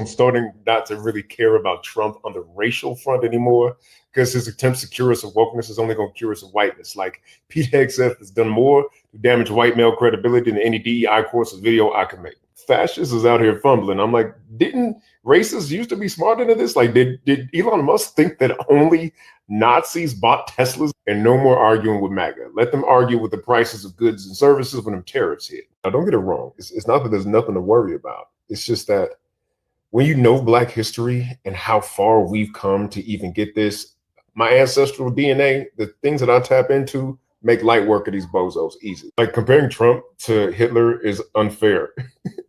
starting not to really care about Trump on the racial front anymore, because his attempts to cure us of wokeness is only going to cure us of whiteness. Like, Pete Hegseth has done more to damage white male credibility than any DEI course of video I could make. Fascists is out here fumbling. I'm like, didn't racists used to be smarter than this? Like, did Elon Musk think that only Nazis bought Teslas? And no more arguing with MAGA. Let them argue with the prices of goods and services when them tariffs hit. Now, don't get it wrong. It's not that there's nothing to worry about. It's just that when you know Black history and how far we've come to even get this, my ancestral DNA, the things that I tap into make light work of these bozos easy. Like, comparing Trump to Hitler is unfair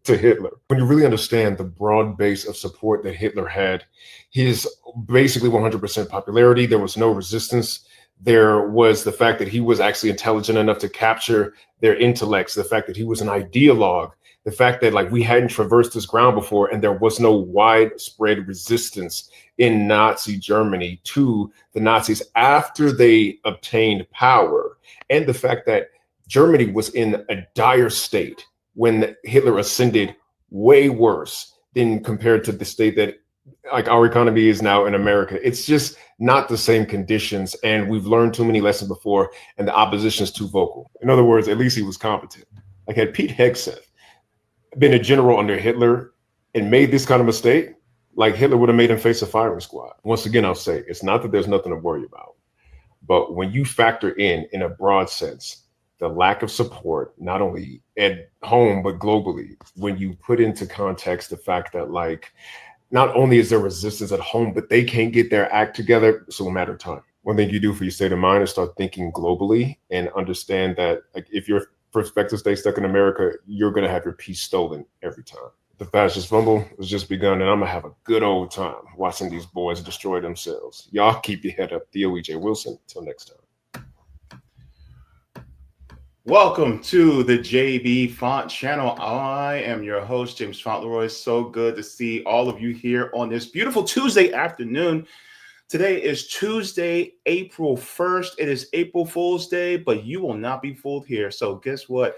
to Hitler. When you really understand the broad base of support that Hitler had, his basically 100% popularity, there was no resistance. There was the fact that he was actually intelligent enough to capture their intellects, the fact that he was an ideologue, the fact that, like, we hadn't traversed this ground before and there was no widespread resistance in Nazi Germany to the Nazis after they obtained power, and the fact that Germany was in a dire state when Hitler ascended, way worse than compared to the state that, like, our economy is now in America. It's just not the same conditions, and we've learned too many lessons before, and the opposition is too vocal. In other words, at least he was competent. Like, had Pete Hegseth been a general under Hitler and made this kind of mistake, like, Hitler would have made him face a firing squad. Once again, I'll say, it's not that there's nothing to worry about, but when you factor in a broad sense, the lack of support, not only at home, but globally, when you put into context the fact that, like, not only is there resistance at home, but they can't get their act together, it's a matter of time. One thing you do for your state of mind is start thinking globally and understand that, like, if your perspective stays stuck in America, you're going to have your peace stolen every time. The fascist fumble has just begun, and I'm going to have a good old time watching these boys destroy themselves. Y'all keep your head up. Theo EJ Wilson. Until next time. Welcome to the Jaybefaunt channel. I am your host, JamesBFauntleroy. So good to see all of you here on this beautiful Tuesday afternoon. Today is Tuesday, April 1st. It is April Fool's Day, but you will not be fooled here. So guess what?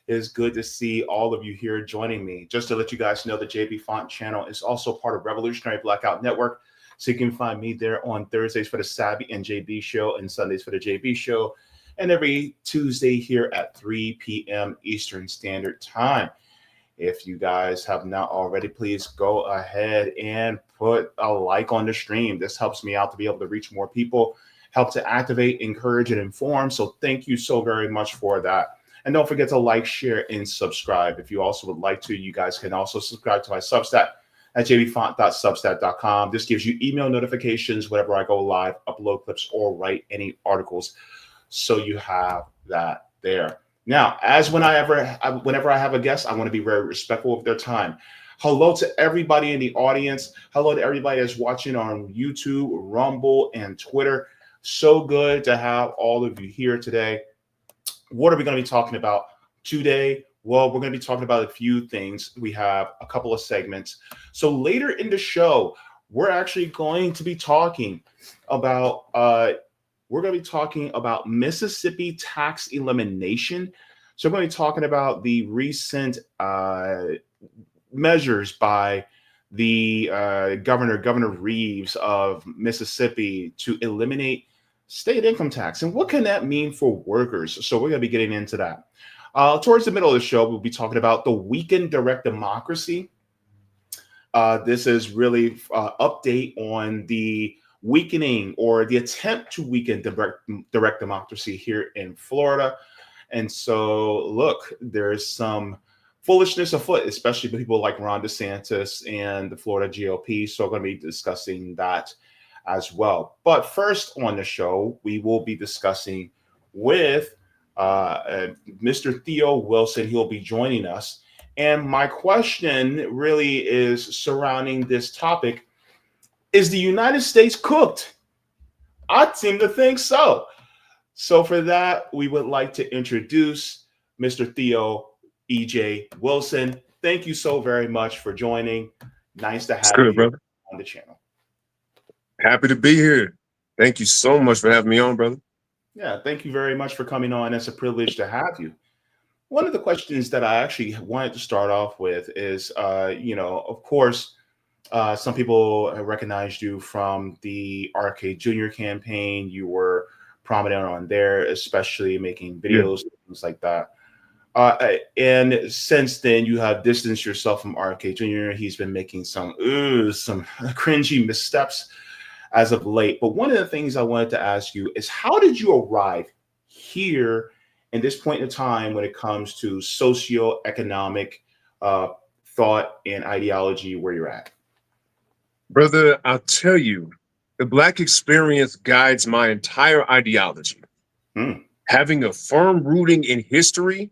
It is good to see all of you here joining me. Just to let you guys know, the Jaybefaunt channel is also part of Revolutionary Blackout Network. So you can find me there on Thursdays for the Savvy and JB Show and Sundays for the JB Show, and every Tuesday here at 3 p.m. Eastern Standard Time. If you guys have not already, please go ahead and put a like on the stream. This helps me out to be able to reach more people, help to activate, encourage, and inform. So thank you so very much for that. And don't forget to like, share, and subscribe. If you also would like to, you guys can also subscribe to my Substack at jaybefaunt.substack.com. This gives you email notifications whenever I go live, upload clips, or write any articles. So you have that there. Now, whenever I have a guest, I want to be very respectful of their time. Hello to everybody in the audience. Hello to everybody that's watching on YouTube, Rumble, and Twitter. So good to have all of you here today. What are we going to be talking about today? Well, we're going to be talking about a few things. We have a couple of segments. So later in the show, we're actually going to be talking about Mississippi tax elimination. So we're going to be talking about the recent measures by the Governor Reeves of Mississippi to eliminate state income tax. And what can that mean for workers? So we're going to be getting into that. Towards the middle of the show, we'll be talking about the weakened direct democracy. This is really update on the weakening or the attempt to weaken direct democracy here in Florida. And so, look, there's some foolishness afoot, especially with people like Ron DeSantis and the Florida GOP. So we're going to be discussing that as well. But first on the show, we will be discussing with Mr. Theo Wilson. He'll be joining us. And my question really is surrounding this topic. Is the United States cooked? I seem to think so. So for that, we would like to introduce Mr. Theo EJ Wilson. Thank you so very much for joining. Nice to have you brother. On the channel. Happy to be here. Thank you so much for having me on, brother. Yeah, thank you very much for coming on. It's a privilege to have you. One of the questions that I actually wanted to start off with is, of course, Some people recognized you from the RK Jr. campaign. You were prominent on there, especially making videos, things like that. And since then, you have distanced yourself from RK Jr. He's been making some cringy missteps as of late. But one of the things I wanted to ask you is, how did you arrive here in this point in time when it comes to socioeconomic thought and ideology where you're at? Brother, I'll tell you, the Black experience guides my entire ideology. Having a firm rooting in history,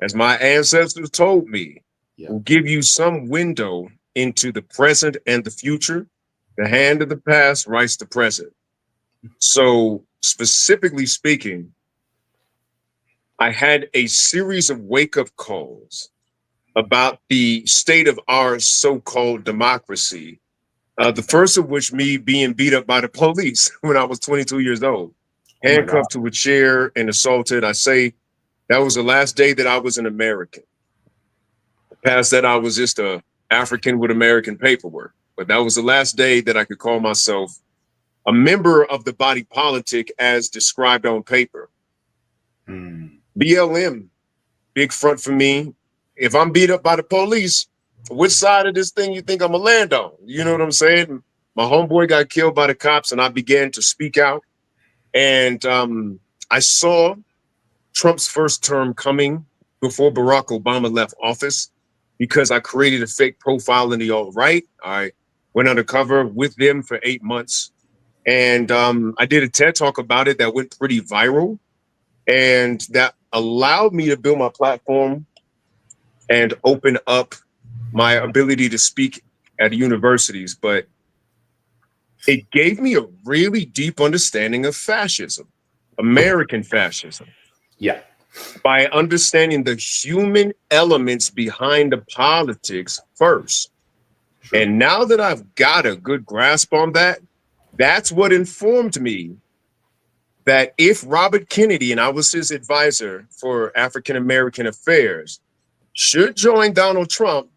as my ancestors told me, will give you some window into the present and the future. The hand of the past writes the present. So specifically speaking, I had a series of wake-up calls about the state of our so-called democracy. The first of which me being beat up by the police when I was 22 years old, handcuffed to a chair and assaulted. I say that was the last day that I was an American. Past that, I was just a African with American paperwork. But that was the last day that I could call myself a member of the body politic as described on paper. BLM, big front for me. If I'm beat up by the police, which side of this thing you think I'm gonna land on? You know what I'm saying? My homeboy got killed by the cops and I began to speak out. And I saw Trump's first term coming before Barack Obama left office because I created a fake profile in the alt-right. I went undercover with them for 8 months. And I did a TED Talk about it that went pretty viral. And that allowed me to build my platform and open up my ability to speak at universities. But it gave me a really deep understanding of fascism, American fascism. Yeah. By understanding the human elements behind the politics first. Sure. And now that I've got a good grasp on that, that's what informed me that if Robert Kennedy, and I was his advisor for African-American affairs, should join Donald Trump,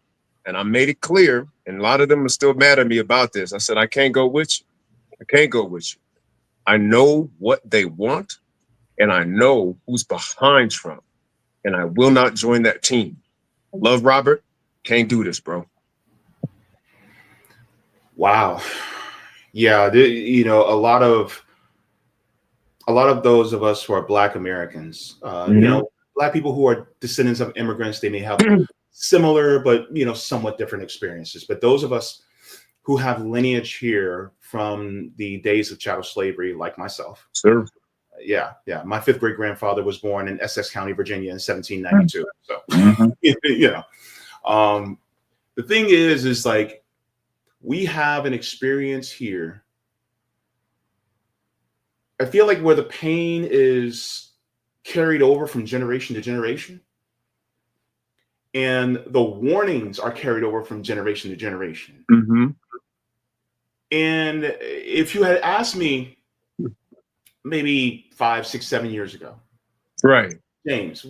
and I made it clear, and a lot of them are still mad at me about this. I said, I can't go with you. I can't go with you. I know what they want, and I know who's behind Trump, and I will not join that team. Love Robert, can't do this, bro. Wow. Yeah, you know, a lot of those of us who are Black Americans, you know, Black people who are descendants of immigrants, they may have similar but, you know, somewhat different experiences. But those of us who have lineage here from the days of chattel slavery, like myself. Sure. Yeah. My fifth great grandfather was born in Essex County, Virginia in 1792. So, you know, the thing is like, we have an experience here. I feel like where the pain is carried over from generation to generation, and the warnings are carried over from generation to generation. And if you had asked me maybe 5, 6, 7 years ago, right, James,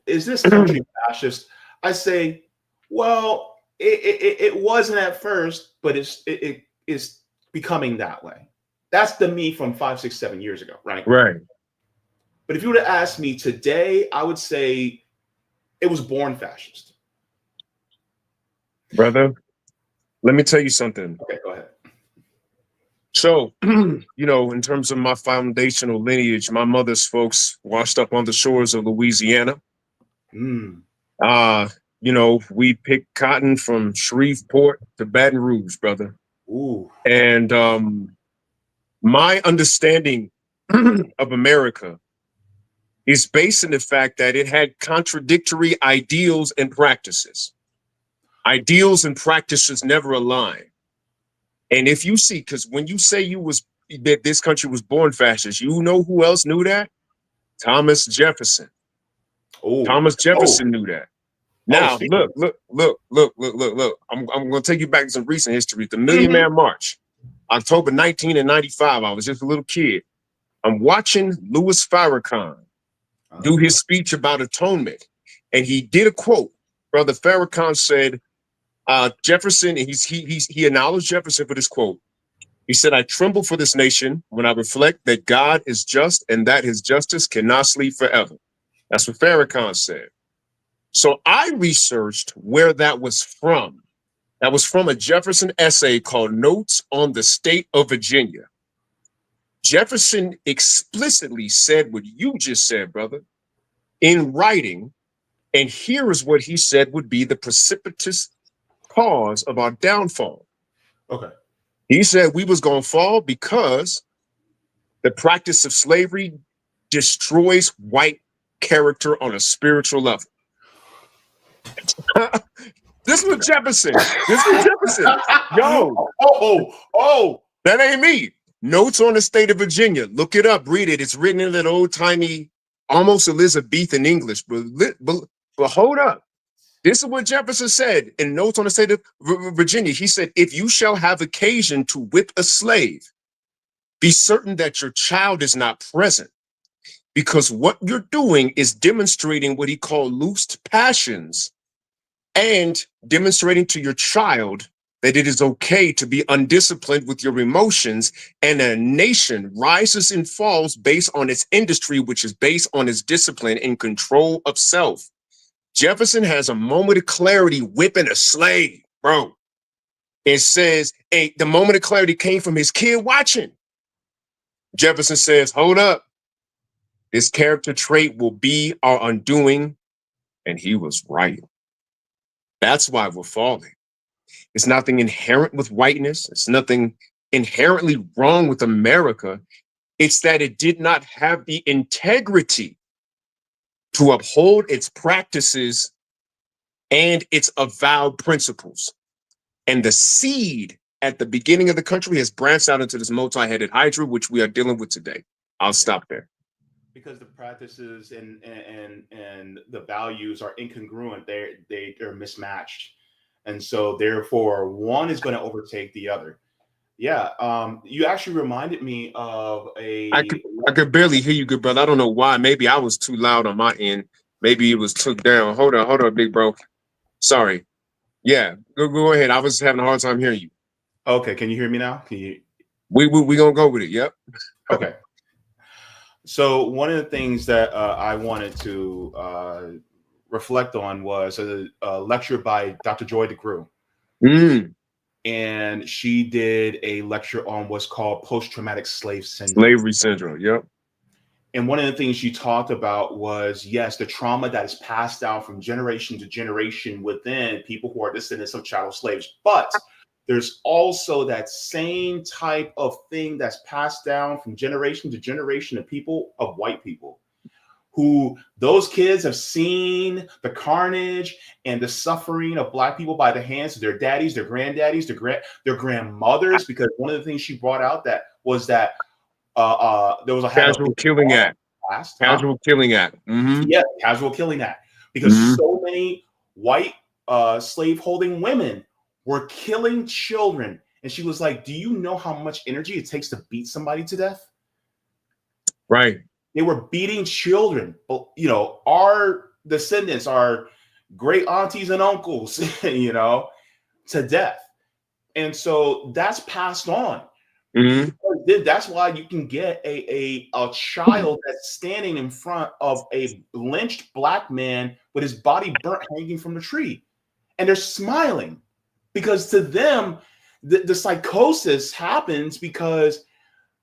is this country fascist? I say, well, it wasn't at first, but it is becoming that way. That's the me from 5, 6, 7 years ago, right? Right. But if you were to ask me today, I would say it was born fascist. Brother, let me tell you something. Okay, go ahead. So, you know, in terms of my foundational lineage, my mother's folks washed up on the shores of Louisiana. You know, we picked cotton from Shreveport to Baton Rouge, brother. Ooh. And my understanding of America is based in the fact that it had contradictory ideals and practices. Ideals and practices never align. And if you see, because when you say that this country was born fascist, you know who else knew that? Thomas Jefferson. Ooh. Thomas Jefferson knew that. Now, look. I'm going to take you back to some recent history. The Million Man March, October 1995. I was just a little kid. I'm watching Louis Farrakhan do his speech about atonement. And he did a quote. Brother Farrakhan said, Jefferson, he acknowledged Jefferson for this quote. He said, "I tremble for this nation when I reflect that God is just and that his justice cannot sleep forever." That's what Farrakhan said. So I researched where that was from. That was from a Jefferson essay called Notes on the State of Virginia. Jefferson explicitly said what you just said, brother, in writing. And here is what he said would be the precipitous cause of our downfall. Okay. He said we was going to fall because the practice of slavery destroys white character on a spiritual level. This was Jefferson. Yo. Oh. That ain't me. Notes on the State of Virginia. Look it up. Read it. It's written in that old timey, almost Elizabethan English. But hold up. This is what Jefferson said in Notes on the State of Virginia. He said, "If you shall have occasion to whip a slave, be certain that your child is not present, because what you're doing is demonstrating what he called loosed passions and demonstrating to your child that it is okay to be undisciplined with your emotions, and a nation rises and falls based on its industry, which is based on its discipline and control of self." Jefferson has a moment of clarity whipping a slave, bro. It says, hey, the moment of clarity came from his kid watching. Jefferson says, hold up. This character trait will be our undoing. And he was right. That's why we're falling. It's nothing inherent with whiteness. It's nothing inherently wrong with America. It's that it did not have the integrity to uphold its practices and its avowed principles. And the seed at the beginning of the country has branched out into this multi-headed hydra, which we are dealing with today. I'll stop there. Because the practices and the values are incongruent. They're mismatched. And so therefore one is going to overtake the other. Yeah. You actually reminded me of I could barely hear you, good brother. I don't know why. Maybe I was too loud on my end. Maybe it was took down. Hold on, big bro. Sorry. Yeah, go ahead. I was having a hard time hearing you. Okay, can you hear me now? Can you? We gonna go with it. Yep. Okay. So one of the things that I wanted to reflect on was a lecture by Dr. Joy DeGruy. And she did a lecture on what's called post-traumatic slave syndrome. Slavery syndrome, yep. And one of the things she talked about was, yes, the trauma that is passed down from generation to generation within people who are descendants of chattel slaves. But there's also that same type of thing that's passed down from generation to generation of people, of white people, who those kids have seen the carnage and the suffering of black people by the hands of their daddies, their granddaddies, their grandmothers. Because one of the things she brought out that was that there was a casual killing act. Casual killing act. Yeah, casual killing act. Because so many white slave-holding women were killing children. And she was like, do you know how much energy it takes to beat somebody to death? Right. They were beating children. You know, our descendants, our great aunties and uncles, you know, to death. And so that's passed on. That's why you can get a child that's standing in front of a lynched black man with his body burnt hanging from the tree. And they're smiling because to them, the psychosis happens because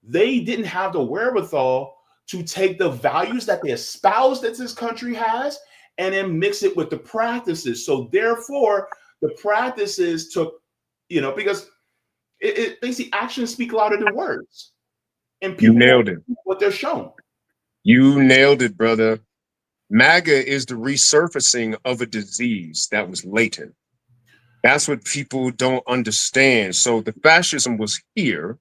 they didn't have the wherewithal to take the values that they espouse that this country has and then mix it with the practices. So therefore, the practices took, you know, because they see actions speak louder than words. And people nailed it. What they're shown. You nailed it, brother. MAGA is the resurfacing of a disease that was latent. That's what people don't understand. So the fascism was here,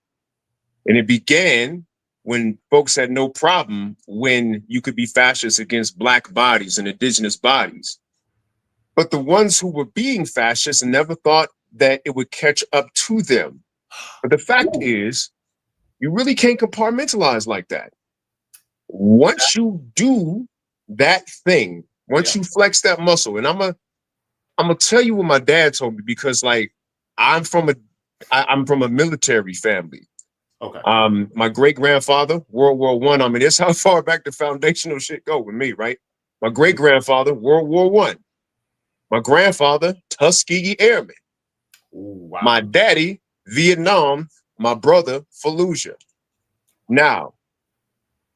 and it began when folks had no problem when you could be fascist against black bodies and indigenous bodies. But the ones who were being fascist never thought that it would catch up to them. But the fact is, you really can't compartmentalize like that. Once you do that thing, once you flex that muscle, and I'm gonna tell you what my dad told me, because like I'm from a military family. Okay. My great grandfather, World War I. I mean, that's how far back the foundational shit go with me, right? My great grandfather, World War I. My grandfather, Tuskegee Airman. Ooh, wow. My daddy, Vietnam. My brother, Fallujah. Now,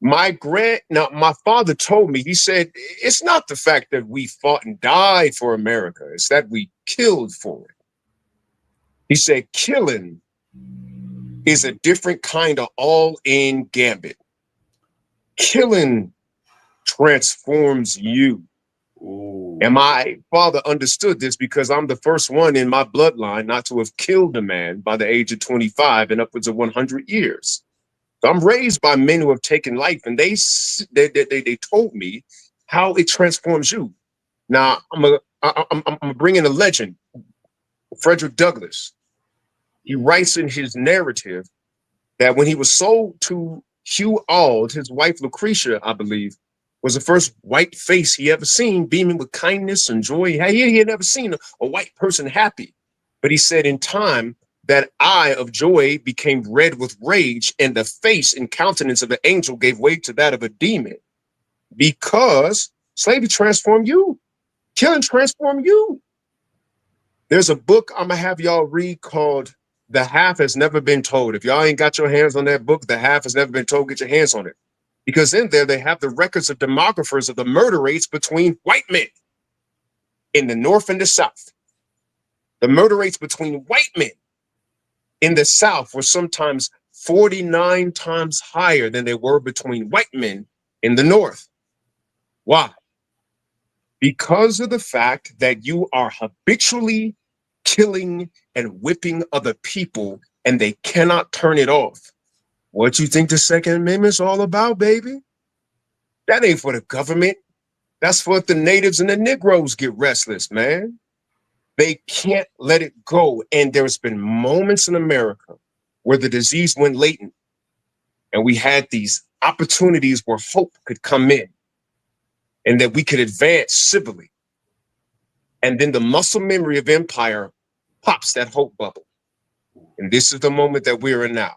my father told me, he said, it's not the fact that we fought and died for America, it's that we killed for it. He said, killing is a different kind of all-in gambit. Killing transforms you. Ooh. And my father understood this because I'm the first one in my bloodline not to have killed a man by the age of 25 in upwards of 100 years. So I'm raised by men who have taken life, and they told me how it transforms you. Now I'm bringing a legend, Frederick Douglass. He writes in his narrative that when he was sold to Hugh Auld, his wife Lucretia, I believe, was the first white face he ever seen, beaming with kindness and joy. He had never seen a white person happy. But he said, in time, that eye of joy became red with rage, and the face and countenance of an angel gave way to that of a demon. Because slavery transformed you. Killing transformed you. There's a book I'm gonna have y'all read called The Half Has Never Been Told. If y'all ain't got your hands on that book, The Half Has Never Been Told, get your hands on it. Because in there, they have the records of demographers of the murder rates between white men in the North and the South. The murder rates between white men in the South were sometimes 49 times higher than they were between white men in the North. Why? Because of the fact that you are habitually killing and whipping other people, and they cannot turn it off. What you think the Second Amendment's all about, baby? That ain't for the government. That's for if the natives and the Negroes get restless, man. They can't let it go. And there's been moments in America where the disease went latent, and we had these opportunities where hope could come in and that we could advance civilly. And then the muscle memory of empire pops that hope bubble. And this is the moment that we're in now.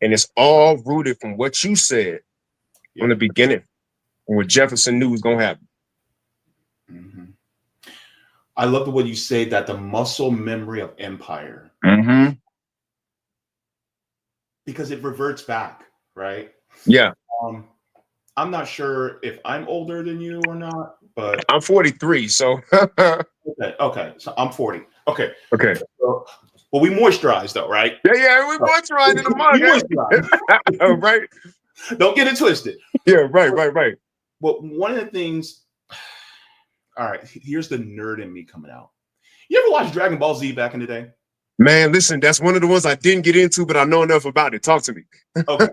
And it's all rooted from what you said from the beginning, and what Jefferson knew was going to happen. Mm-hmm. I love the way you say that, the muscle memory of empire. Mm-hmm. Because it reverts back, right? Yeah. I'm not sure if I'm older than you or not, but I'm 43, so. Okay. So I'm 40. Okay. So, well, we moisturize though, right? Yeah, we moisturize in the mug. Oh, right. Don't get it twisted. Yeah, right. Well, one of the things, all right, here's the nerd in me coming out. You ever watch Dragon Ball Z back in the day? Man, listen, that's one of the ones I didn't get into, but I know enough about it. Talk to me. Okay.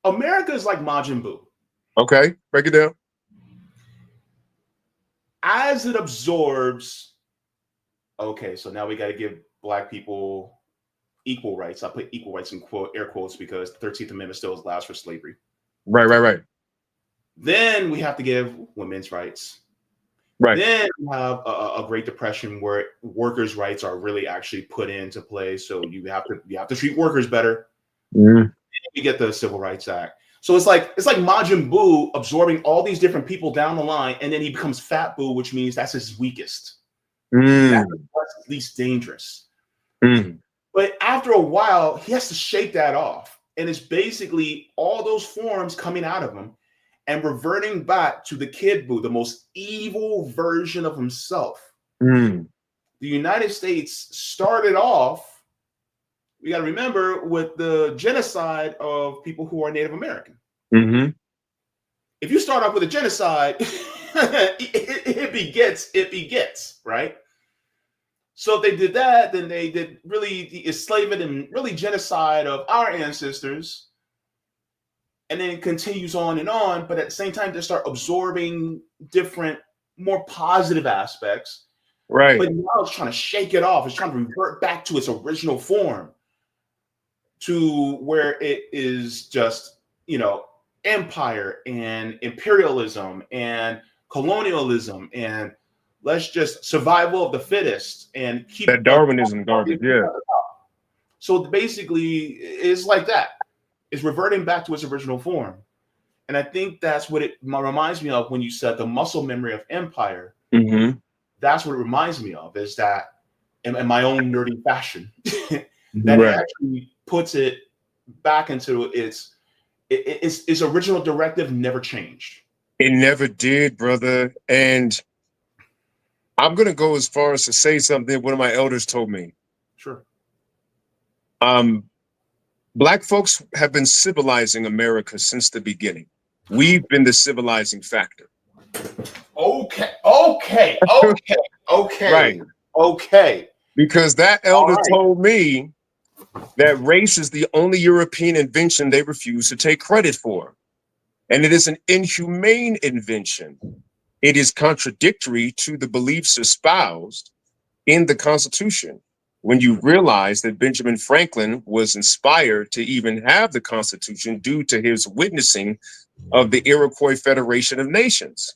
America is like Majin Buu. Okay, break it down. As it absorbs, okay, so now we got to give Black people equal rights. I put equal rights in air quotes because the 13th Amendment still allows for slavery. Right. Then we have to give women's rights. Right. Then we have a Great Depression where workers' rights are really actually put into play. So you have to treat workers better. Mm. We get the Civil Rights Act. So it's like Majin Buu absorbing all these different people down the line, and then he becomes Fat Buu, which means that's his weakest. That's least dangerous. But after a while, he has to shake that off. And it's basically all those forms coming out of him and reverting back to the Kid Buu, the most evil version of himself. The United States started off, we got to remember, with the genocide of people who are Native American. If you start off with a genocide, it begets, right? So if they did that, then they did really the enslavement and really genocide of our ancestors. And then it continues on and on. But at the same time, they start absorbing different, more positive aspects. Right. But now it's trying to shake it off. It's trying to revert back to its original form, to where it is just, empire and imperialism and colonialism and let's just survival of the fittest and keep that Darwinism garbage. Yeah. So basically, it's like that. It's reverting back to its original form. And I think that's what it reminds me of when you said the muscle memory of empire. Mm-hmm. That's what it reminds me of, is that in my own nerdy fashion, that Right. it actually puts it back into its original directive never changed. It never did, brother. And I'm going to go as far as to say something one of my elders told me. Sure. Black folks have been civilizing America since the beginning. We've been the civilizing factor. Okay. Right. Okay. Because that elder Right. told me that race is the only European invention they refuse to take credit for. And it is an inhumane invention. It is contradictory to the beliefs espoused in the Constitution. When you realize that Benjamin Franklin was inspired to even have the Constitution due to his witnessing of the Iroquois Federation of Nations.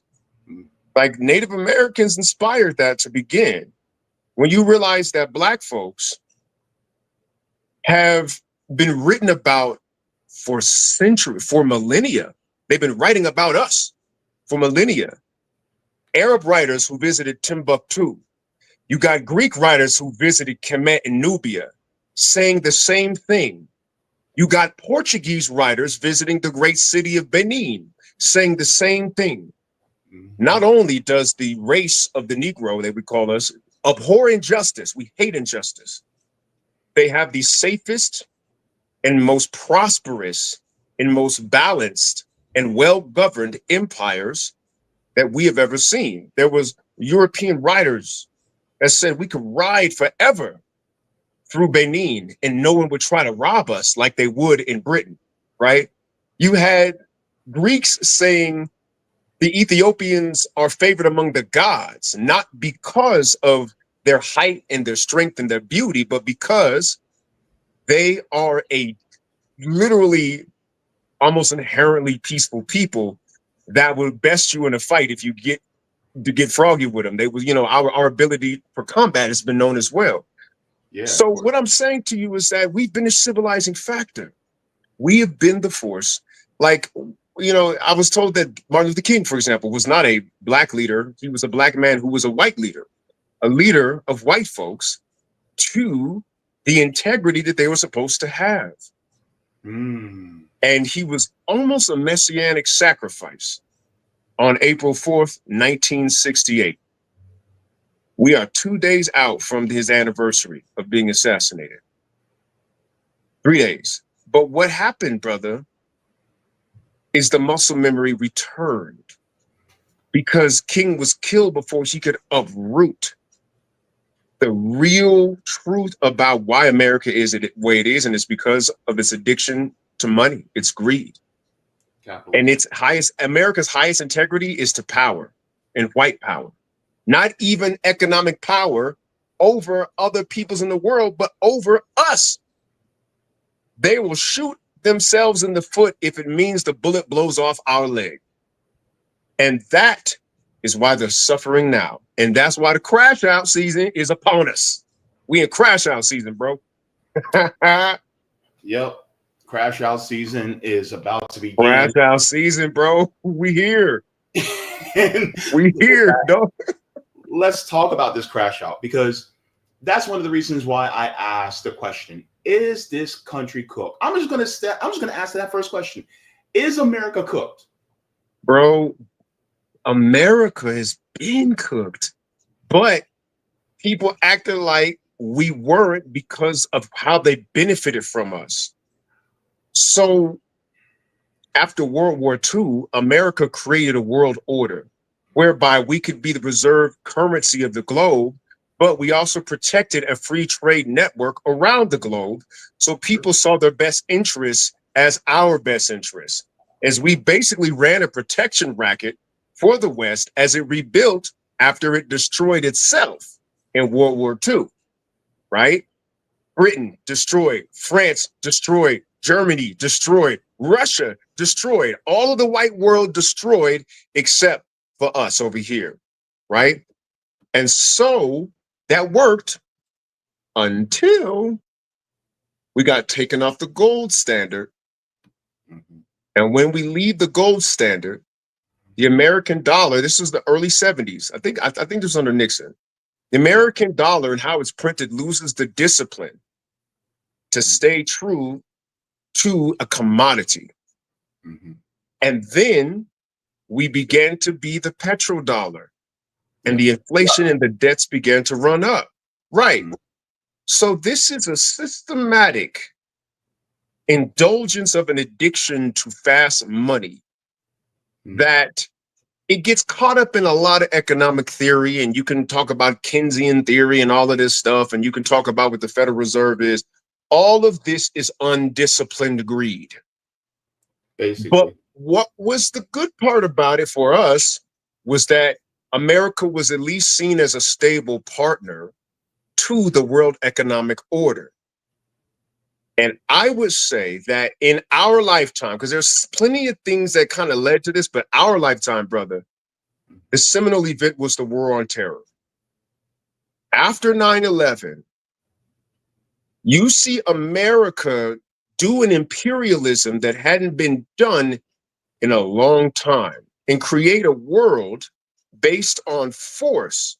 Like, Native Americans inspired that to begin. When you realize that Black folks have been written about for centuries, for millennia, they've been writing about us for millennia. Arab writers who visited Timbuktu, you got Greek writers who visited Kemet in Nubia saying the same thing. You got Portuguese writers visiting the great city of Benin saying the same thing. Not only does the race of the Negro, they would call us, abhor injustice, we hate injustice. They have the safest and most prosperous and most balanced and well-governed empires that we have ever seen. There was European writers that said we could ride forever through Benin and no one would try to rob us like they would in Britain, right? You had Greeks saying the Ethiopians are favored among the gods, not because of their height and their strength and their beauty, but because they are a literally almost inherently peaceful people that will best you in a fight if you get froggy with them. They was, our ability for combat has been known as well. Yeah. So what I'm saying to you is that we've been a civilizing factor. We have been the force. Like, I was told that Martin Luther King, for example, was not a Black leader. He was a Black man who was a white leader, a leader of white folks to the integrity that they were supposed to have. And he was almost a messianic sacrifice on April 4th, 1968. We are 2 days out from his anniversary of being assassinated. 3 days. But what happened, brother, is the muscle memory returned because King was killed before he could uproot the real truth about why America is the way it is, and it's because of its addiction to money, its greed. And America's highest integrity is to power and white power, not even economic power over other peoples in the world, but over us. They will shoot themselves in the foot if it means the bullet blows off our leg. And that is why they're suffering now. And that's why the crash out season is upon us. We in crash out season, bro. Yep. Crash out season is about to begin. Crash out season, bro. We here. We here, dog. Let's talk about this crash out, because that's one of the reasons why I asked the question, is this country cooked? I'm just gonna ask that first question. Is America cooked? Bro, America has been cooked, but people acted like we weren't because of how they benefited from us. So after World War II, America created a world order whereby we could be the reserve currency of the globe, but we also protected a free trade network around the globe. So people saw their best interests as our best interests, as we basically ran a protection racket for the West as it rebuilt after it destroyed itself in World War II, right? Britain destroyed, France destroyed, Germany destroyed, Russia destroyed, all of the white world destroyed except for us over here, right? And so that worked until we got taken off the gold standard. And when we leave the gold standard, the American dollar, this was the early 70s. I think this was under Nixon. The American dollar and how it's printed loses the discipline to stay true to a commodity. And then we began to be the petrodollar, and the inflation and the debts began to run up. Right. So this is a systematic indulgence of an addiction to fast money that it gets caught up in a lot of economic theory, and you can talk about Keynesian theory and all of this stuff, and you can talk about what the Federal Reserve is. All of this is undisciplined greed. Basically. But what was the good part about it for us was that America was at least seen as a stable partner to the world economic order. And I would say that in our lifetime, because there's plenty of things that kind of led to this, but our lifetime, brother, the seminal event was the War on Terror. After 9/11, you see America do an imperialism that hadn't been done in a long time and create a world based on force,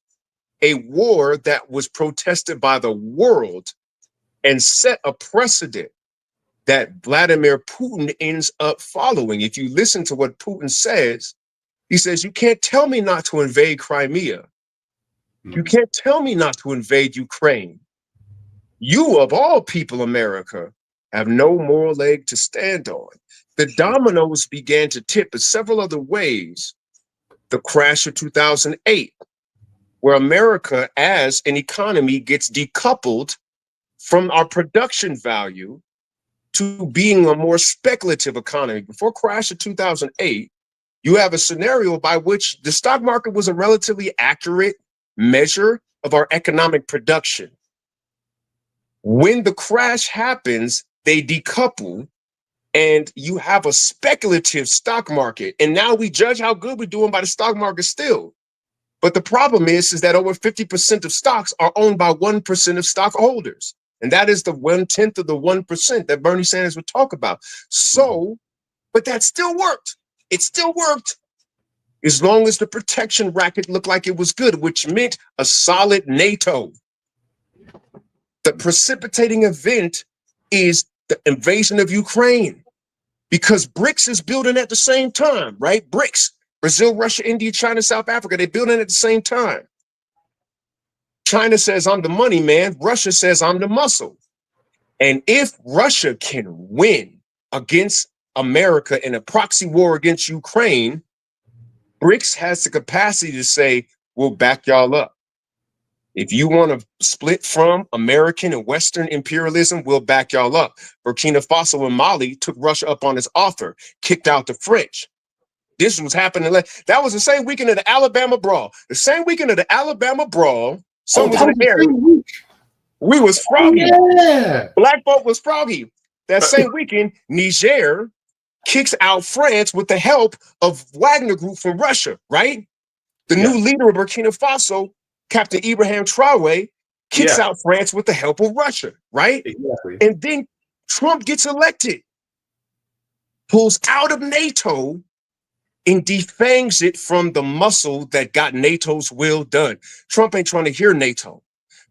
a war that was protested by the world and set a precedent that Vladimir Putin ends up following. If you listen to what Putin says, he says, you can't tell me not to invade Crimea. You can't tell me not to invade Ukraine. You, of all people, America, have no moral leg to stand on. The dominoes began to tip in several other ways. The crash of 2008, where America as an economy gets decoupled from our production value to being a more speculative economy. Before crash of 2008, you have a scenario by which the stock market was a relatively accurate measure of our economic production. When the crash happens, they decouple and you have a speculative stock market. And now we judge how good we're doing by the stock market still. But the problem is that over 50% of stocks are owned by 1% of stockholders. And that is the 1/10 of the 1% that Bernie Sanders would talk about. So, but that still worked. It still worked as long as the protection racket looked like it was good, which meant a solid NATO. The precipitating event is the invasion of Ukraine, because BRICS is building at the same time, right? BRICS, Brazil, Russia, India, China, South Africa, they're building at the same time. China says, I'm the money man. Russia says, I'm the muscle. And if Russia can win against America in a proxy war against Ukraine, BRICS has the capacity to say, we'll back y'all up. If you want to split from American and Western imperialism, we'll back y'all up. Burkina Faso and Mali took Russia up on its offer, kicked out the French. This was happening. That was the same weekend of the Alabama brawl. The same weekend of the Alabama brawl, some was in the air. We was froggy. Yeah. Black folk was froggy. That same weekend, Niger kicks out France with the help of Wagner Group from Russia, right? The new leader of Burkina Faso, Captain Ibrahim Traoré, kicks out France with the help of Russia, right? Exactly. And then Trump gets elected, pulls out of NATO, and defangs it from the muscle that got NATO's will done. Trump ain't trying to hear NATO.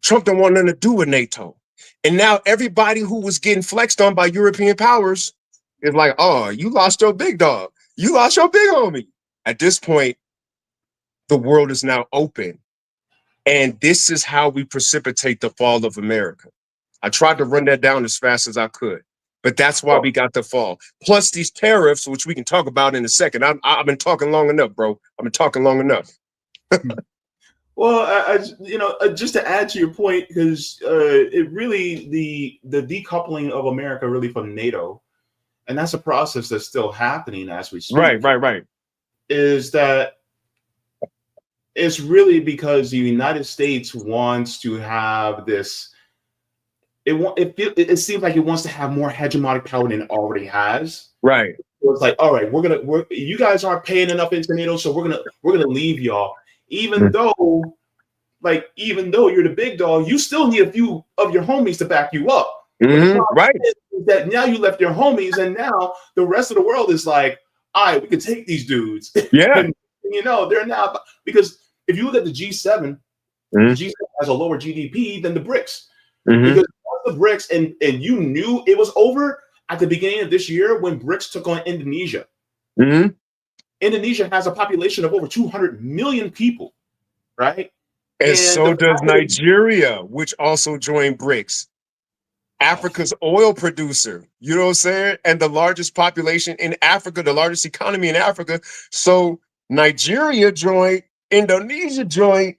Trump don't want nothing to do with NATO. And now everybody who was getting flexed on by European powers is like, oh, you lost your big dog. You lost your big homie. At this point, the world is now open. And this is how we precipitate the fall of America. I tried to run that down as fast as I could, but that's why we got the fall. Plus these tariffs, which we can talk about in a second. I've been talking long enough, bro. I've been talking long enough. Well, just to add to your point, because it really, the decoupling of America really from NATO, and that's a process that's still happening as we speak. Right. Is that it's really because the United States wants to have this. It seems like it wants to have more hegemonic power than it already has. Right. So it's like, all right, you guys aren't paying enough into NATO, so we're gonna leave y'all. Even though, like, even though you're the big dog, you still need a few of your homies to back you up. Right. Is that now you left your homies, and now the rest of the world is like, all right, we can take these dudes. Yeah. And, they're now, because if you look at the G7, the G7 has a lower GDP than the BRICS. Because the BRICS, and you knew it was over at the beginning of this year when BRICS took on Indonesia. Indonesia has a population of over 200 million people, right? And so does Nigeria, which also joined BRICS. Africa's oil producer, you know what I'm saying? And the largest population in Africa, the largest economy in Africa. So Nigeria joined, Indonesia joined.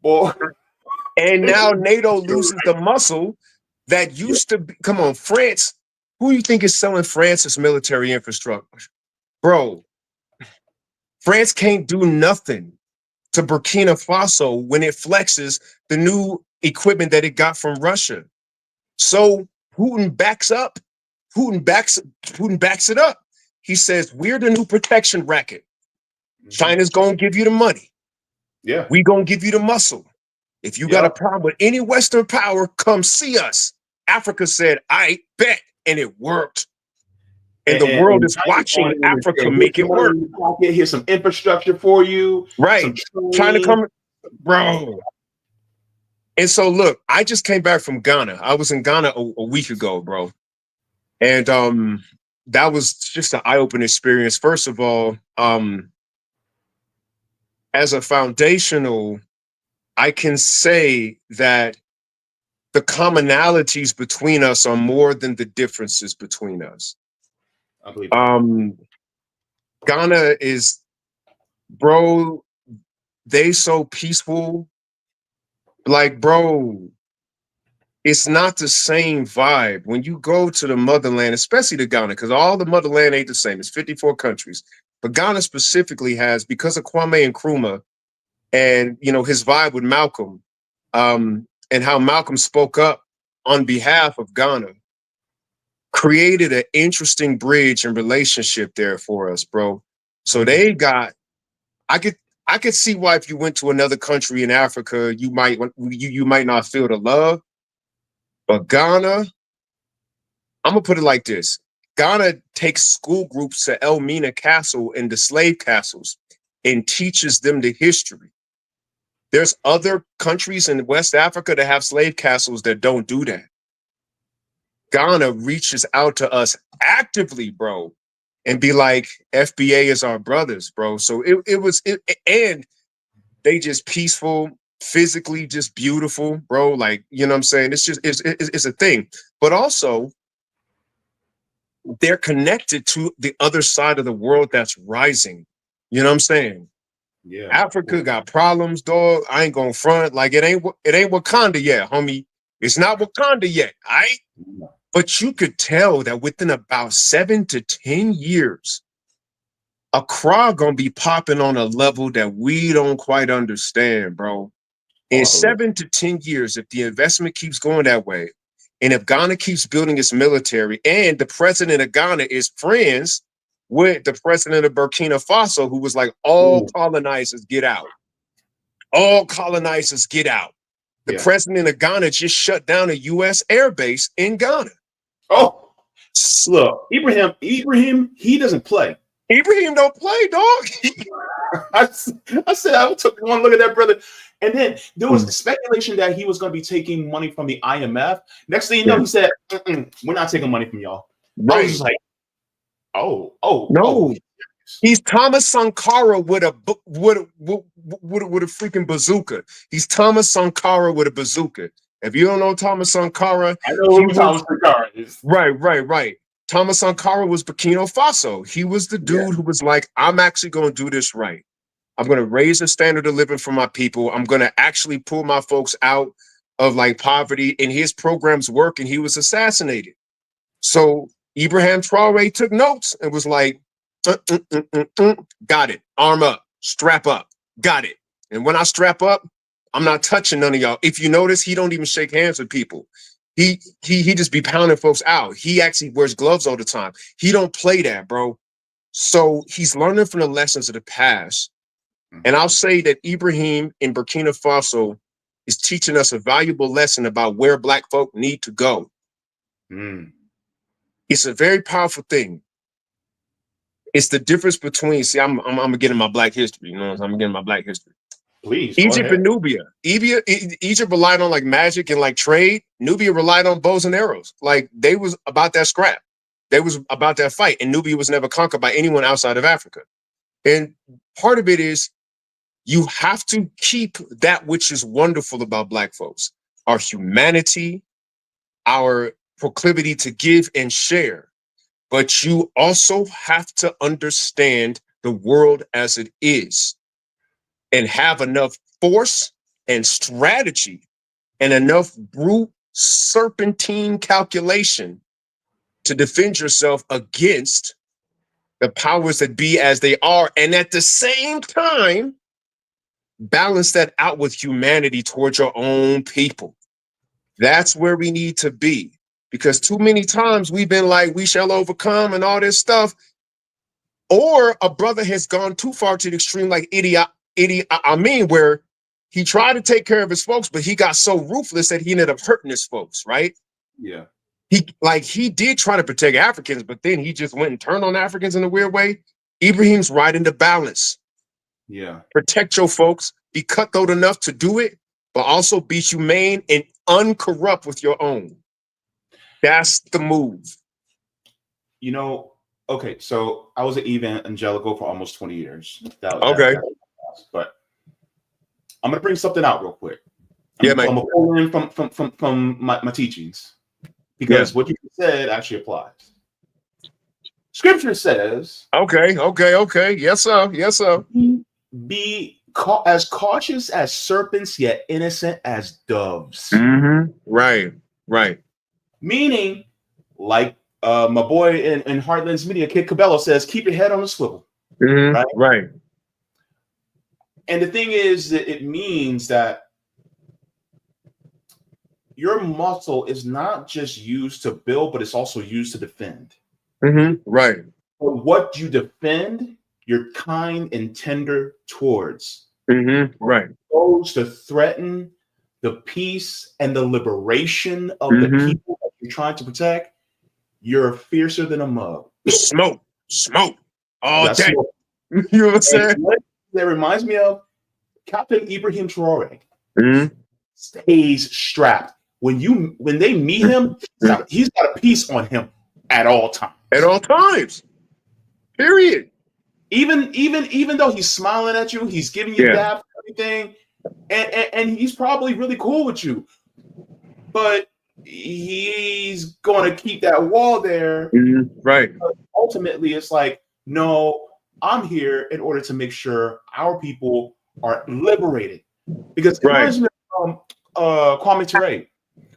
Boy. And now NATO loses the muscle that used to be. Come on, France. Who you think is selling France's military infrastructure? Bro, France can't do nothing to Burkina Faso when it flexes the new equipment that it got from Russia. So Putin backs up. Putin backs it up. He says, we're the new protection racket. China's going to give you the money. Yeah. We going to give you the muscle. If you got a problem with any Western power, come see us. Africa said, I bet. And it worked. And the world is watching Africa make it work. Here's some infrastructure for you. Right. Trying to come, bro. And so, look, I just came back from Ghana. I was in Ghana a week ago, bro. And that was just an eye-opening experience. First of all, as a foundational, I can say that the commonalities between us are more than the differences between us. I believe Ghana is, bro, they so peaceful. Like, bro, it's not the same vibe when you go to the motherland, especially to Ghana, because all the motherland ain't the same. It's 54 countries. But Ghana specifically has, because of Kwame Nkrumah and, his vibe with Malcolm, and how Malcolm spoke up on behalf of Ghana, created an interesting bridge and relationship there for us, bro. So they got, I could see why if you went to another country in Africa, you might not feel the love. But Ghana, I'm gonna put it like this. Ghana takes school groups to Elmina Castle and the slave castles and teaches them the history. There's other countries in West Africa that have slave castles that don't do that. Ghana reaches out to us actively, bro, and be like, FBA is our brothers, bro. So and they just peaceful, physically just beautiful, bro. Like, you know what I'm saying? It's a thing. But also, they're connected to the other side of the world that's rising. You know what I'm saying? Yeah. Africa got problems, dog. I ain't gonna front. Like, it ain't Wakanda yet, homie. It's not Wakanda yet, all right? But you could tell that within about 7 to 10 years, Accra gonna be popping on a level that we don't quite understand, bro. In 7 to 10 years, if the investment keeps going that way, and if Ghana keeps building its military, and the president of Ghana is friends with the president of Burkina Faso, who was like, all colonizers get out. All colonizers get out. The president of Ghana just shut down a U.S. air base in Ghana. Oh, look, Ibrahim, he doesn't play. Ibrahim don't play, dog. I said, I took one look at that brother. And then there was speculation that he was going to be taking money from the IMF. Next thing you know, he said, we're not taking money from y'all. Right. I was just like, no. He's Thomas Sankara with a freaking bazooka. He's Thomas Sankara with a bazooka. If you don't know Thomas Sankara, I know who Thomas Sankara is. Right. Thomas Sankara was Burkina Faso. He was the dude who was like, I'm actually going to do this right. I'm going to raise the standard of living for my people. I'm going to actually pull my folks out of like poverty, and his programs work, and he was assassinated. So Ibrahim Traore took notes and was like, got it. Arm up, strap up, got it. And when I strap up, I'm not touching none of y'all. If you notice, he don't even shake hands with people. He just be pounding folks out. He actually wears gloves all the time. He don't play that, bro. So he's learning from the lessons of the past. And I'll say that Ibrahim in Burkina Faso is teaching us a valuable lesson about where Black folk need to go. It's a very powerful thing. It's the difference between, see, I'm gonna get in my Black history, you know, I'm gonna get in my Black history. Please, Egypt and Nubia. Egypt relied on like magic and like trade. Nubia relied on bows and arrows. Like they was about that scrap. They was about that fight. And Nubia was never conquered by anyone outside of Africa. And part of it is you have to keep that which is wonderful about Black folks, our humanity, our proclivity to give and share. But you also have to understand the world as it is and have enough force and strategy and enough brute serpentine calculation to defend yourself against the powers that be as they are. And at the same time, balance that out with humanity towards your own people. That's where we need to be. Because too many times we've been like, we shall overcome and all this stuff. Or a brother has gone too far to the extreme, like Idi Amin, where he tried to take care of his folks, but he got so ruthless that he ended up hurting his folks, right? Yeah. He did try to protect Africans, but then he just went and turned on Africans in a weird way. Ibrahim's right in the balance. Yeah. Protect your folks, be cutthroat enough to do it, but also be humane and uncorrupt with your own. That's the move. You know, okay, so I was an evangelical for almost 20 years. Okay. But I'm gonna bring something out real quick. Man. I'm gonna pull in from my teachings because what you said actually applies. Scripture says, Okay. Yes, sir. Be as cautious as serpents, yet innocent as doves. Right. Meaning, like my boy in Heartlands Media, Kid Cabello says, keep your head on a swivel. Right. And the thing is that it means that your muscle is not just used to build, but it's also used to defend. Right. But what you defend, you're kind and tender towards. Right. Those to threaten the peace and the liberation of the people that you're trying to protect, you're fiercer than a mug. Smoke all day. You know what I'm saying? That reminds me of Captain Ibrahim Traore. Stays strapped. When they meet him, he's got a piece on him at all times. At all times. Period. Even though he's smiling at you, he's giving you daps and everything, and he's probably really cool with you, but he's going to keep that wall there. Right. But ultimately, it's like, no, I'm here in order to make sure our people are liberated. Because it reminds me of Kwame Ture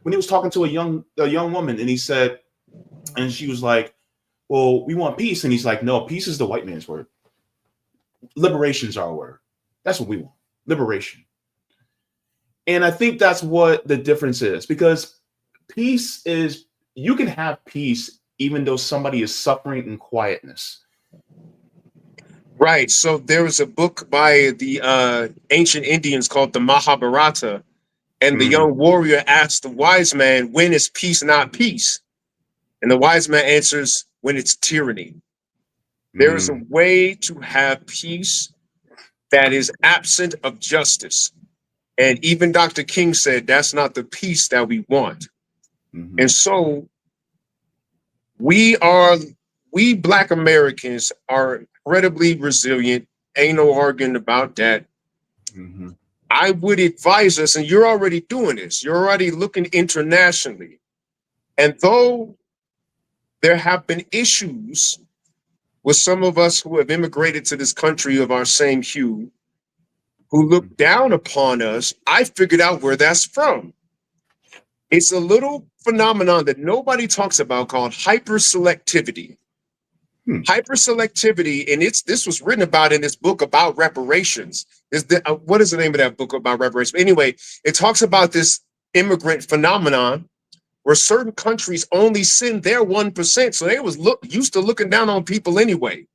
when he was talking to a young woman, and he said, and she was like, well, we want peace. And he's like, no, peace is the white man's word. Liberation's our word. That's what we want. Liberation. And I think that's what the difference is, because peace is, you can have peace even though somebody is suffering in quietness. Right. So there was a book by the ancient Indians called the Mahabharata, and the young warrior asked the wise man, when is peace not peace? And the wise man answers, when it's tyranny. There is a way to have peace that is absent of justice. And even Dr. King said, that's not the peace that we want. And so we Black Americans are incredibly resilient. Ain't no arguing about that. I would advise us, and you're already doing this, you're already looking internationally. And though there have been issues with some of us who have immigrated to this country of our same hue, who look down upon us, I figured out where that's from. It's a little phenomenon that nobody talks about called hyperselectivity. Hyperselectivity, and this was written about in this book about reparations. What is the name of that book about reparations? Anyway, it talks about this immigrant phenomenon where certain countries only send their 1%. So they was used to looking down on people anyway.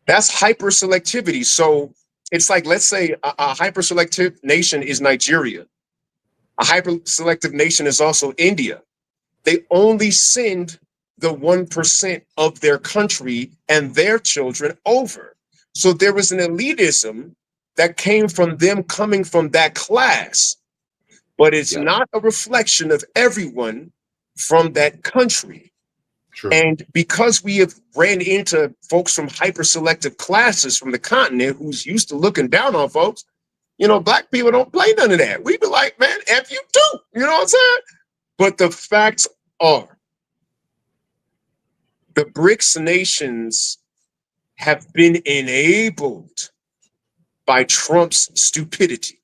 That's hyperselectivity. So it's like, let's say a hyper-selective nation is Nigeria. A hyper-selective nation is also India. They only send the 1% of their country and their children over. So there was an elitism that came from them coming from that class, but it's not a reflection of everyone from that country. True. And because we have ran into folks from hyper-selective classes from the continent who's used to looking down on folks, you know, black people don't play none of that. We be like, man, F you too. You know what I'm saying? But the facts are, the BRICS nations have been enabled by Trump's stupidity.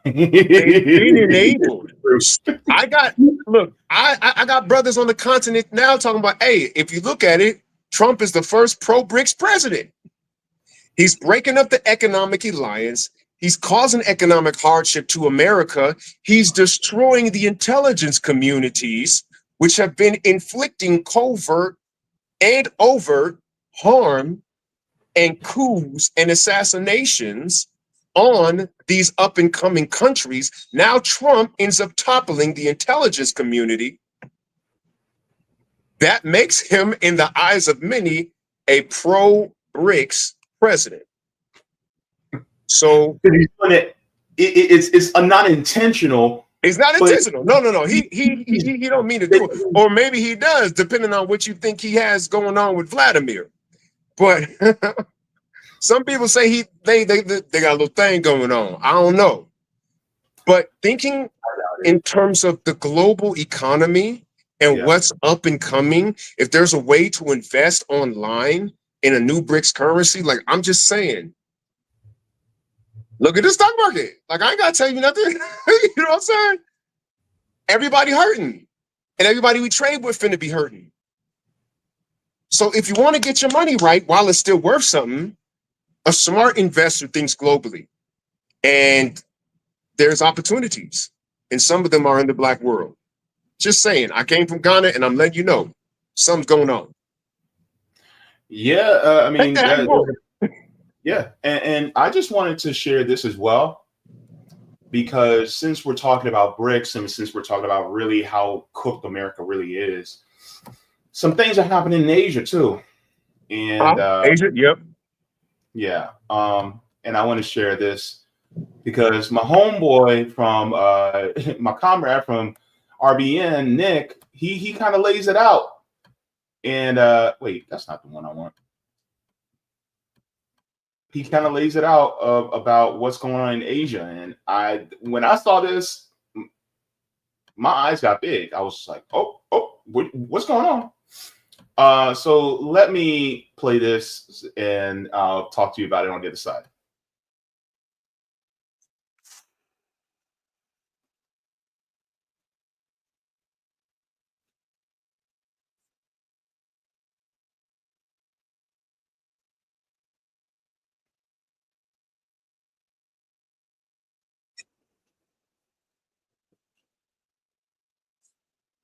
They've been enabled. I got brothers on the continent now talking about, hey, if you look at it, Trump is the first pro-BRICS president. He's breaking up the economic alliance. He's causing economic hardship to America. He's destroying the intelligence communities, which have been inflicting covert and overt harm and coups and assassinations on these up and coming countries. Now Trump ends up toppling the intelligence community. That makes him, in the eyes of many, a pro-BRICS president. So it's a non-intentional. It's not intentional. No. He don't mean to do it, or maybe he does, depending on what you think he has going on with Vladimir. But some people say they got a little thing going on. I don't know. But thinking in terms of the global economy and what's up and coming, if there's a way to invest online in a new BRICS currency, like, I'm just saying, look at the stock market. Like, I ain't gotta tell you nothing. You know what I'm saying? Everybody hurting. And everybody we trade with finna be hurting. So if you want to get your money right while it's still worth something, a smart investor thinks globally. And there's opportunities. And some of them are in the black world. Just saying, I came from Ghana and I'm letting you know something's going on. Yeah, I mean, yeah, and I just wanted to share this as well, because since we're talking about BRICS and since we're talking about really how cooked America really is, some things are happening in Asia too. And Asia, yep. Yeah. And I want to share this because my homeboy from my comrade from RBN, Nick, he kind of lays it out. And wait, that's not the one I want. He kind of lays it out about what's going on in Asia. And when I saw this, my eyes got big. I was like, oh, what's going on? So let me play this and I'll talk to you about it on the other side.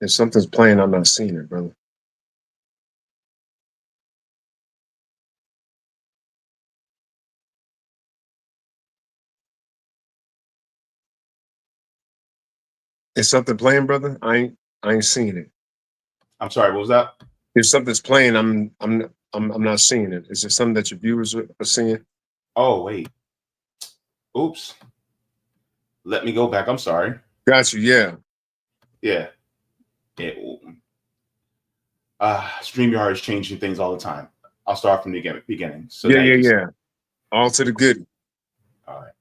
If something's playing, I'm not seeing it, brother. Is something playing, brother? I ain't seeing it. I'm sorry, what was that? If something's playing, I'm not seeing it. Is it something that your viewers are seeing? Oh, wait. Oops. Let me go back. I'm sorry. Got you. Yeah. Yeah. StreamYard is changing things all the time. I'll start from the beginning. So yeah. All to the good. All right.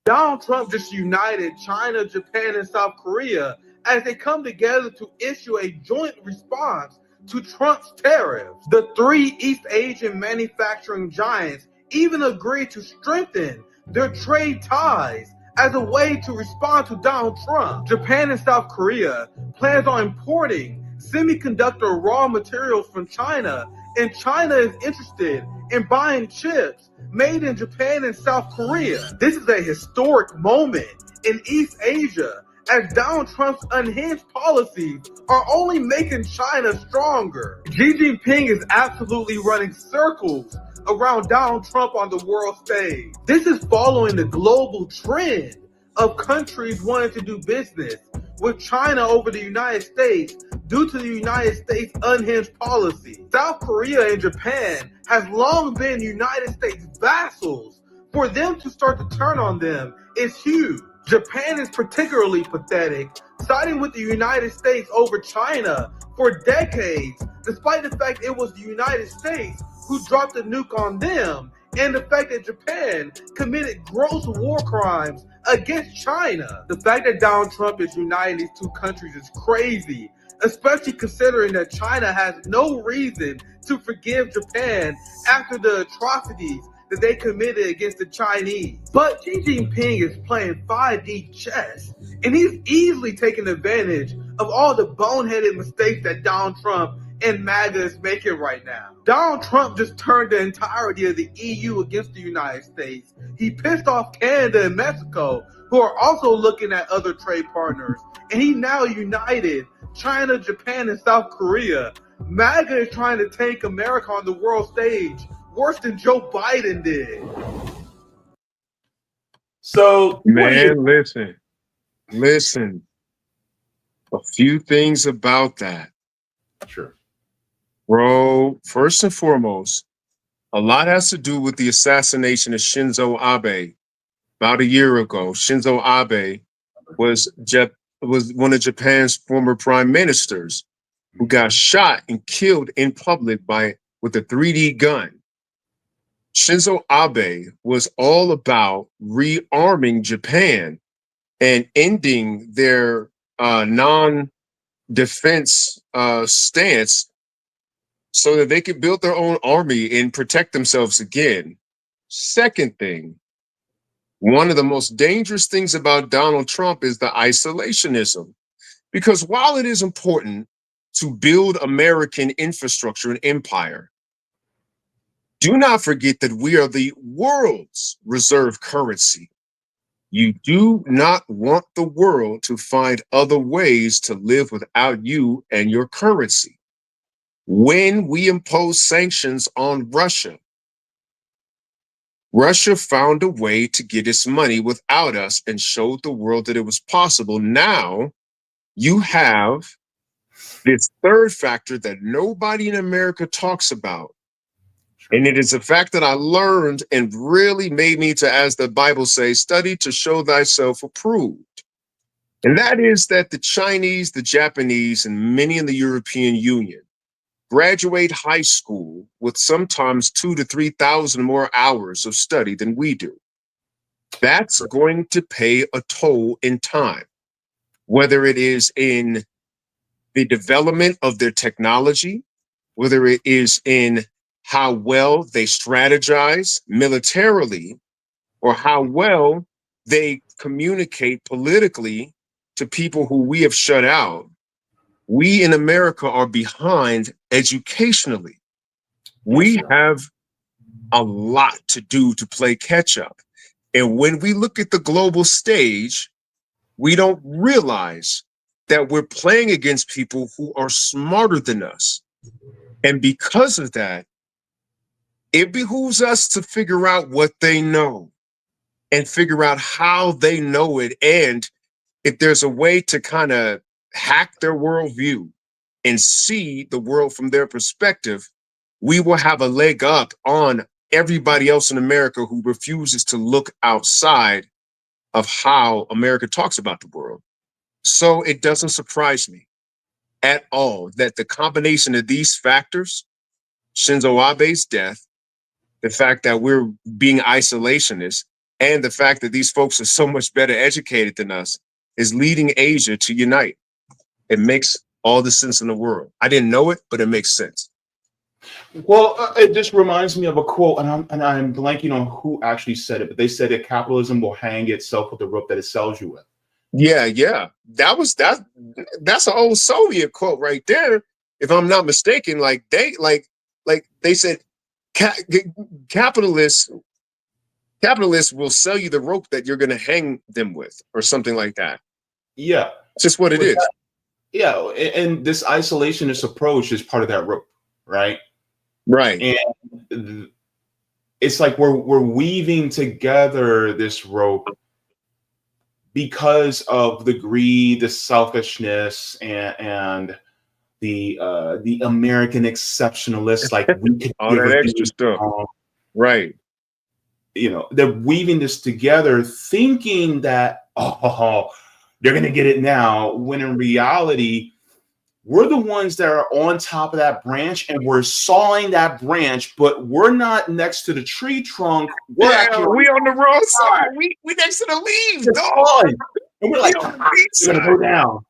Donald Trump just united China, Japan, and South Korea as they come together to issue a joint response to Trump's tariffs. The three East Asian manufacturing giants even agreed to strengthen their trade ties as a way to respond to Donald Trump. Japan and South Korea plans on importing semiconductor raw materials from China, and China is interested in buying chips made in Japan and South Korea. This is a historic moment in East Asia, as Donald Trump's unhinged policies are only making China stronger. Xi Jinping is absolutely running circles around Donald Trump on the world stage. This is following the global trend of countries wanting to do business with China over the United States due to the United States' unhinged policy. South Korea and Japan has long been United States vassals. For them to start to turn on them is huge. Japan is particularly pathetic, siding with the United States over China for decades, despite the fact it was the United States who dropped a nuke on them, and the fact that Japan committed gross war crimes against China. The fact that Donald Trump is uniting these two countries is crazy, especially considering that China has no reason to forgive Japan after the atrocities that they committed against the Chinese. But Xi Jinping is playing 5D chess, and he's easily taking advantage of all the boneheaded mistakes that Donald Trump and MAGA is making right now. Donald Trump just turned the entirety of the EU against the United States. He pissed off Canada and Mexico, who are also looking at other trade partners, and he now united China, Japan, and South Korea. MAGA is trying to take America on the world stage worse than Joe Biden did. So, man, listen. A few things about that. Sure. Bro, first and foremost, a lot has to do with the assassination of Shinzo Abe. About a year ago, Shinzo Abe was one of Japan's former prime ministers who got shot and killed in public with a 3D gun. Shinzo Abe was all about rearming Japan and ending their non-defense stance so that they could build their own army and protect themselves again. Second thing, one of the most dangerous things about Donald Trump is the isolationism. Because while it is important to build American infrastructure and empire, do not forget that we are the world's reserve currency. You do not want the world to find other ways to live without you and your currency. When we impose sanctions on Russia, Russia found a way to get its money without us and showed the world that it was possible. Now you have this third factor that nobody in America talks about. And it is a fact that I learned and really made me to, as the Bible says, study to show thyself approved. And that is that the Chinese, the Japanese, and many in the European Union graduate high school with sometimes 2,000 to 3,000 more hours of study than we do. That's going to pay a toll in time, whether it is in the development of their technology, whether it is in how well they strategize militarily, or how well they communicate politically to people who we have shut out. We in America are behind educationally. We have a lot to do to play catch up. And when we look at the global stage, we don't realize that we're playing against people who are smarter than us. And because of that, it behooves us to figure out what they know and figure out how they know it. And if there's a way to kind of hack their worldview and see the world from their perspective, we will have a leg up on everybody else in America who refuses to look outside of how America talks about the world. So it doesn't surprise me at all that the combination of these factors, Shinzo Abe's death, the fact that we're being isolationists, and the fact that these folks are so much better educated than us, is leading Asia to unite. It makes all the sense in the world. I didn't know it, but it makes sense. Well, it just reminds me of a quote, and I'm blanking on who actually said it, but they said that capitalism will hang itself with the rope that it sells you with. Yeah. That's an old Soviet quote right there, if I'm not mistaken. Like they said, capitalists will sell you the rope that you're going to hang them with, or something like that. Yeah, it's just what it is. Yeah, and this isolationist approach is part of that rope, right? Right. And it's like we're weaving together this rope because of the greed, the selfishness, and the American exceptionalists. Like we could All never that do extra it stuff. wrong. Right. You know, they're weaving this together, thinking that they're gonna get it now, when in reality, we're the ones that are on top of that branch and we're sawing that branch, but we're not next to the tree trunk. We're actually we on the wrong side. We next to the leaves, dog. And we're like, it's gonna go down.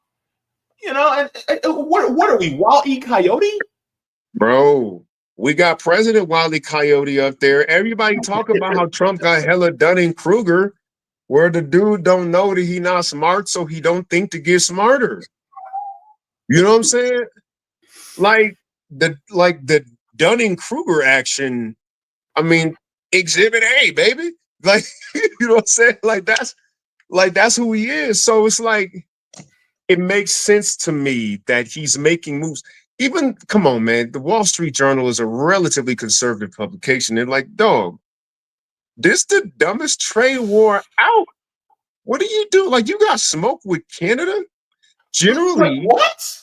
You know, and what are we, Wild E. Coyote? Bro, we got President Wile E. Coyote up there. Everybody talk about how Trump got hella Dunning-Kruger, where the dude don't know that he not smart, so he don't think to get smarter. You know what I'm saying? Like the Dunning-Kruger action, I mean, Exhibit A, baby. Like, you know what I'm saying? Like that's who he is. So it's like, it makes sense to me that he's making moves. Even, come on, man, the Wall Street Journal is a relatively conservative publication. They're like, dog, this the dumbest trade war out. What do you do? Like, you got smoke with Canada? Generally, what?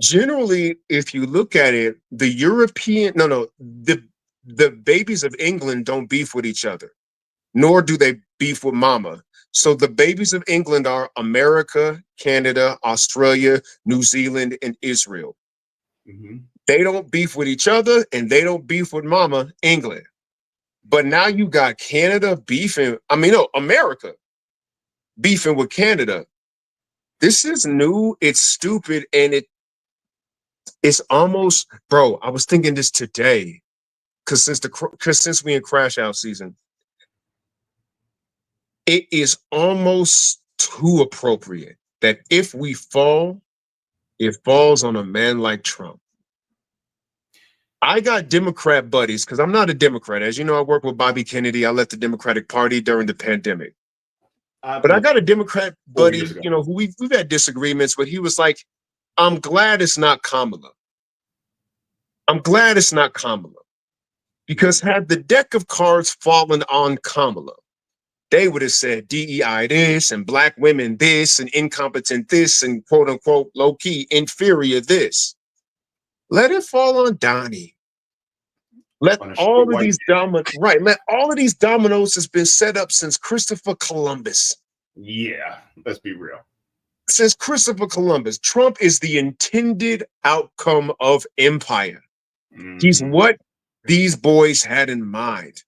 Generally, if you look at it, the babies of England don't beef with each other, nor do they beef with mama. So the babies of England are America, Canada, Australia, New Zealand, and Israel. Mm-hmm. They don't beef with each other, and they don't beef with mama, England. But now you got Canada beefing, America beefing with Canada. This is new, it's stupid, and it's almost, bro, I was thinking this today, because since we in crash out season, it is almost too appropriate that if we fall, it falls on a man like Trump. I got Democrat buddies, because I'm not a Democrat. As you know, I worked with Bobby Kennedy. I left the Democratic Party during the pandemic. But I got a Democrat buddy, you know, who we've had disagreements, but he was like, I'm glad it's not Kamala. I'm glad it's not Kamala. Because had the deck of cards fallen on Kamala, they would have said DEI this and black women this and incompetent this and quote unquote low key inferior this. Let it fall on Donnie. Let all of these let all of these dominoes has been set up since Christopher Columbus. Yeah, let's be real. Since Christopher Columbus, Trump is the intended outcome of empire. Mm-hmm. He's what these boys had in mind.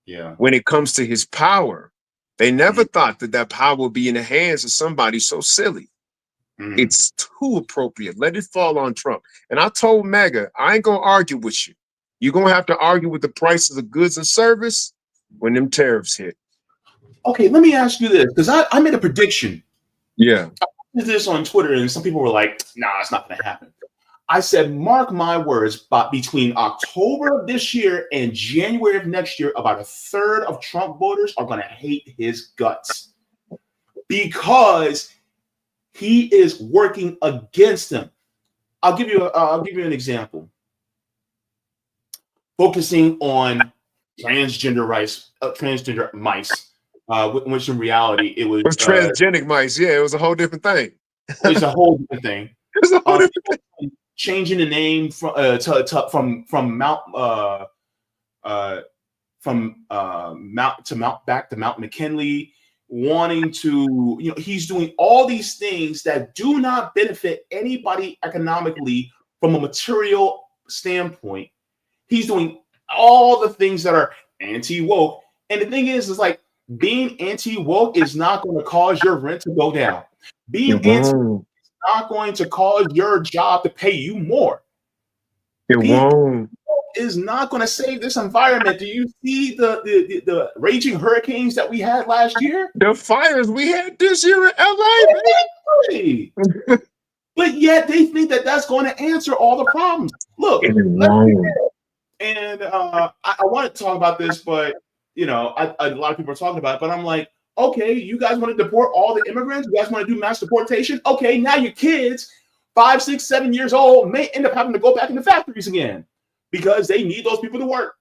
Yeah. When it comes to his power, they never thought that power would be in the hands of somebody so silly. It's too appropriate. Let it fall on Trump. And I told MAGA, I ain't gonna argue with you. You're gonna have to argue with the prices of goods and service when them tariffs hit. Okay, let me ask you this, because I made a prediction. Yeah. I did this on Twitter, and some people were like, nah, it's not gonna happen. I said, mark my words, but between October of this year and January of next year, about a third of Trump voters are going to hate his guts because he is working against them. I'll give you an example. Focusing on transgender mice, which in reality it was transgenic mice. Yeah, it was a whole different thing. It's a whole different thing. It's a whole different thing. Changing the name from Mount McKinley, wanting to, he's doing all these things that do not benefit anybody economically from a material standpoint. He's doing all the things that are anti-woke. And the thing is like being anti-woke is not going to cause your rent to go down. Being anti-woke not going to cause your job to pay you more. It won't. Is not going to save this environment. Do you see the raging hurricanes that we had last year? The fires we had this year in LA. Exactly. But yet they think that that's going to answer all the problems. Look, I want to talk about this, but a lot of people are talking about it. But I'm like, okay, you guys want to deport all the immigrants? You guys want to do mass deportation? Okay, now your kids, 5, 6, 7 years old, may end up having to go back into factories again because they need those people to work.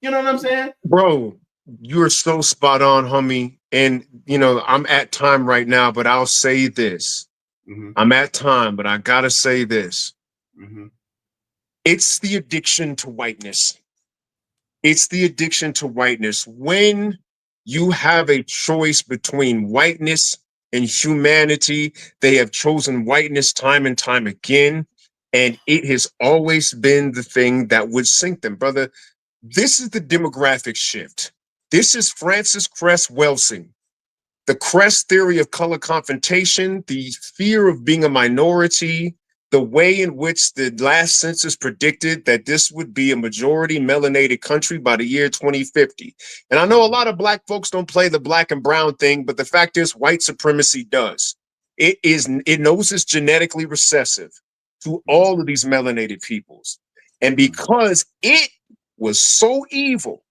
You know what I'm saying? Bro, you're so spot on, homie. And, you know, I'm at time right now, but I'll say this. Mm-hmm. I'm at time, but I got to say this. Mm-hmm. It's the addiction to whiteness. It's the addiction to whiteness. When you have a choice between whiteness and humanity, they have chosen whiteness time and time again. And it has always been the thing that would sink them, brother. This is the demographic shift. This is Francis Cress Welsing. The Cress theory of color confrontation, the fear of being a minority, the way in which the last census predicted that this would be a majority melanated country by the year 2050. And I know a lot of black folks don't play the black and brown thing, but the fact is white supremacy does. It knows it's genetically recessive to all of these melanated peoples. And because it was so evil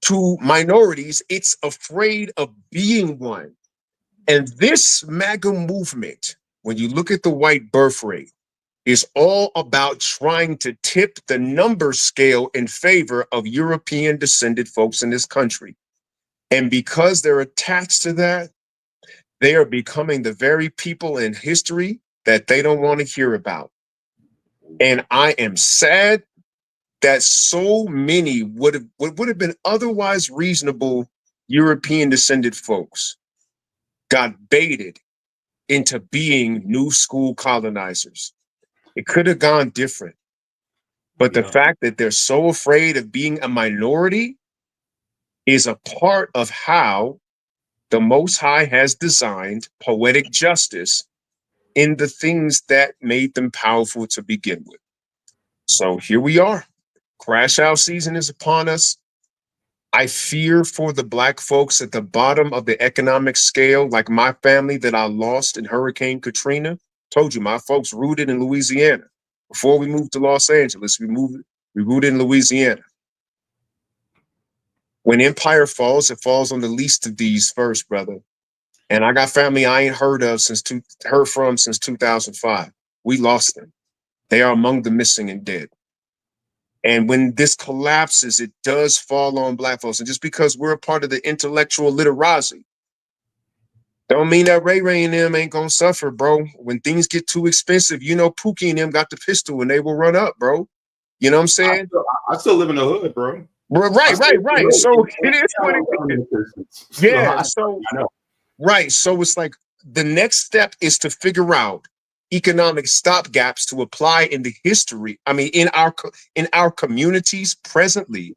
to minorities, it's afraid of being one. And this MAGA movement, when you look at the white birth rate, is all about trying to tip the number scale in favor of European descended folks in this country. And because they're attached to that, they are becoming the very people in history that they don't want to hear about. And I am sad that so many would have been otherwise reasonable European descended folks got baited into being new school colonizers. It could have gone different. But the fact that they're so afraid of being a minority is a part of how the Most High has designed poetic justice in the things that made them powerful to begin with. So here we are. Crash out season is upon us. I fear for the black folks at the bottom of the economic scale, like my family that I lost in Hurricane Katrina. Told you, my folks rooted in Louisiana. Before we moved to Los Angeles, we rooted in Louisiana. When empire falls, it falls on the least of these first, brother. And I got family I ain't heard from since 2005. We lost them. They are among the missing and dead. And when this collapses, it does fall on black folks. And just because we're a part of the intellectual literati, don't mean that Ray Ray and them ain't gonna suffer, bro. When things get too expensive, you know Pookie and them got the pistol and they will run up, bro. You know what I'm saying? I still live in the hood, bro. Right. So it is what it is. Yeah, so right. So it's like the next step is to figure out economic stopgaps to apply in the history. I mean, in our communities presently,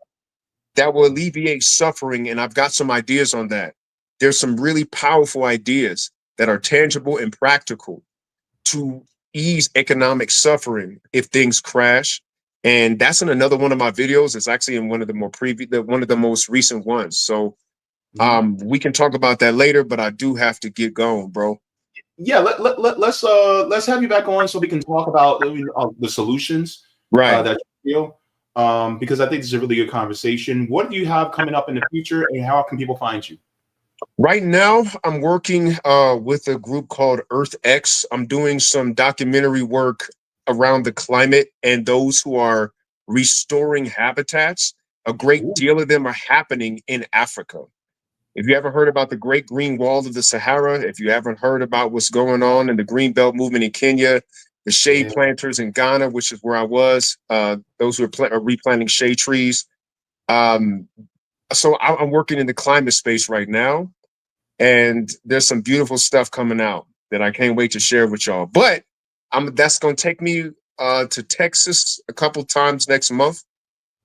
that will alleviate suffering. And I've got some ideas on that. There's some really powerful ideas that are tangible and practical to ease economic suffering if things crash. And that's in another one of my videos. It's actually in one of the one of the most recent ones. So we can talk about that later, but I do have to get going, bro. Yeah, let's have you back on so we can talk about the solutions that you feel. Because I think this is a really good conversation. What do you have coming up in the future, and how can people find you? Right now, I'm working with a group called Earth X. I'm doing some documentary work around the climate and those who are restoring habitats. A great deal of them are happening in Africa. If you ever heard about the Great Green Wall of the Sahara, if you haven't heard about what's going on in the Green Belt movement in Kenya, the shade planters in Ghana, which is where I was, those who are replanting shade trees. So I'm working in the climate space right now, and there's some beautiful stuff coming out that I can't wait to share with y'all. But that's going to take me to Texas a couple times next month.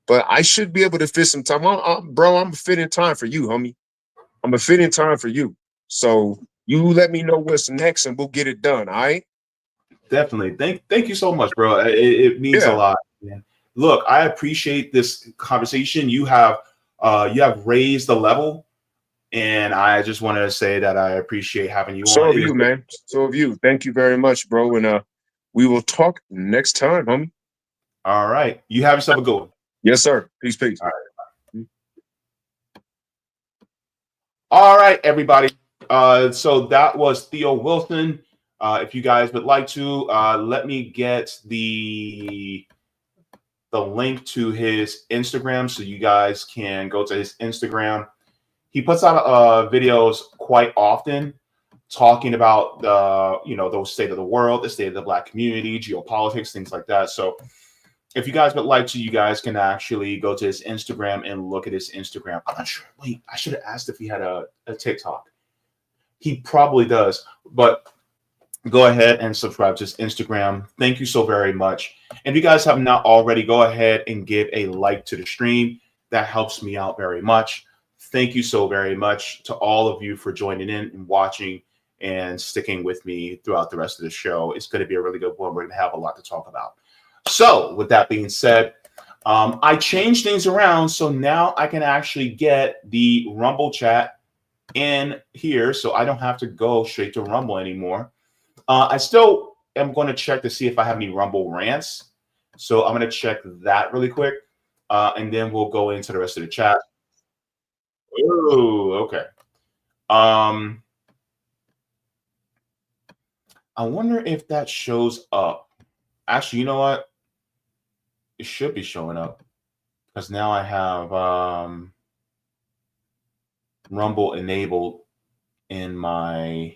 But I should be able to fit some time. Bro, I'm a fit in time for you, homie. I'm a fit in time for you. So you let me know what's next and we'll get it done. All right. Definitely. Thank you so much, bro. It means a lot, man. Look, I appreciate this conversation. You have raised the level, and I just wanted to say that I appreciate having you on. So have you, man. So have you. Thank you very much, bro. And we will talk next time, homie. All right. You have yourself a good one. Yes, sir. Peace. All right. All right, everybody. So that was Theo Wilson. If you guys would like to, let me get the the link to his Instagram so you guys can go to his Instagram. He puts out videos quite often talking about the state of the world, the state of the Black community, geopolitics, things like that. So if you guys would like to, you guys can actually go to his Instagram and look at his Instagram. I'm not sure. Wait, I should have asked if he had a TikTok. He probably does, but go ahead and subscribe to his Instagram. Thank you so very much. And if you guys have not already, go ahead and give a like to the stream. That helps me out very much. Thank you so very much to all of you for joining in and watching and sticking with me throughout the rest of the show. It's going to be a really good one. We're going to have a lot to talk about. So with that being said, I changed things around. So now I can actually get the Rumble chat in here. So I don't have to go straight to Rumble anymore. I still am going to check to see if I have any Rumble rants. So I'm going to check that really quick. And then we'll go into the rest of the chat. Oh, okay. I wonder if that shows up. Actually, you know what? It should be showing up because now I have Rumble enabled in my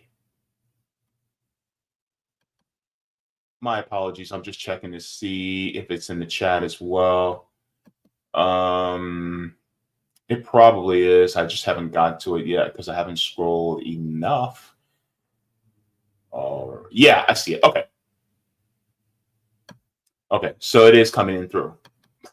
apologies. I'm just checking to see if it's in the chat as well. It probably is. I just haven't got to it yet because I haven't scrolled enough. Yeah, I see it. Okay, so it is coming in through.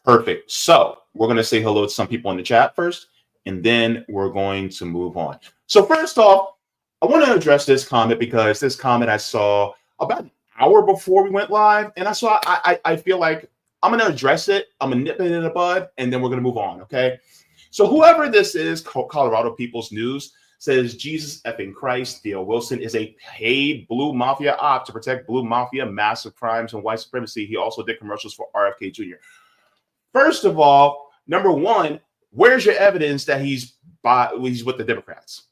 Perfect. So we're going to say hello to some people in the chat first, and then we're going to move on. So first off, I want to address this comment because this comment I saw about an hour before we went live, and I feel like I'm going to address it. I'm going to nip it in the bud, and then we're going to move on, okay? So whoever this is, Colorado People's News, says Jesus effing Christ, Theo Wilson is a paid Blue Mafia op to protect Blue Mafia, massive crimes, and white supremacy. He also did commercials for RFK Jr. First of all, number one, where's your evidence that he's with the Democrats?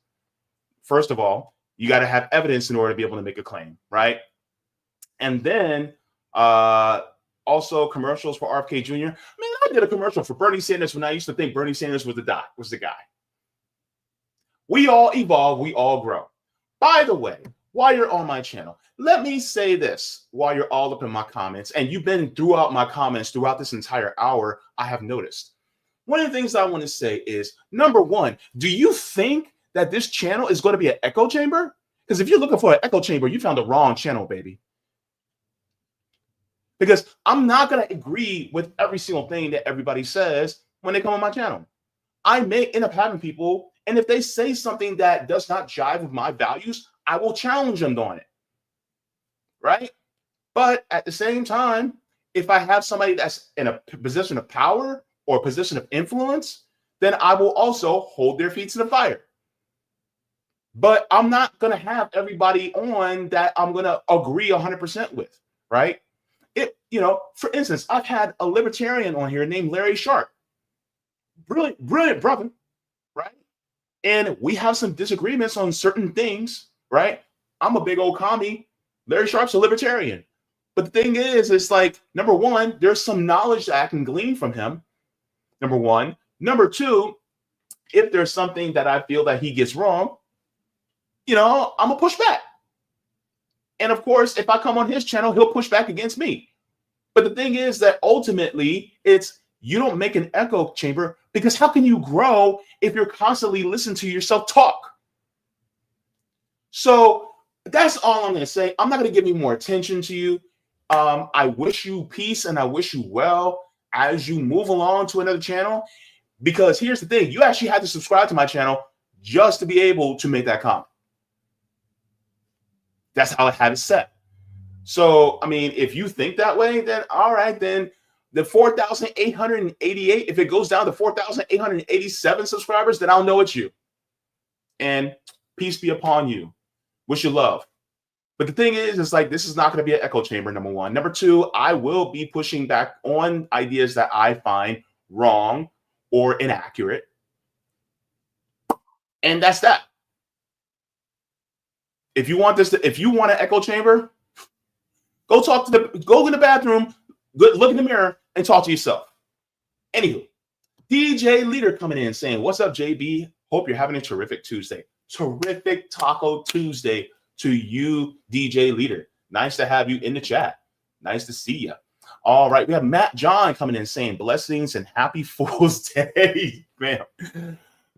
First of all, you got to have evidence in order to be able to make a claim, right? And then also commercials for RFK Jr. I mean, I did a commercial for Bernie Sanders when I used to think Bernie Sanders was the guy. We all evolve, we all grow. By the way, while you're on my channel, let me say this while you're all up in my comments, and you've been throughout my comments throughout this entire hour, I have noticed. One of the things I want to say is, number one, do you think that this channel is going to be an echo chamber? Because if you're looking for an echo chamber, you found the wrong channel, baby. Because I'm not going to agree with every single thing that everybody says when they come on my channel. I may end up having people, and if they say something that does not jive with my values, I will challenge them on it, right? But at the same time, if I have somebody that's in a position of power or a position of influence, then I will also hold their feet to the fire. But I'm not going to have everybody on that I'm going to agree 100% with, right? For instance, I've had a libertarian on here named Larry Sharp. Brilliant brother, right? And we have some disagreements on certain things, right? I'm a big old commie. Larry Sharp's a libertarian. But the thing is, it's like, number one, there's some knowledge that I can glean from him, number one. Number two, if there's something that I feel that he gets wrong, I'm going to push back. And of course, if I come on his channel, he'll push back against me. But the thing is that ultimately, you don't make an echo chamber, because how can you grow if you're constantly listening to yourself talk? So that's all I'm going to say. I'm not going to give any more attention to you. I wish you peace and I wish you well as you move along to another channel, because here's the thing. You actually had to subscribe to my channel just to be able to make that comment. That's how I had it set. So, I mean, if you think that way, then all right, then the 4,888, if it goes down to 4,887 subscribers, then I'll know it's you. And peace be upon you. Wish you love. But the thing is, it's like, this is not going to be an echo chamber, number one. Number two, I will be pushing back on ideas that I find wrong or inaccurate. And that's that. If you want an echo chamber, go in the bathroom, Good, look in the mirror and talk to yourself. Anywho, DJ Leader coming in saying, what's up, JB? Hope you're having a terrific Tuesday. Terrific Taco Tuesday to you, DJ Leader. Nice to have you in the chat. Nice to see you. All right, we have Matt John coming in saying, blessings and happy Fool's Day. Man,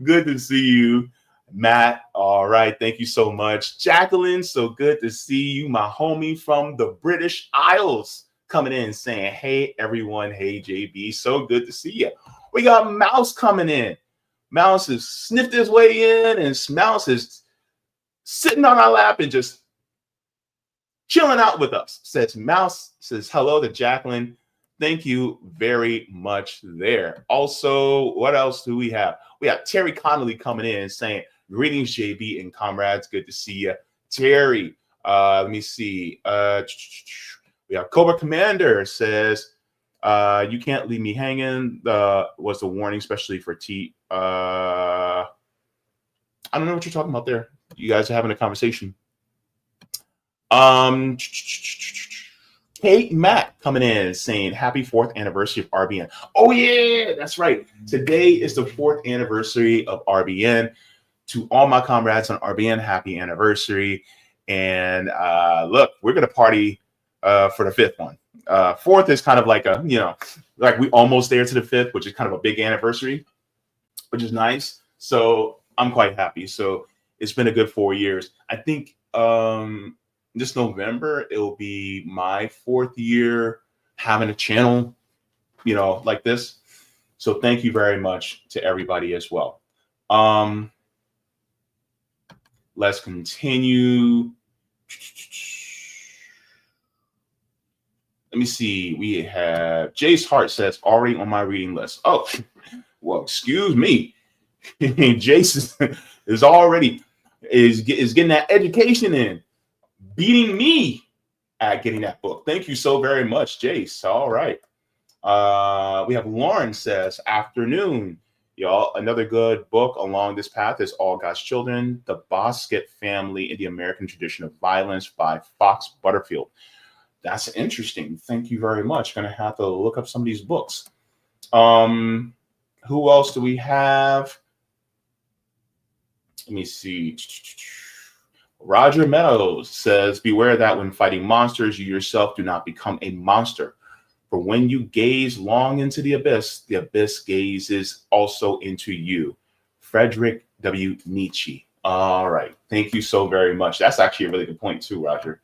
good to see you, Matt. All right, thank you so much. Jacqueline, so good to see you, my homie from the British Isles, coming in saying, hey, everyone. Hey, JB, so good to see you. We got Mouse coming in. Mouse has sniffed his way in, and Mouse is sitting on our lap and just chilling out with us. Mouse says hello to Jacqueline. Thank you very much there. Also, what else do we have? We have Terry Connolly coming in saying, greetings, JB and comrades. Good to see you. Terry, let me see. We have Cobra Commander says, you can't leave me hanging. Was the warning, especially for T. I don't know what you're talking about there. You guys are having a conversation. Kate Matt coming in saying happy 4th anniversary of RBN. Oh yeah, that's right. Today is the 4th anniversary of RBN. To all my comrades on RBN, happy anniversary. And look, we're gonna party for the 5th one. 4th is kind of like a, like we almost there to the 5th, which is kind of a big anniversary, which is nice. So I'm quite happy. So it's been a good 4 years. I think this November, it'll be my 4th year having a channel, like this. So thank you very much to everybody as well. Let's continue. Let me see. We have Jace Hart says, already on my reading list. Oh, well, excuse me. Jace is already getting that education in, beating me at getting that book. Thank you so very much, Jace. All right. We have Lauren says, afternoon, y'all. Another good book along this path is All God's Children, The Bosket Family in the American Tradition of Violence by Fox Butterfield. That's interesting. Thank you very much. Going to have to look up some of these books. Who else do we have? Let me see. Roger Meadows says, beware that when fighting monsters, you yourself do not become a monster. For when you gaze long into the abyss gazes also into you. Frederick W. Nietzsche. All right. Thank you so very much. That's actually a really good point too, Roger.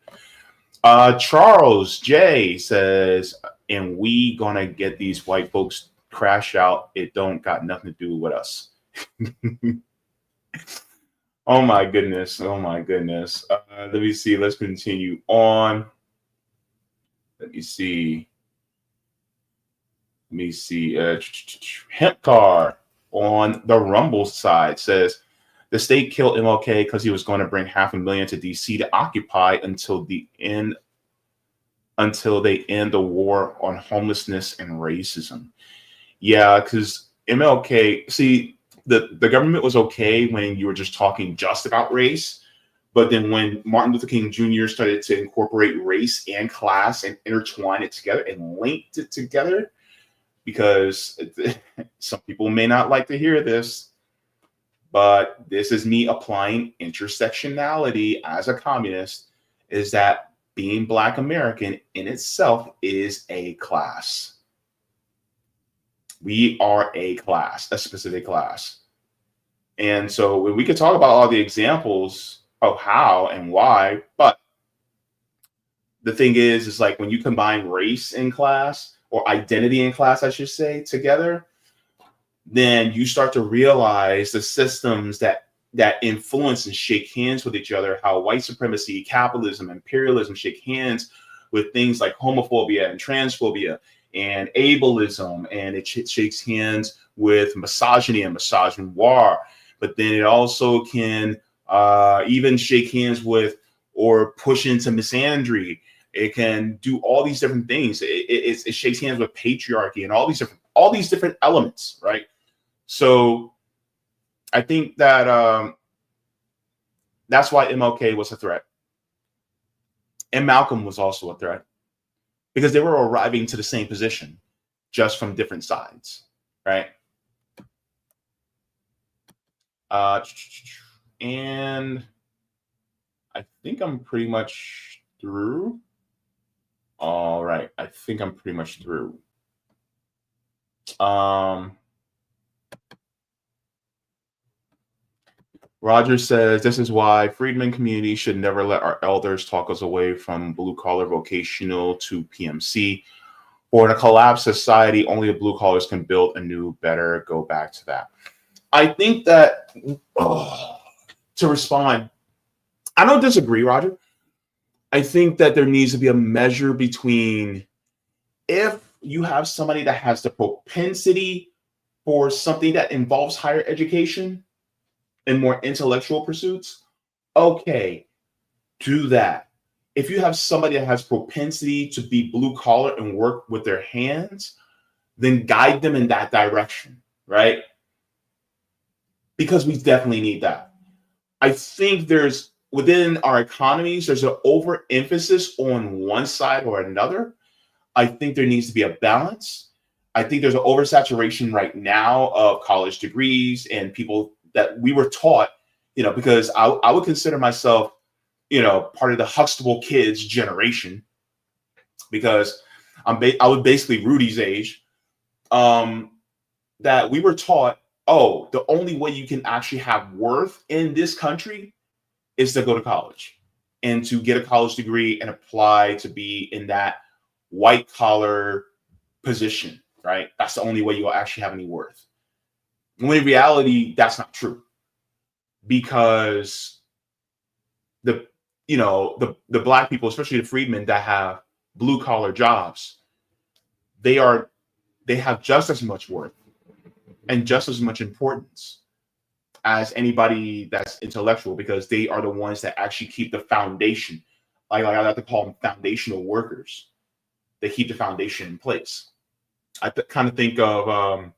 Charles J says, and we gonna get these white folks crash out. It don't got nothing to do with us. Oh my goodness. Oh my goodness. Let me see. Let's continue on. Let me see. Hemp Car on the Rumble side says, the state killed MLK because he was going to bring 500,000 to DC to occupy until they end the war on homelessness and racism. Yeah, because MLK, see, the government was okay when you were just talking just about race, but then when Martin Luther King Jr. started to incorporate race and class and intertwine it together and linked it together, because some people may not like to hear this, but this is me applying intersectionality as a communist, is that being Black American in itself is a class. We are a class, a specific class. And so we could talk about all the examples of how and why, but the thing is like when you combine race and class, or identity and class, I should say, together, then you start to realize the systems that influence and shake hands with each other, how white supremacy, capitalism, imperialism shake hands with things like homophobia and transphobia and ableism, and it shakes hands with misogyny and misogynoir. But then it also can even shake hands with or push into misandry. It can do all these different things. It shakes hands with patriarchy and all these different elements, right? So I think that that's why MLK was a threat. And Malcolm was also a threat. because they were arriving to the same position, just from different sides, right? And I think I'm pretty much through. All right, I think I'm pretty much through. Roger says, this is why freedmen community should never let our elders talk us away from blue-collar vocational to PMC. For in a collapsed society, only the blue collars can build a new, better. Go back to that. I think that, to respond, I don't disagree, Roger. I think that there needs to be a measure between, if you have somebody that has the propensity for something that involves higher education and more intellectual pursuits, okay, do that. If you have somebody that has propensity to be blue collar and work with their hands, then guide them in that direction, right? Because we definitely need that. I think there's, within our economies, there's an overemphasis on one side or another. I think there needs to be a balance. I think there's an oversaturation right now of college degrees and people that we were taught, you know, because I would consider myself, you know, part of the Huxtable kids generation, because I was basically Rudy's age, that we were taught, oh, the only way you can actually have worth in this country is to go to college and to get a college degree and apply to be in that white collar position, right? That's the only way you'll actually have any worth. When in reality, that's not true, because the black people, especially the freedmen that have blue collar jobs, they have just as much worth and just as much importance as anybody that's intellectual, because they are the ones that actually keep the foundation. Like I like to call them foundational workers. They keep the foundation in place. I kind of think of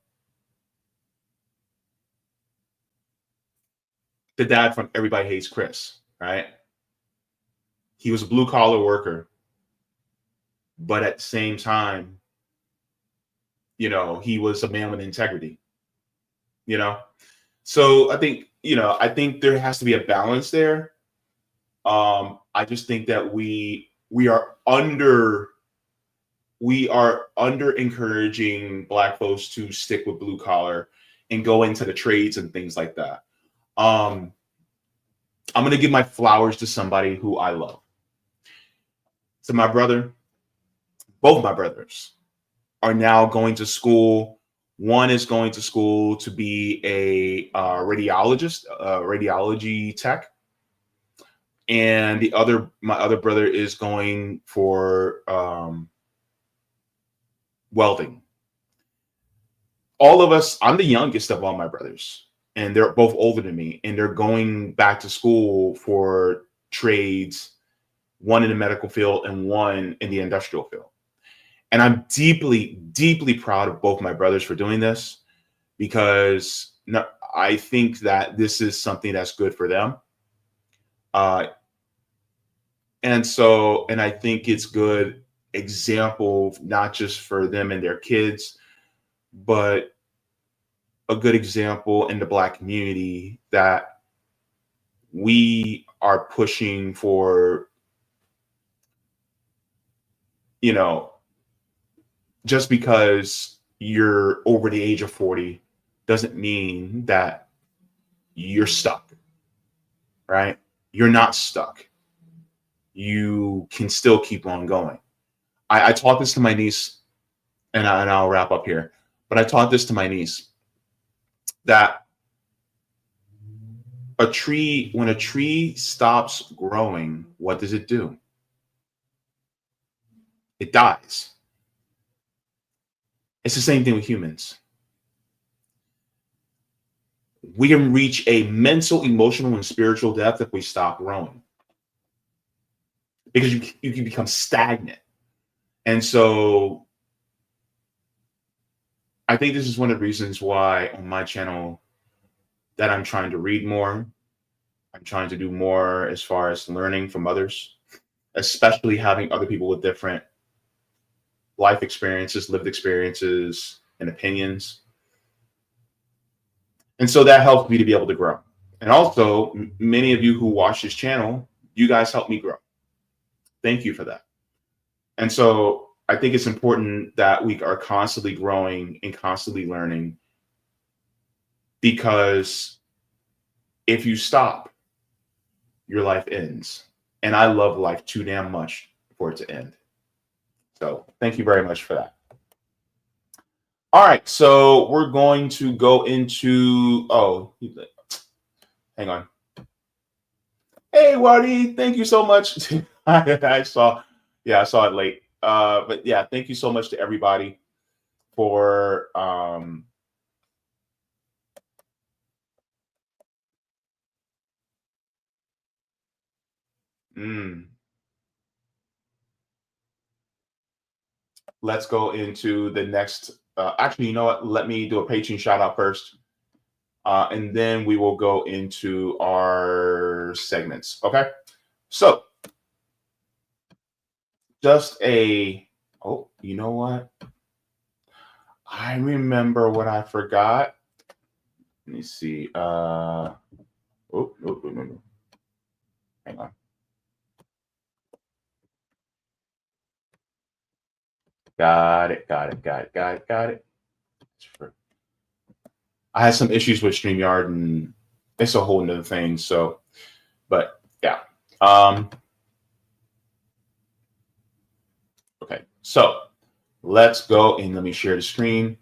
the dad from Everybody Hates Chris, right? He was a blue collar worker, but at the same time, you know, he was a man with integrity, you know? So I think there has to be a balance there. I just think that we are under encouraging black folks to stick with blue collar and go into the trades and things like that. I'm going to give my flowers to somebody who I love. So both my brothers are now going to school. One is going to school to be a radiologist, radiology tech. And my other brother is going for welding. All of us, I'm the youngest of all my brothers, and they're both older than me, and they're going back to school for trades, one in the medical field and one in the industrial field. And I'm deeply, deeply proud of both my brothers for doing this, because I think that this is something that's good for them. And I think it's good example, not just for them and their kids, but a good example in the Black community that we are pushing for, you know, just because you're over the age of 40 doesn't mean that you're stuck, right? You're not stuck. You can still keep on going. I taught this to my niece, and I'll wrap up here, but I taught this to my niece, that when a tree stops growing, what does it do? It dies. It's the same thing with humans. We can reach a mental, emotional, and spiritual depth if we stop growing, because you can become stagnant. And so I think this is one of the reasons why on my channel that I'm trying to read more. I'm trying to do more as far as learning from others, especially having other people with different life experiences, lived experiences, and opinions. And so that helps me to be able to grow. And also, many of you who watch this channel, you guys help me grow. Thank you for that. And so I think it's important that we are constantly growing and constantly learning, because if you stop, your life ends. And I love life too damn much for it to end. So thank you very much for that. All right, so we're going to go into, hang on. Hey, Waddy, thank you so much. I saw it late. But yeah, thank you so much to everybody for let's go into the next. Actually, you know what? Let me do a Patreon shout out first. And then we will go into our segments. Okay. So just you know what? I remember what I forgot. Let me see. No. Hang on. Got it. I had some issues with StreamYard, and it's a whole nother thing. So, but yeah. Okay, so let's go and let me share the screen.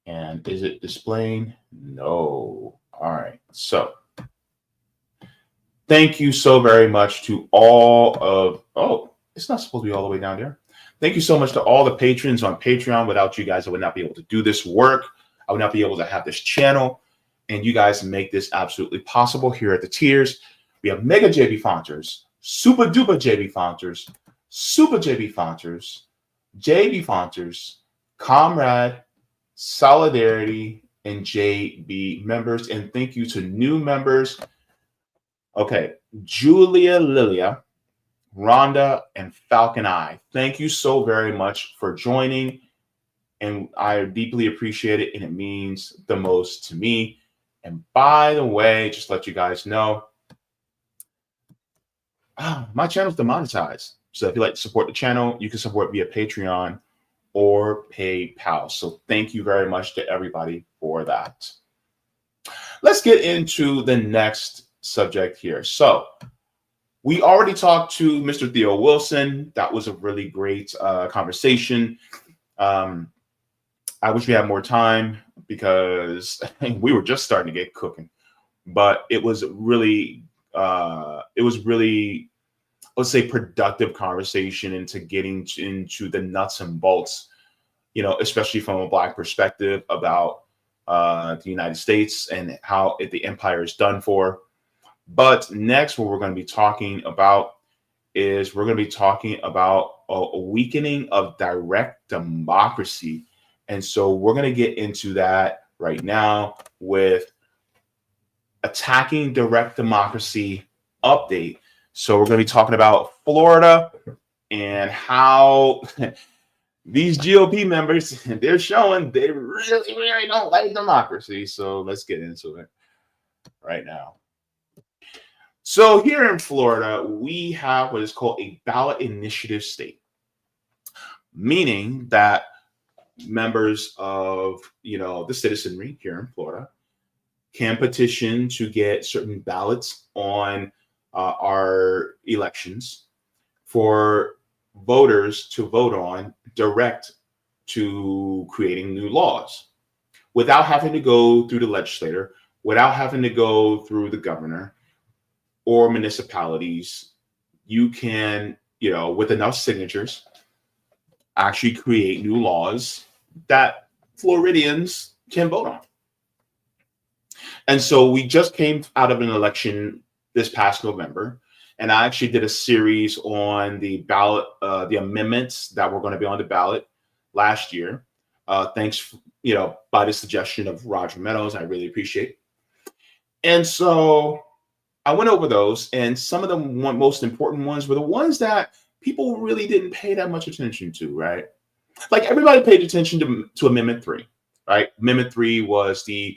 And is it displaying? No. All right. So thank you so very much to all of, it's not supposed to be all the way down there. Thank you so much to all the patrons on Patreon. Without you guys, I would not be able to do this work. I would not be able to have this channel. And you guys make this absolutely possible here at the tiers. We have Mega Jaybefaunters, Super Duper Jaybefaunters, Super Jaybefaunters, Jaybefaunters, Comrade, Solidarity, and JB members. And thank you to new members. Okay, Julia Lilia, Rhonda, and Falcon Eye. Thank you so very much for joining. And I deeply appreciate it. And it means the most to me. And by the way, just to let you guys know, my channel's demonetized. So if you'd like to support the channel, you can support via Patreon or PayPal. So thank you very much to everybody for that. Let's get into the next subject here. So we already talked to Mr. Theo Wilson. That was a really great conversation. I wish we had more time because we were just starting to get cooking, but it was really, let's say, productive conversation into getting into the nuts and bolts, you know, especially from a Black perspective about the United States and how the empire is done for. But next, what we're going to be talking about is we're going to be talking about a weakening of direct democracy. And so we're going to get into that right now with attacking direct democracy update. So we're going to be talking about Florida and how these GOP members, they're showing they really, really don't like democracy. So let's get into it right now. So here in Florida, we have what is called a ballot initiative state, meaning that members of, you know, the citizenry here in Florida can petition to get certain ballots on our elections for voters to vote on direct to creating new laws without having to go through the legislator, without having to go through the governor or municipalities. You can, you know, with enough signatures, actually create new laws that Floridians can vote on. And so we just came out of an election this past November, and I actually did a series on the ballot, the amendments that were going to be on the ballot last year. Thanks, you know, by the suggestion of Roger Meadows. I really appreciate it. And so I went over those, and some of the most important ones were the ones that people really didn't pay that much attention to, right? Like everybody paid attention to Amendment 3, right? Amendment 3 was the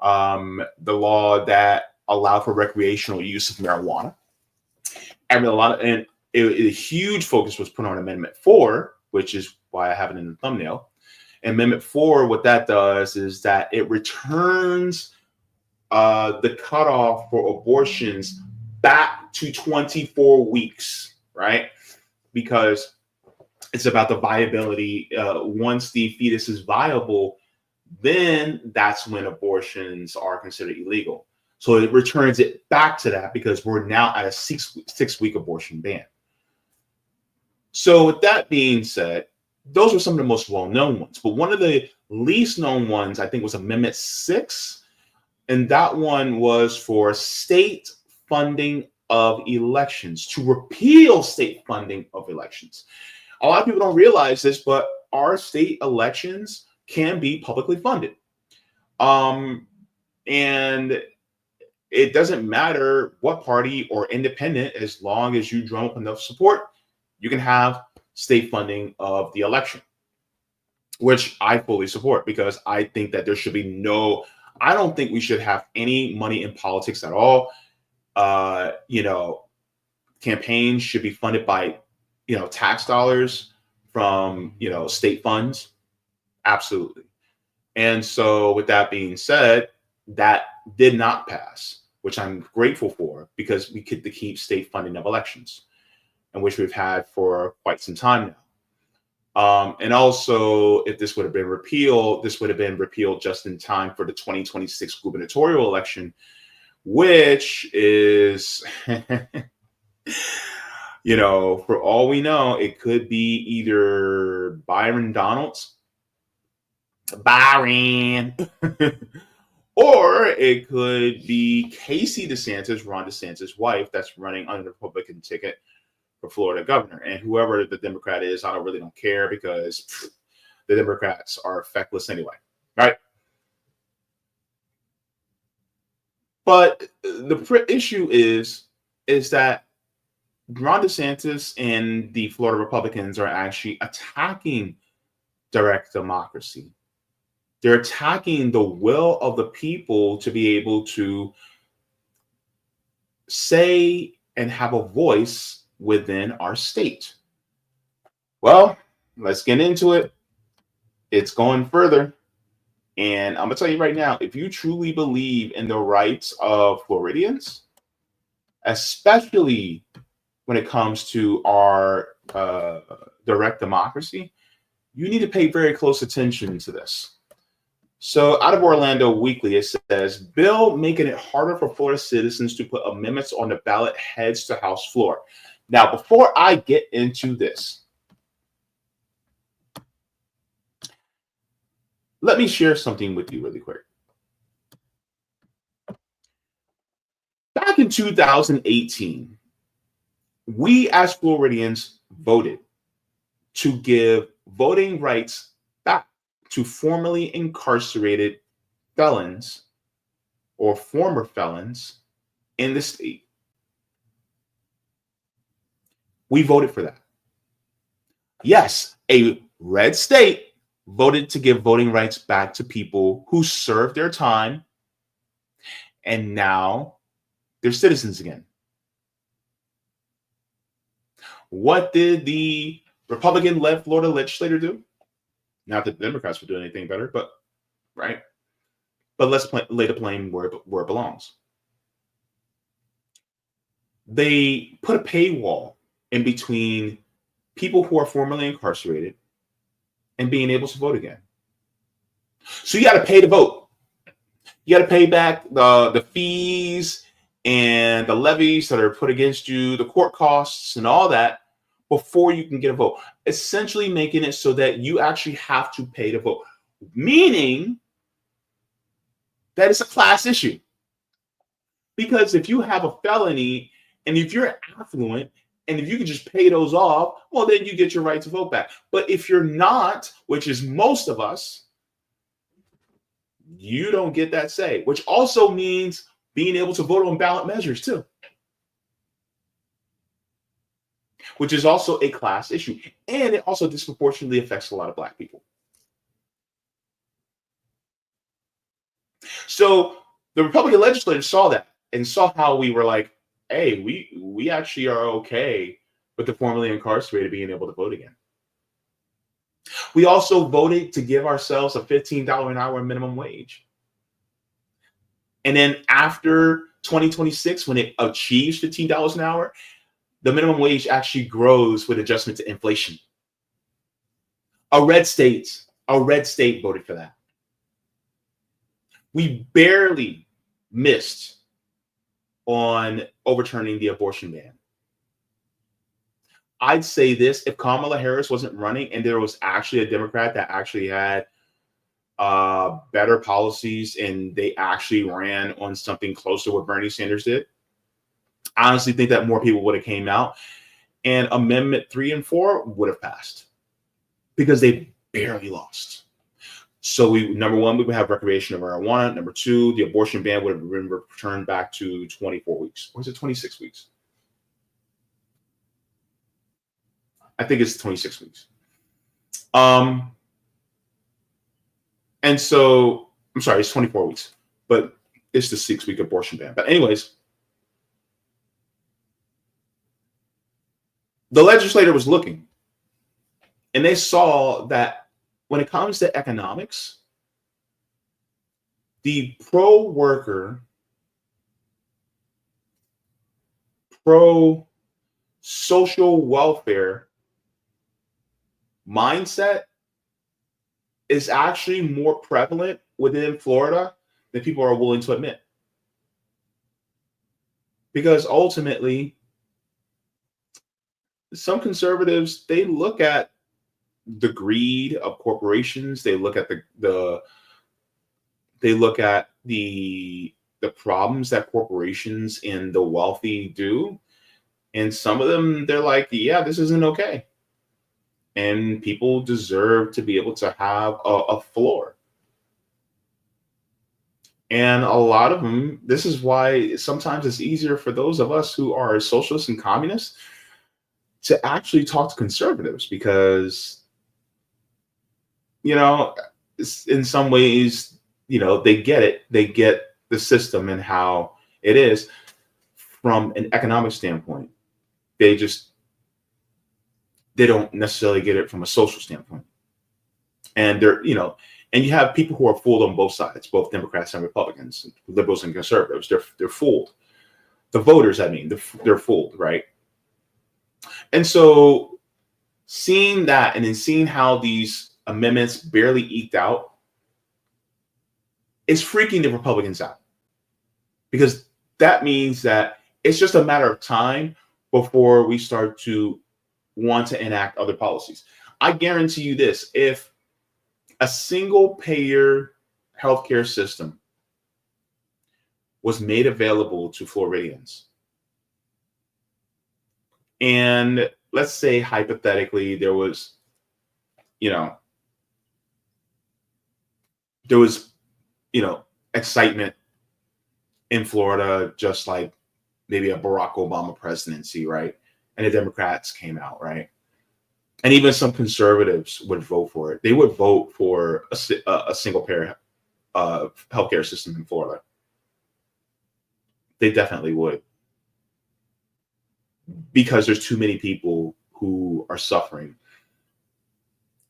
law that allowed for recreational use of marijuana. And a huge focus was put on Amendment 4, which is why I have it in the thumbnail. Amendment 4, what that does is that it returns the cutoff for abortions back to 24 weeks, right? Because it's about the viability. Once the fetus is viable, then that's when abortions are considered illegal. So it returns it back to that because we're now at a six-week abortion ban. So with that being said, those were some of the most well-known ones. But one of the least known ones, I think, was Amendment 6. And that one was for state funding of elections, to repeal state funding of elections. A lot of people don't realize this, but our state elections can be publicly funded. And it doesn't matter what party or independent, as long as you drum up enough support, you can have state funding of the election, which I fully support, because I think that there should be I don't think we should have any money in politics at all. Campaigns should be funded by, tax dollars from, state funds. Absolutely. And so with that being said, that did not pass, which I'm grateful for, because we get to keep state funding of elections, and which we've had for quite some time now. And also, if this would have been repealed, this would have been repealed just in time for the 2026 gubernatorial election, which is, for all we know, it could be either Byron Donalds, or it could be Casey DeSantis, Ron DeSantis' wife, that's running on the Republican ticket for Florida governor. And whoever the Democrat is, I really don't care, because the Democrats are feckless anyway, right? But the issue is that Ron DeSantis and the Florida Republicans are actually attacking direct democracy. They're attacking the will of the people to be able to say and have a voice within our state. Well, let's get into it. It's going further. And I'm going to tell you right now, if you truly believe in the rights of Floridians, especially when it comes to our direct democracy, you need to pay very close attention to this. So out of Orlando Weekly, it says, bill making it harder for Florida citizens to put amendments on the ballot heads to House floor. Now, before I get into this, let me share something with you really quick. Back in 2018, we as Floridians voted to give voting rights back to formerly incarcerated felons or former felons in the state. We voted for that. Yes, a red state voted to give voting rights back to people who served their time and now they're citizens again. What did the Republican-led Florida legislator do? Not that the Democrats would do anything better, but right. But let's lay the blame where it belongs. They put a paywall in between people who are formerly incarcerated and being able to vote again. So you got to pay to vote. You got to pay back the fees and the levies that are put against you, the court costs and all that, before you can get a vote. Essentially making it so that you actually have to pay to vote, meaning that it's a class issue. Because if you have a felony and if you're affluent and if you can just pay those off, well, then you get your right to vote back. But if you're not, which is most of us, you don't get that say, which also means being able to vote on ballot measures too, which is also a class issue. And it also disproportionately affects a lot of Black people. So the Republican legislators saw that and saw how we were like, hey, we actually are okay with the formerly incarcerated being able to vote again. We also voted to give ourselves a $15 an hour minimum wage. And then after 2026, when it achieves $15 an hour, the minimum wage actually grows with adjustment to inflation. A red state voted for that. We barely missed on overturning the abortion ban. I'd say this, if Kamala Harris wasn't running and there was actually a Democrat that actually had better policies and they actually ran on something close to what Bernie Sanders did, I honestly think that more people would have came out and Amendment 3 and 4 would have passed because they barely lost. So number one, we would have recreation of marijuana. Number two, the abortion ban would have been returned back to 24 weeks. Or is it 26 weeks? I think it's 26 weeks. And so, I'm sorry, it's 24 weeks, but it's the 6-week abortion ban. But anyways, the legislator was looking and they saw that when it comes to economics, the pro-worker, pro-social welfare mindset is actually more prevalent within Florida than people are willing to admit. Because ultimately, some conservatives, they look at the greed of corporations. They look at the problems that corporations and the wealthy do. And some of them, they're like, yeah, this isn't okay. And people deserve to be able to have a floor. And a lot of them, this is why sometimes it's easier for those of us who are socialists and communists to actually talk to conservatives because, you know, in some ways, you know, they get it. They get the system and how it is from an economic standpoint. They don't necessarily get it from a social standpoint. And and you have people who are fooled on both sides, both Democrats and Republicans, liberals and conservatives. They're fooled. The voters, I mean, they're fooled, right? And so seeing that and then seeing how these amendments barely eked out is freaking the Republicans out. Because that means that it's just a matter of time before we start to want to enact other policies. I guarantee you this, if a single payer healthcare system was made available to Floridians, and let's say hypothetically there was excitement in Florida, just like maybe a Barack Obama presidency, right? And the Democrats came out, right? And even some conservatives would vote for it. They would vote for a single payer healthcare system in Florida. They definitely would. Because there's too many people who are suffering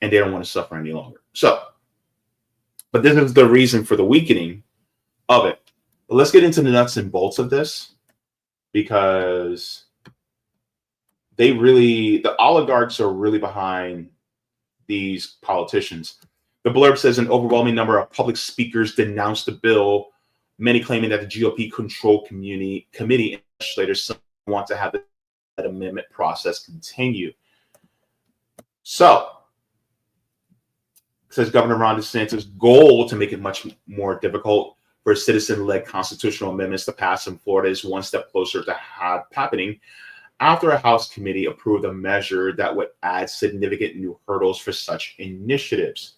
and they don't want to suffer any longer. So, but this is the reason for the weakening of it. But let's get into the nuts and bolts of this, because the oligarchs are really behind these politicians. The blurb says an overwhelming number of public speakers denounced the bill, many claiming that the GOP controlled committee and legislators want to have that amendment process continue. So, it says Governor Ron DeSantis' goal to make it much more difficult for citizen-led constitutional amendments to pass in Florida is one step closer to happening after a House committee approved a measure that would add significant new hurdles for such initiatives.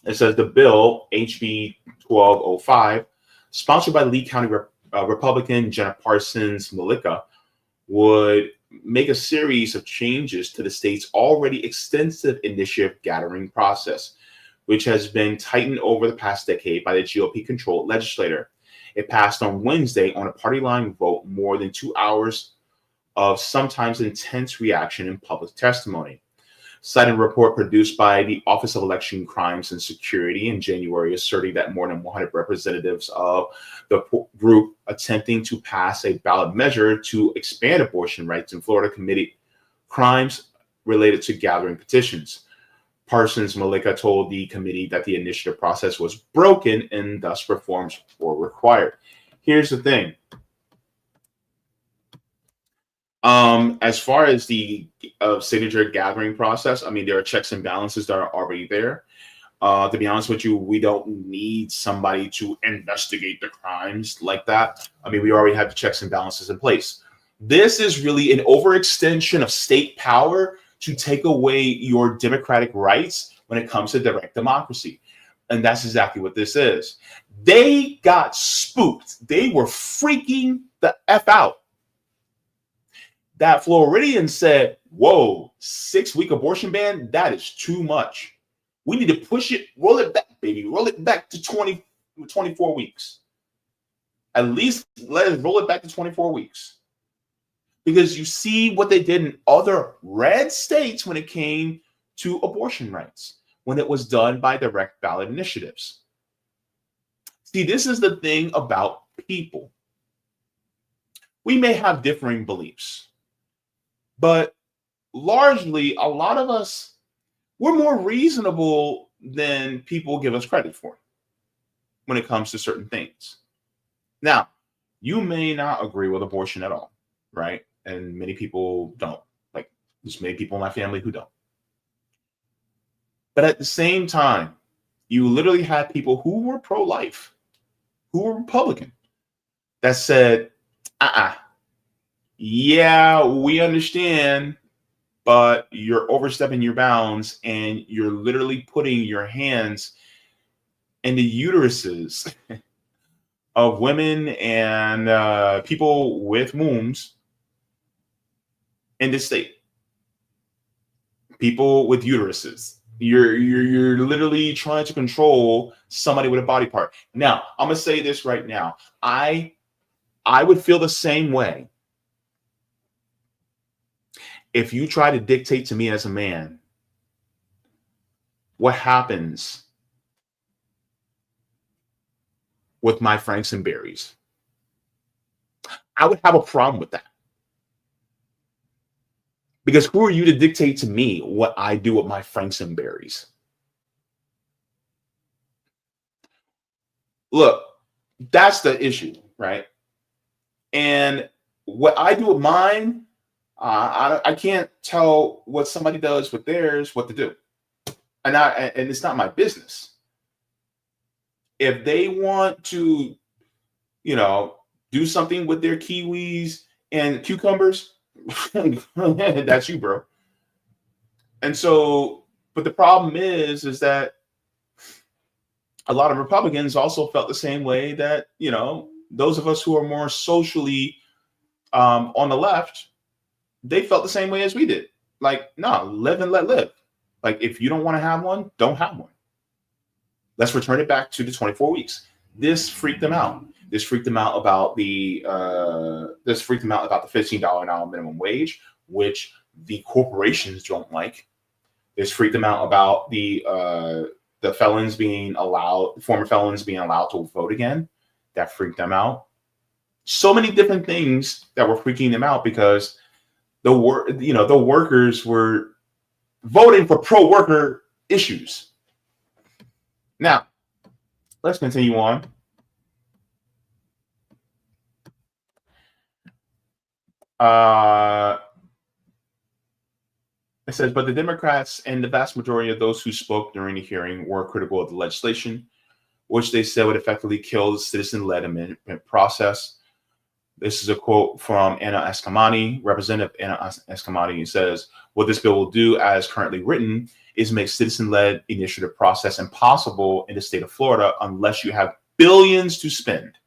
It says the bill, HB 1205, sponsored by Lee County Republican Jenna Parsons Malika, would make a series of changes to the state's already extensive initiative gathering process, which has been tightened over the past decade by the GOP-controlled legislature. It passed on Wednesday on a party line vote, more than 2 hours of sometimes intense reaction and public testimony. Citing a report produced by the Office of Election Crimes and Security in January, asserting that more than 100 representatives of the group attempting to pass a ballot measure to expand abortion rights in Florida committed crimes related to gathering petitions. Parsons Malika told the committee that the initiative process was broken and thus reforms were required. Here's the thing. As far as the signature gathering process, I mean, there are checks and balances that are already there. To be honest with you, we don't need somebody to investigate the crimes like that. I mean, we already have the checks and balances in place. This is really an overextension of state power to take away your democratic rights when it comes to direct democracy. And that's exactly what this is. They got spooked. They were freaking the F out. That Floridian said, whoa, 6-week abortion ban, that is too much. We need to push it, roll it back, baby. Roll it back to 24 weeks. At least let us roll it back to 24 weeks. Because you see what they did in other red states when it came to abortion rights, when it was done by direct ballot initiatives. See, this is the thing about people. We may have differing beliefs, but largely, a lot of us, we're more reasonable than people give us credit for when it comes to certain things. Now, you may not agree with abortion at all, right? And many people don't. Like, there's many people in my family who don't. But at the same time, you literally had people who were pro-life, who were Republican, that said, yeah, we understand, but you're overstepping your bounds and you're literally putting your hands in the uteruses of women and people with wombs in this state. People with uteruses. You're literally trying to control somebody with a body part. Now, I'm gonna say this right now. I would feel the same way if you try to dictate to me as a man what happens with my Franks and berries. I would have a problem with that. Because who are you to dictate to me what I do with my Franks and berries? Look, that's the issue, right? And what I do with mine, I can't tell what somebody does with theirs what to do. And it's not my business. If they want to, do something with their kiwis and cucumbers, that's you, bro. And so, but the problem is that a lot of Republicans also felt the same way that, those of us who are more socially on the left, they felt the same way as we did. Like, no, live and let live. Like, if you don't want to have one, don't have one. Let's return it back to the 24 weeks. This freaked them out. This freaked them out about the $15 an hour minimum wage, which the corporations don't like. This freaked them out about the felons being allowed, former felons being allowed to vote again. That freaked them out. So many different things that were freaking them out because the workers were voting for pro-worker issues. Now, let's continue on. It says, but the Democrats and the vast majority of those who spoke during the hearing were critical of the legislation, which they said would effectively kill the citizen-led amendment process. This is a quote from Anna Eskamani. Representative Anna Eskamani says, what this bill will do as currently written is make citizen-led initiative process impossible in the state of Florida unless you have billions to spend.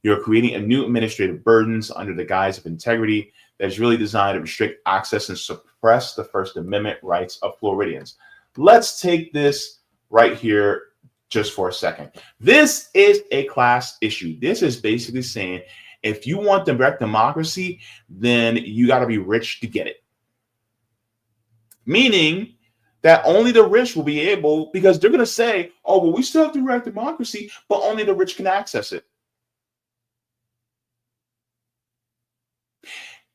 You're creating a new administrative burdens under the guise of integrity that is really designed to restrict access and suppress the First Amendment rights of Floridians. Let's take this right here just for a second. This is a class issue. This is basically saying if you want direct democracy, then you got to be rich to get it. Meaning that only the rich will be able, because they're going to say, oh, well, we still have direct democracy, but only the rich can access it.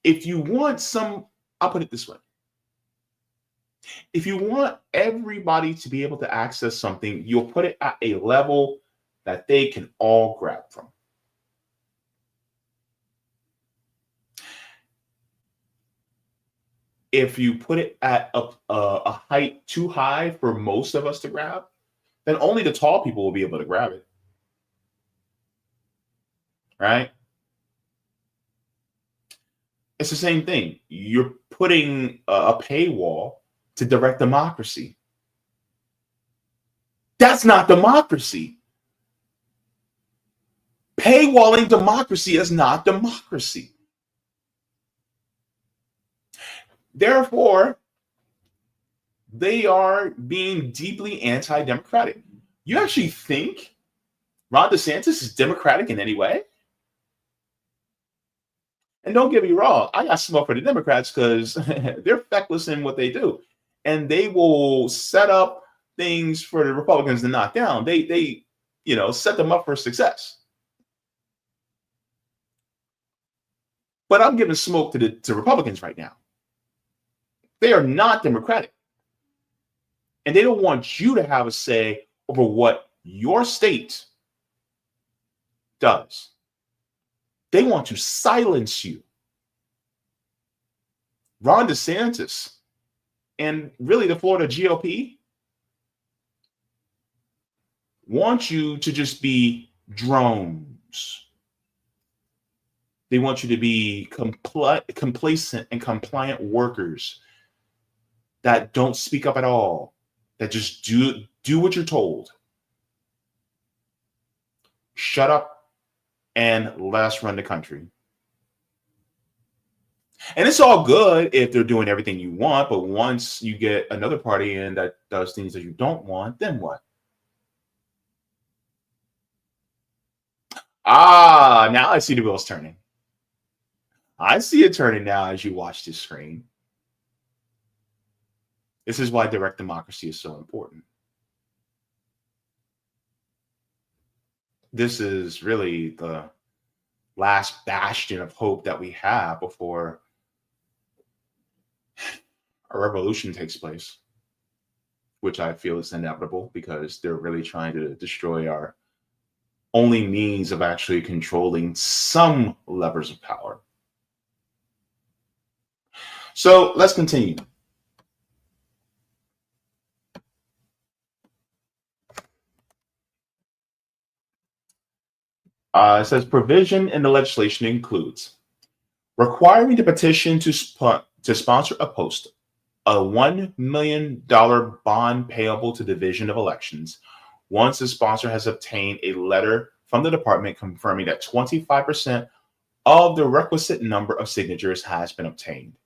If you want some, I'll put it this way. If you want everybody to be able to access something, you'll put it at a level that they can all grab from. If you put it at a height too high for most of us to grab, then only the tall people will be able to grab it. Right? It's the same thing. You're putting a paywall to direct democracy. That's not democracy. Paywalling democracy is not democracy. Therefore, they are being deeply anti-democratic. You actually think Ron DeSantis is democratic in any way? And don't get me wrong, I got smoke for the Democrats because they're feckless in what they do. And they will set up things for the Republicans to knock down. They set them up for success. But I'm giving smoke to Republicans right now. They are not democratic. And they don't want you to have a say over what your state does. They want to silence you. Ron DeSantis and really the Florida GOP want you to just be drones. They want you to be complacent and compliant workers that don't speak up at all, that just do what you're told. Shut up and let us run the country. And it's all good if they're doing everything you want, but once you get another party in that does things that you don't want, then what? Now I see the wheels turning. I see it turning now as you watch this screen. This is why direct democracy is so important. This is really the last bastion of hope that we have before a revolution takes place, which I feel is inevitable because they're really trying to destroy our only means of actually controlling some levers of power. So let's continue. It says provision in the legislation includes requiring the petition to sponsor a post, a $1 million bond payable to Division of Elections once the sponsor has obtained a letter from the department confirming that 25% of the requisite number of signatures has been obtained.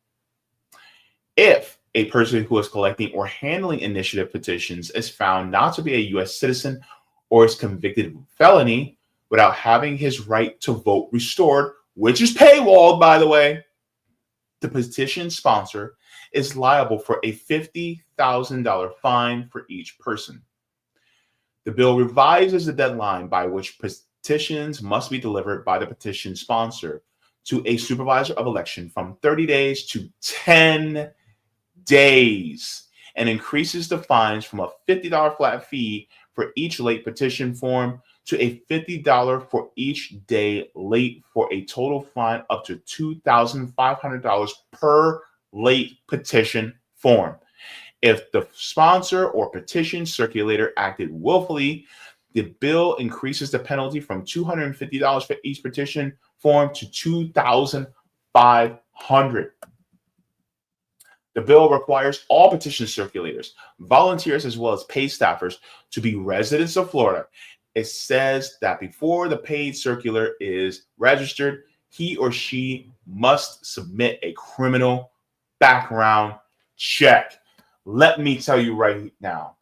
If a person who is collecting or handling initiative petitions is found not to be a U.S. citizen or is convicted of a felony without having his right to vote restored, which is paywalled, by the way, the petition sponsor is liable for a $50,000 fine for each person. The bill revises the deadline by which petitions must be delivered by the petition sponsor to a supervisor of election from 30 days to 10 days and increases the fines from a $50 flat fee for each late petition form to a $50 for each day late for a total fine up to $2,500 per late petition form. If the sponsor or petition circulator acted willfully, the bill increases the penalty from $250 for each petition form to $2,500. The bill requires all petition circulators, volunteers, as well as paid staffers to be residents of Florida. it says that before the paid circular is registered, he or she must submit a criminal background check. Let me tell you right now,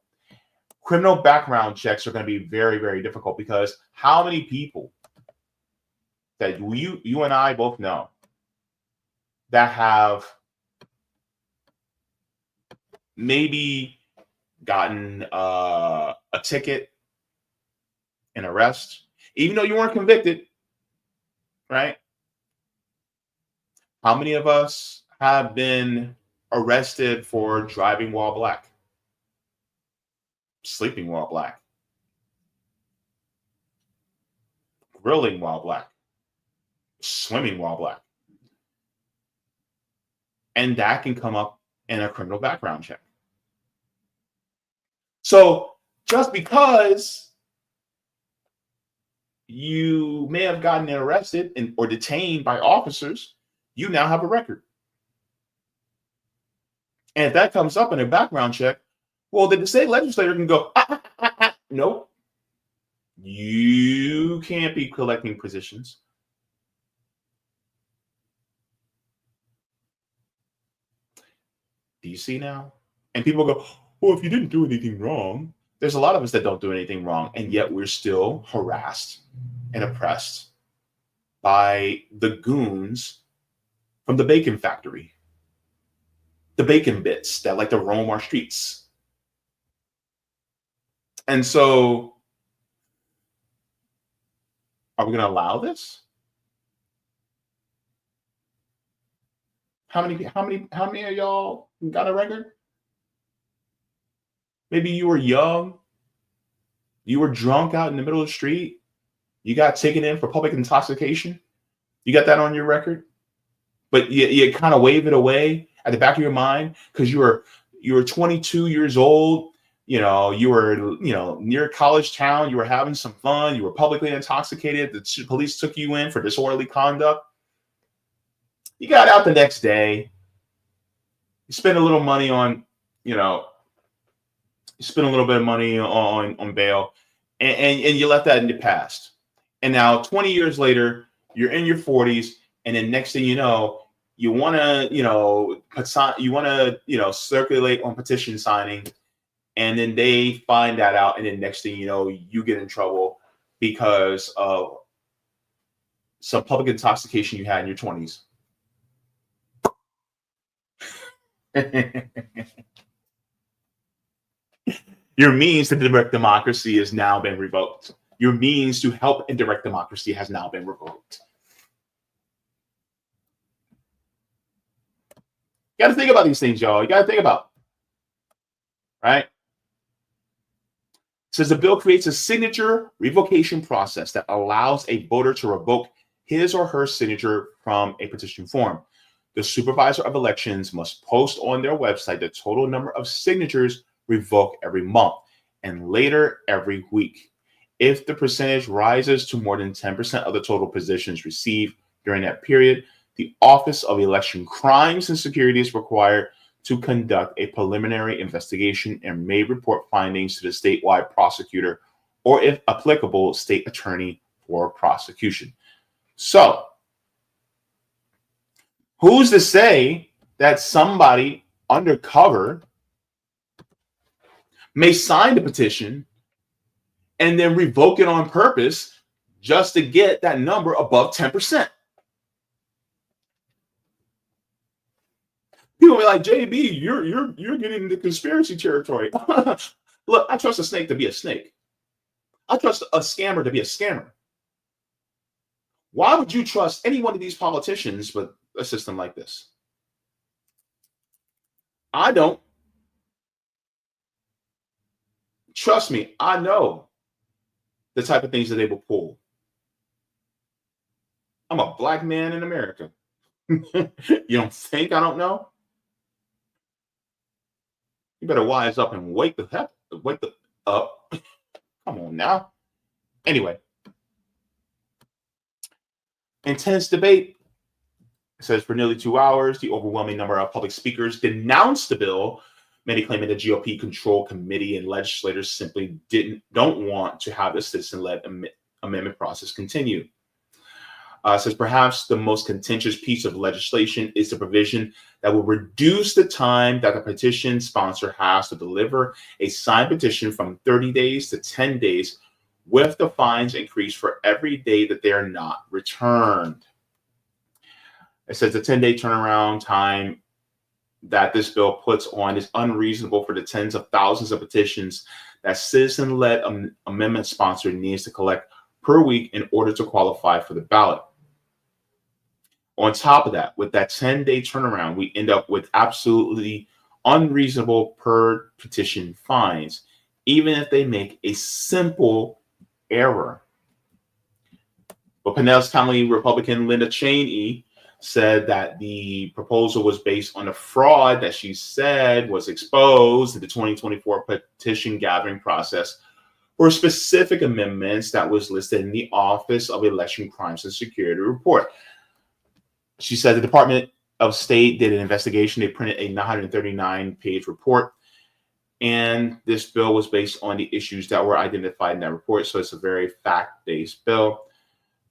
criminal background checks are going to be very, very difficult, because how many people that you and I both know that have maybe gotten a ticket, an arrest, even though you weren't convicted, right? How many of us have been arrested for driving while black, sleeping while black, grilling while black, swimming while black? And that can come up in a criminal background check. So just because you may have gotten arrested or detained by officers, you now have a record. And if that comes up in a background check, well, the state legislator can go, nope, you can't be collecting positions. Do you see now? And people go, well, if you didn't do anything wrong. There's a lot of us that don't do anything wrong, and yet we're still harassed and oppressed by the goons from the bacon factory, the bacon bits that like to roam our streets. And so, are we going to allow this? How many of y'all got a record? Maybe you were young, you were drunk out in the middle of the street, you got taken in for public intoxication. You got that on your record, but you kind of wave it away at the back of your mind because you were 22 years old. You were near a college town. You were having some fun. You were publicly intoxicated. The police took you in for disorderly conduct. You got out the next day. You spent a little money on, you spent a little bit of money on bail, and you left that in the past. And now 20 years later, you're in your 40s, and then next thing you know, you want to circulate on petition signing, and then they find that out, and then next thing you know, you get in trouble because of some public intoxication you had in your 20s. Your means to direct democracy has now been revoked. Your means to help and direct democracy has now been revoked. You got to think about these things, y'all. You got to think about, right? It says the bill creates a signature revocation process that allows a voter to revoke his or her signature from a petition form. The supervisor of elections must post on their website the total number of signatures revoked every month and later every week. If the percentage rises to more than 10% of the total positions received during that period, the Office of Election Crimes and Security is required to conduct a preliminary investigation and may report findings to the statewide prosecutor or, if applicable, state attorney for prosecution. So, who's to say that somebody undercover may sign the petition and then revoke it on purpose just to get that number above 10%? People be like, JB, you're getting into conspiracy territory. Look, I trust a snake to be a snake. I trust a scammer to be a scammer. Why would you trust any one of these politicians with a system like this? I don't. Trust me, I know the type of things that they will pull. I'm a black man in America. You don't think I don't know? You better wise up and wake the up. Come on now. Anyway, intense debate. It says for nearly 2 hours, the overwhelming number of public speakers denounced the bill, Many claiming the GOP control committee and legislators simply don't want to have the citizen-led amendment process continue. Says perhaps the most contentious piece of legislation is the provision that will reduce the time that the petition sponsor has to deliver a signed petition from 30 days to 10 days, with the fines increased for every day that they are not returned. It says the 10-day turnaround time that this bill puts on is unreasonable for the tens of thousands of petitions that citizen-led amendment sponsor needs to collect per week in order to qualify for the ballot. On top of that, with that 10-day turnaround, we end up with absolutely unreasonable per petition fines, even if they make a simple error. But Pinellas County Republican Linda Cheney said that the proposal was based on a fraud that she said was exposed in the 2024 petition gathering process for specific amendments that was listed in the Office of Election Crimes and Security report. She said the Department of State did an investigation. They printed a 939-page report, and this bill was based on the issues that were identified in that report. So it's a very fact-based bill.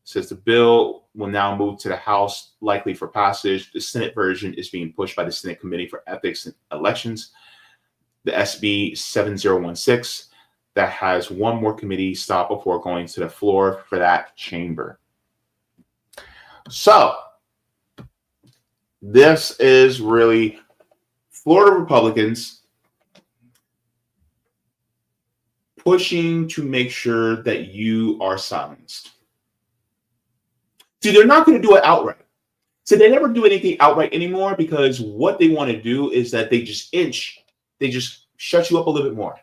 It says the bill will now move to the House, likely for passage. The Senate version is being pushed by the Senate Committee for Ethics and Elections, the SB 7016, that has one more committee stop before going to the floor for that chamber. So this is really Florida Republicans pushing to make sure that you are silenced. See, they're not going to do it outright. So they never do anything outright anymore, because what they want to do is that they just shut you up a little bit more.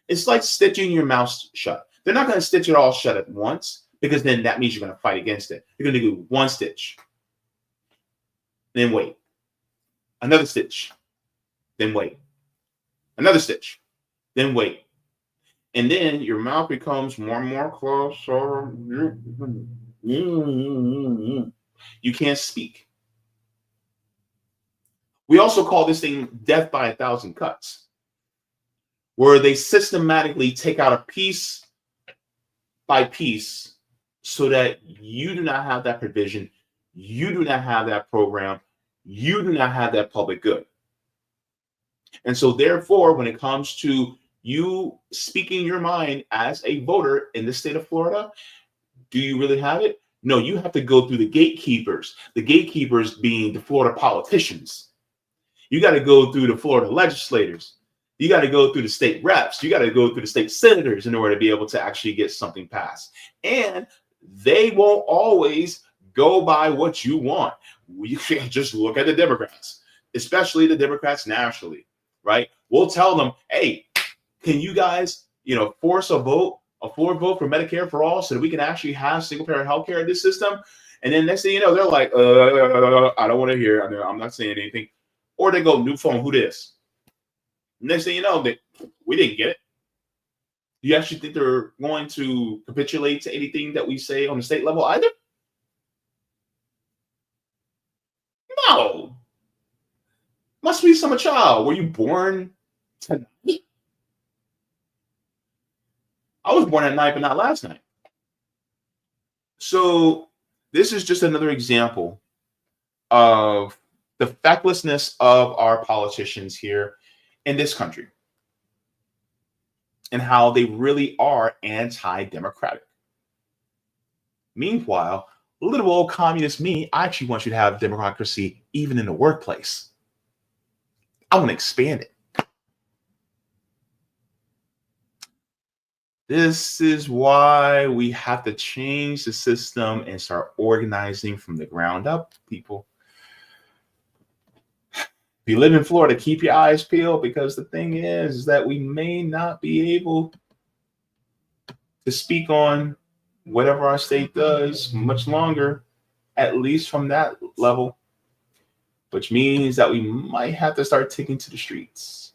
It's like stitching your mouth shut. They're not going to stitch it all shut at once, because then that means you're going to fight against it. You're going to do one stitch, then wait. Another stitch, then wait. Another stitch, then wait. And then your mouth becomes more and more closed. So you can't speak. We also call this thing death by 1,000 cuts, where they systematically take out a piece by piece so that you do not have that provision, you do not have that program, you do not have that public good. And so therefore, when it comes to you speaking your mind as a voter in the state of Florida, do you really have it? No, you have to go through the gatekeepers being the Florida politicians. You got to go through the Florida legislators. You got to go through the state reps. You got to go through the state senators in order to be able to actually get something passed. And they won't always go by what you want. You can't just look at the Democrats, especially the Democrats nationally, right? We'll tell them, hey, can you guys, force a floor vote for Medicare for all so that we can actually have single-payer healthcare in this system? And then next thing you know, they're like, I don't want to hear. I'm not saying anything. Or they go, new phone, who this? Next thing you know, we didn't get it. Do you actually think they're going to capitulate to anything that we say on the state level either? No. Must be some child. Were you born tonight? I was born at night, but not last night. So this is just another example of the fecklessness of our politicians here in this country and how they really are anti-democratic. Meanwhile, little old communist me, I actually want you to have democracy even in the workplace. I want to expand it. This is why we have to change the system and start organizing from the ground up, people. If you live in Florida, keep your eyes peeled, because the thing is that we may not be able to speak on whatever our state does much longer, at least from that level, which means that we might have to start taking to the streets,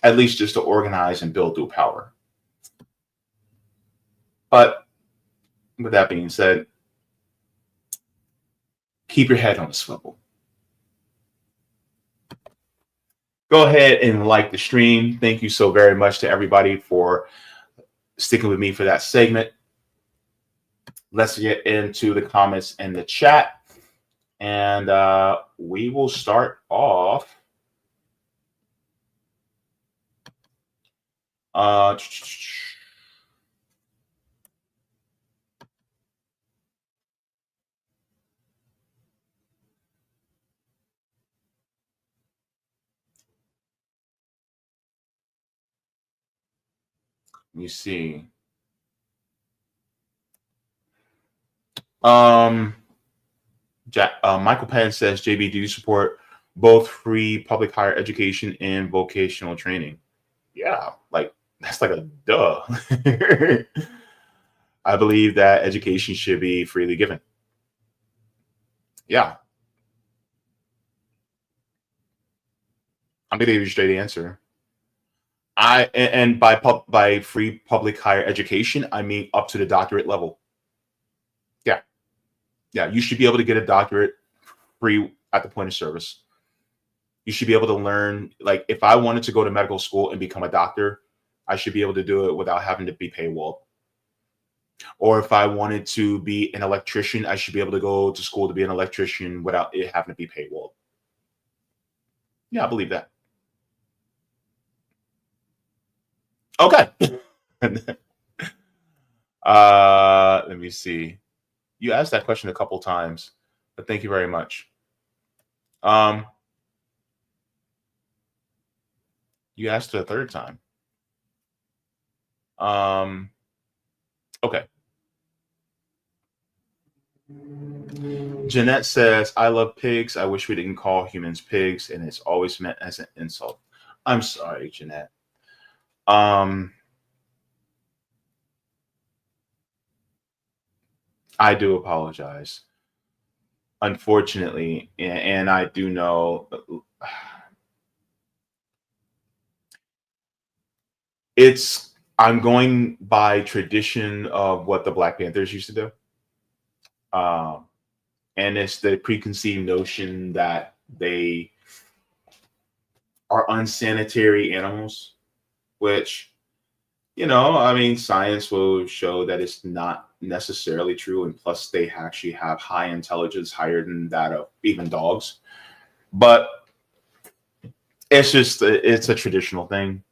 at least just to organize and build through power. But with that being said, keep your head on a swivel. Go ahead and like the stream. Thank you so very much to everybody for sticking with me for that segment. Let's get into the comments and the chat. And we will start off. Let me see. Michael Penn says, JB, do you support both free public higher education and vocational training? Yeah, like that's like a duh. I believe that education should be freely given. Yeah. I'm gonna give you a straight answer. And by free public higher education, I mean up to the doctorate level. Yeah, you should be able to get a doctorate free at the point of service. You should be able to learn, like if I wanted to go to medical school and become a doctor, I should be able to do it without having to be paywalled. Or if I wanted to be an electrician, I should be able to go to school to be an electrician without it having to be paywalled. Yeah, I believe that. Okay. Let me see. You asked that question a couple times, but thank you very much. You asked it a third time. Okay. Jeanette says, I love pigs. I wish we didn't call humans pigs, and it's always meant as an insult. I'm sorry, Jeanette. I do apologize. Unfortunately, and I do know I'm going by tradition of what the Black Panthers used to do. And it's the preconceived notion that they are unsanitary animals, which, I mean, science will show that it's not necessarily true. And plus, they actually have high intelligence, higher than that of even dogs. But it's a traditional thing,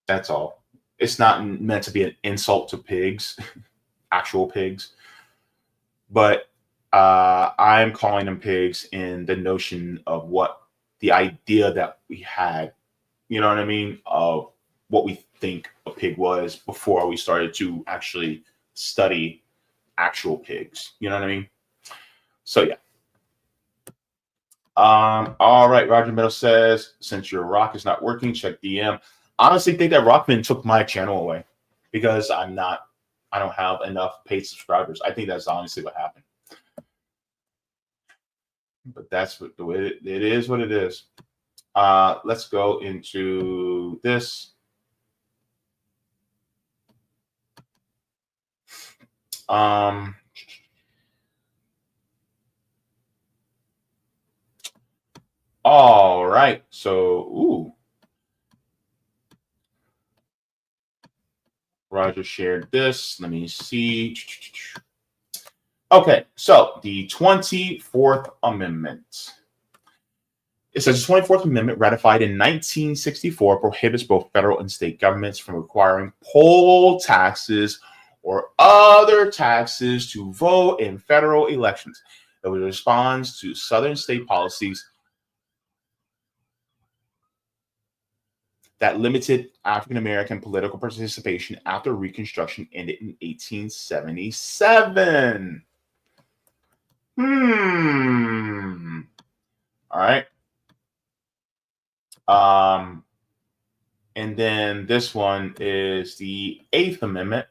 that's all. It's not meant to be an insult to pigs, actual pigs. But I'm calling them pigs in the notion of what the idea that we had, you know what I mean, of what we think a pig was before we started to actually study actual pigs. You know what I mean? So, yeah. All right. Roger Meadow says, since your rock is not working, check DM. Honestly, think that Rockman took my channel away because I don't have enough paid subscribers. I think that's honestly what happened. But that's what the way it is what it is. Let's go into this. All right. So, Roger shared this. Let me see. Okay, so the 24th Amendment. It says the 24th Amendment, ratified in 1964, prohibits both federal and state governments from requiring poll taxes or other taxes to vote in federal elections. It responds to Southern state policies that limited African-American political participation after Reconstruction ended in 1877. All right. And then this one is the 8th Amendment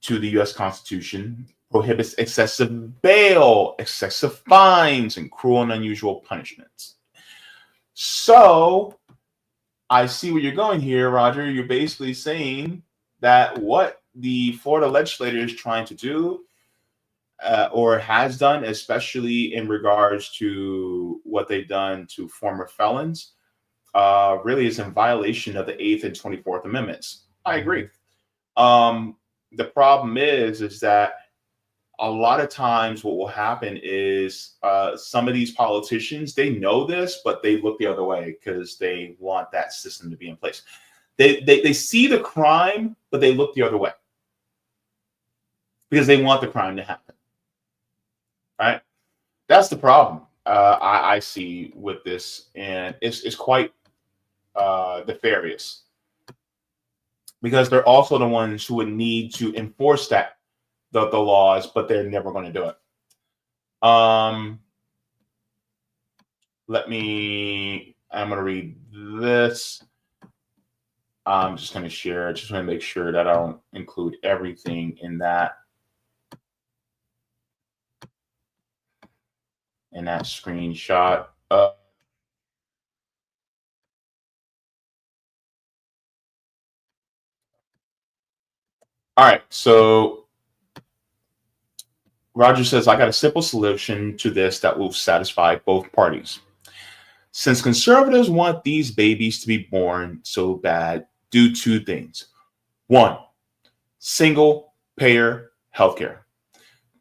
to the U.S. Constitution, prohibits excessive bail, excessive fines, and cruel and unusual punishments. So I see where you're going here, Roger. You're basically saying that what the Florida legislature is trying to do or has done, especially in regards to what they've done to former felons, really is in violation of the 8th and 24th Amendments. I agree. The problem is that a lot of times what will happen is some of these politicians, they know this, but they look the other way because they want that system to be in place. They see the crime, but they look the other way because they want the crime to happen. Right? That's the problem I see with this, and it's quite nefarious because they're also the ones who would need to enforce the laws, but they're never going to do it. I'm going to read this. I'm just going to share. Just want to make sure that I don't include everything in that screenshot. All right, so Roger says, I got a simple solution to this that will satisfy both parties. Since conservatives want these babies to be born so bad, do two things. 1, single payer healthcare.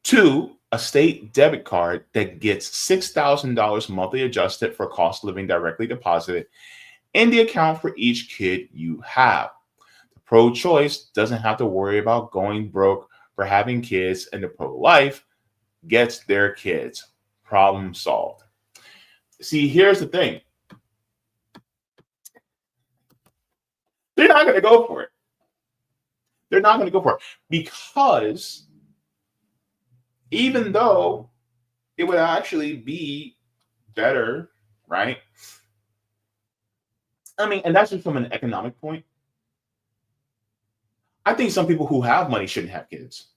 2, a state debit card that gets $6,000 monthly adjusted for cost of living directly deposited in the account for each kid you have. The pro-choice doesn't have to worry about going broke for having kids, and the pro-life gets their kids. Problem solved. See, here's the thing. They're not going to go for it. They're not going to go for it because even though it would actually be better, right? I mean, and that's just from an economic point. I think some people who have money shouldn't have kids.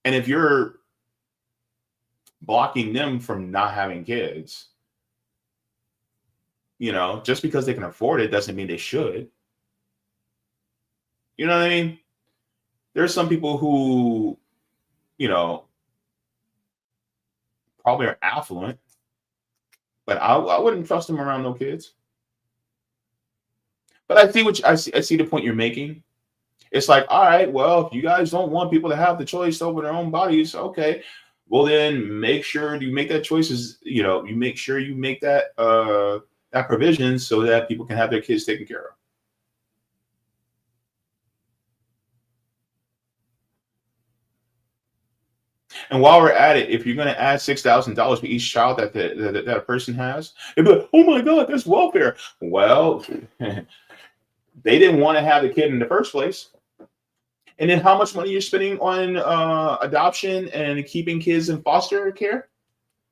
And if you're blocking them from not having kids, just because they can afford it doesn't mean they should. You know what I mean? There's some people who, probably are affluent, but I wouldn't trust them around no kids. But I see the point you're making. It's like, all right, well, if you guys don't want people to have the choice over their own bodies, okay, well then make sure you make that choices. You make sure you make that that provision so that people can have their kids taken care of. And while we're at it, if you're going to add $6,000 for each child that a person has, it'd be like, oh my God, that's welfare. Well, they didn't want to have the kid in the first place. And then how much money you're spending on adoption and keeping kids in foster care?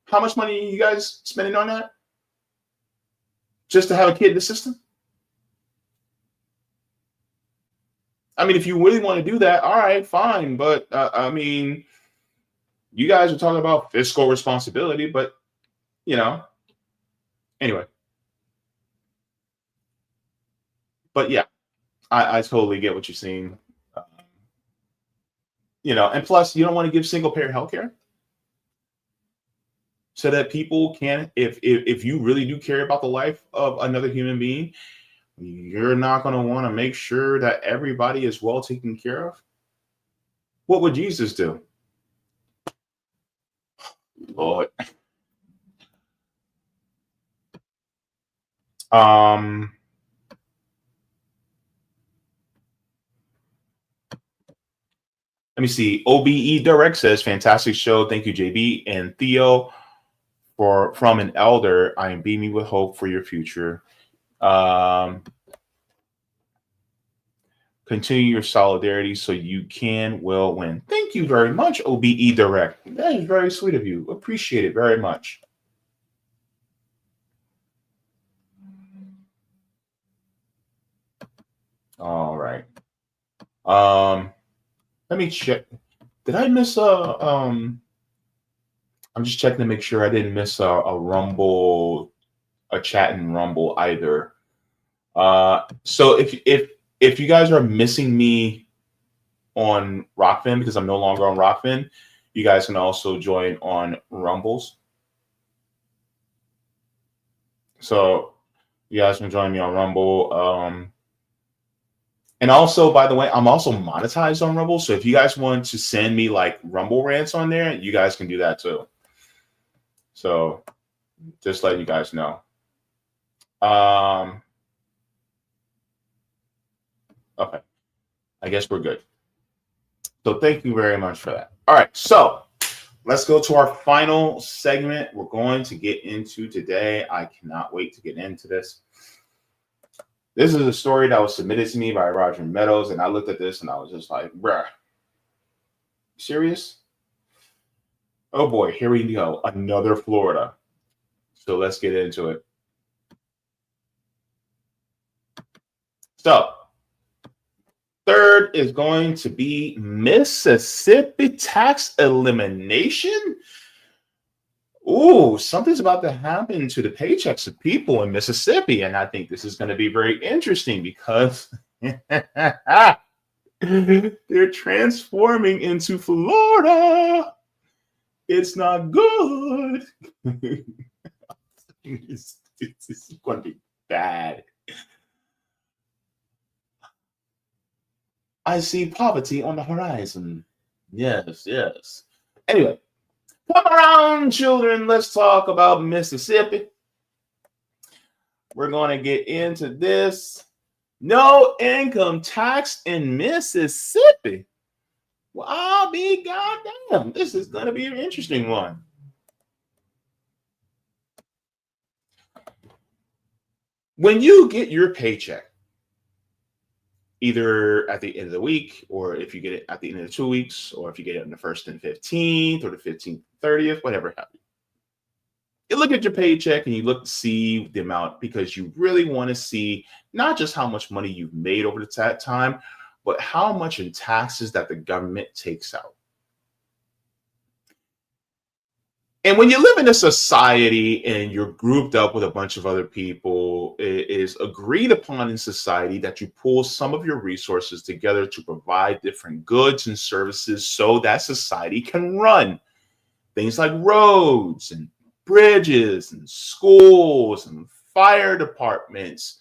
How much money are you guys spending on that? Just to have a kid in the system? I mean, if you really want to do that, all right, fine. But I mean, you guys are talking about fiscal responsibility, but anyway. But yeah, I totally get what you're saying. And plus, you don't want to give single payer healthcare so that people can, if you really do care about the life of another human being, you're not going to want to make sure that everybody is well taken care of. What would Jesus do? Lord. Let me see. OBE Direct says, fantastic show. Thank you, JB and Theo, from an elder. I am beaming with hope for your future. Continue your solidarity so you will win. Thank you very much, OBE Direct. That is very sweet of you. Appreciate it very much. All right. Let me check. Did I miss I'm just checking to make sure I didn't miss a Rumble, a chat in Rumble either. So if you guys are missing me on Rockfin because I'm no longer on Rockfin, You guys can also join on Rumbles. So you guys can join me on Rumble. And also, by the way, I'm also monetized on Rumble. So if you guys want to send me like Rumble rants on there, you guys can do that too. So just letting you guys know. Okay. I guess we're good. So thank you very much for that. All right. So let's go to our final segment we're going to get into today. I cannot wait to get into this. This is a story that was submitted to me by Roger Meadows, and I looked at this and I was just like, bruh, serious? Oh boy, here we go. Another Florida. So let's get into it. So, third is going to be Mississippi tax elimination. Ooh, something's about to happen to the paychecks of people in Mississippi. And I think this is going to be very interesting because they're transforming into Florida. It's not good. It's going to be bad. I see poverty on the horizon. Yes, yes. Anyway. Come around, children. Let's talk about Mississippi. We're going to get into this. No income tax in Mississippi. Well, I'll be goddamn. This is going to be an interesting one. When you get your paycheck, either at the end of the week, or if you get it at the end of the 2 weeks, or if you get it on the 1st and 15th, or the 15th, 30th, whatever have you. You look at your paycheck and you look to see the amount because you really want to see not just how much money you've made over that time, but how much in taxes that the government takes out. And when you live in a society and you're grouped up with a bunch of other people, it is agreed upon in society that you pool some of your resources together to provide different goods and services so that society can run. Things like roads and bridges and schools and fire departments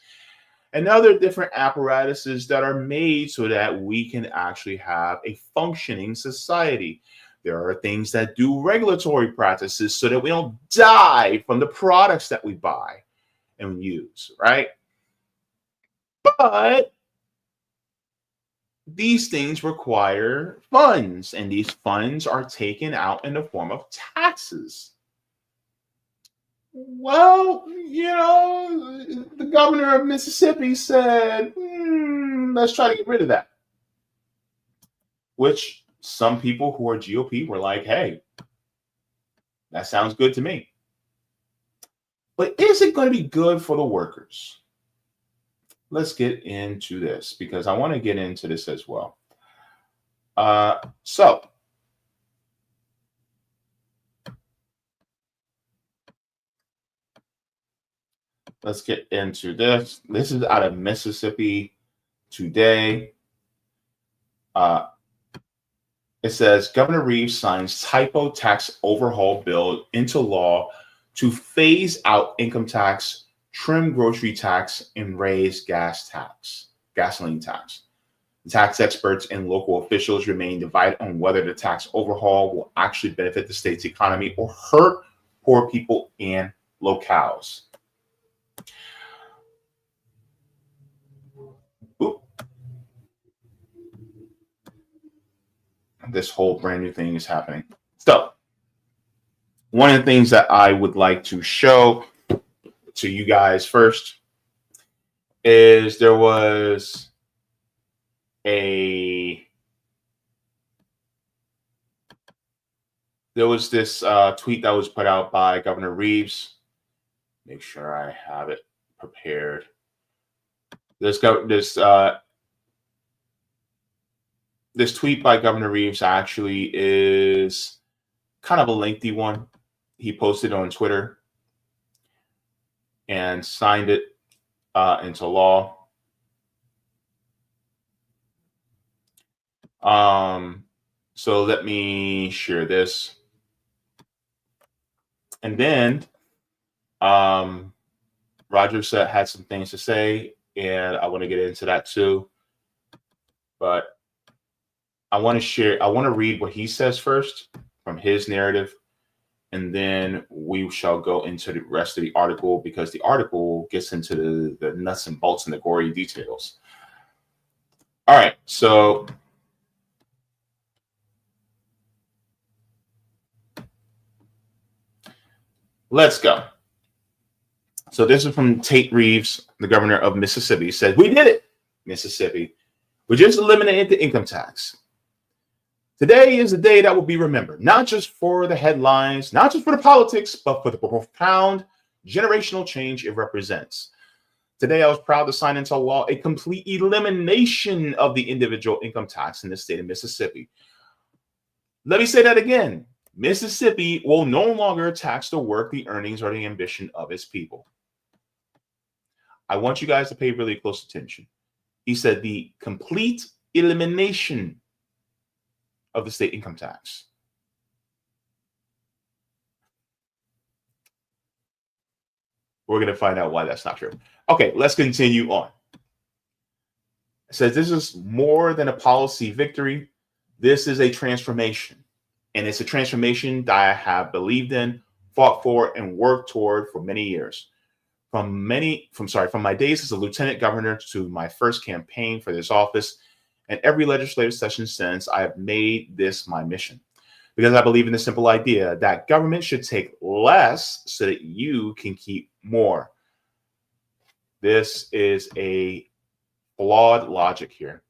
and other different apparatuses that are made so that we can actually have a functioning society. There are things that do regulatory practices so that we don't die from the products that we buy and use, right? But these things require funds, and these funds are taken out in the form of taxes. Well, the governor of Mississippi said, let's try to get rid of that. Which some people who are GOP were like, hey, that sounds good to me. But is it going to be good for the workers? Let's get into this because I want to get into this as well. So let's get into this. This is out of Mississippi Today. It says Governor Reeves signs typo tax overhaul bill into law to phase out income tax, trim grocery tax, and raise gasoline tax. The tax experts and local officials remain divided on whether the tax overhaul will actually benefit the state's economy or hurt poor people and locales. Ooh. This whole brand new thing is happening. So, one of the things that I would like to show to you guys first is there was this tweet that was put out by Governor Reeves. Make sure I have it prepared. This tweet by Governor Reeves actually is kind of a lengthy one. He posted on Twitter and signed it into law. So let me share this. And then Roger had some things to say, and I want to get into that too. But I want to read what he says first from his narrative, and then we shall go into the rest of the article, because the article gets into the nuts and bolts and the gory details. All right, so let's go. So this is from Tate Reeves, the governor of Mississippi. He said, "We did it, Mississippi. We just eliminated the income tax. Today is a day that will be remembered, not just for the headlines, not just for the politics, but for the profound generational change it represents. Today, I was proud to sign into law a complete elimination of the individual income tax in the state of Mississippi." Let me say that again. Mississippi will no longer tax the work, the earnings, or the ambition of its people. I want you guys to pay really close attention. He said the complete elimination of the state income tax. We're going to find out why that's not true. Okay, let's continue on. It says this is more than a policy victory. This is a transformation. And it's a transformation that I have believed in, fought for, and worked toward for many years. From my days as a lieutenant governor to my first campaign for this office, and every legislative session since, I have made this my mission. Because I believe in the simple idea that government should take less so that you can keep more. This is a flawed logic here.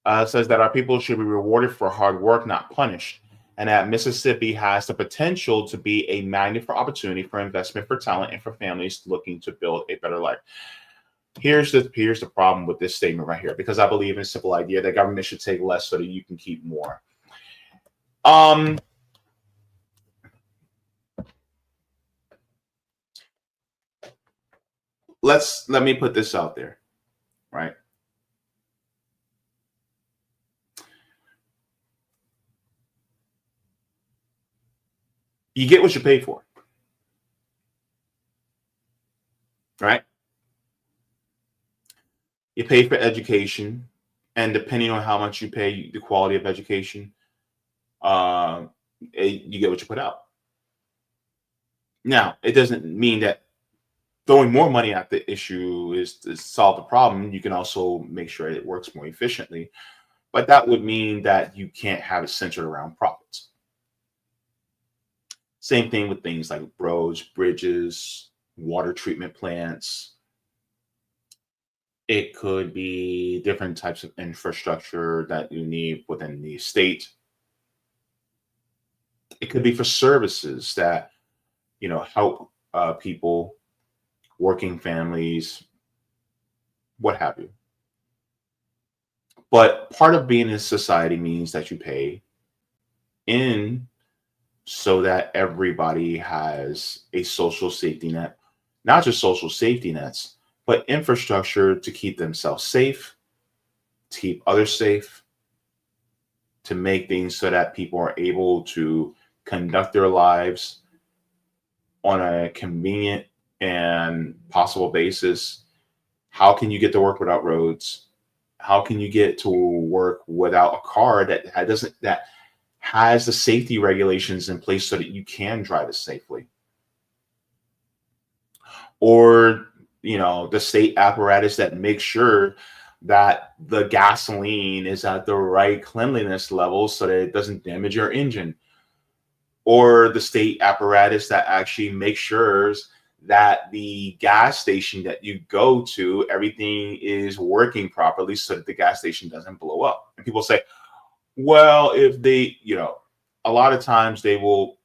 It says that our people should be rewarded for hard work, not punished, and that Mississippi has the potential to be a magnet for opportunity, for investment, for talent, and for families looking to build a better life. Here's the problem with this statement right here, because I believe in a simple idea that government should take less so that you can keep more. Let me put this out there, right? You get what you pay for, right? You pay for education, and depending on how much you pay, the quality of education, you get what you put out. Now, it doesn't mean that throwing more money at the issue is to solve the problem. You can also make sure it works more efficiently, but that would mean that you can't have it centered around profits. Same thing with things like roads, bridges, water treatment plants. It could be different types of infrastructure that you need within the state. It could be for services that, help people, working families, what have you. But part of being in society means that you pay in so that everybody has a social safety net, not just social safety nets, but infrastructure to keep themselves safe, to keep others safe, to make things so that people are able to conduct their lives on a convenient and possible basis. How can you get to work without roads? How can you get to work without a car that has the safety regulations in place so that you can drive it safely? Or, the state apparatus that makes sure that the gasoline is at the right cleanliness level so that it doesn't damage your engine. Or the state apparatus that actually makes sure that the gas station that you go to, everything is working properly so that the gas station doesn't blow up. And people say, well, if they, a lot of times they will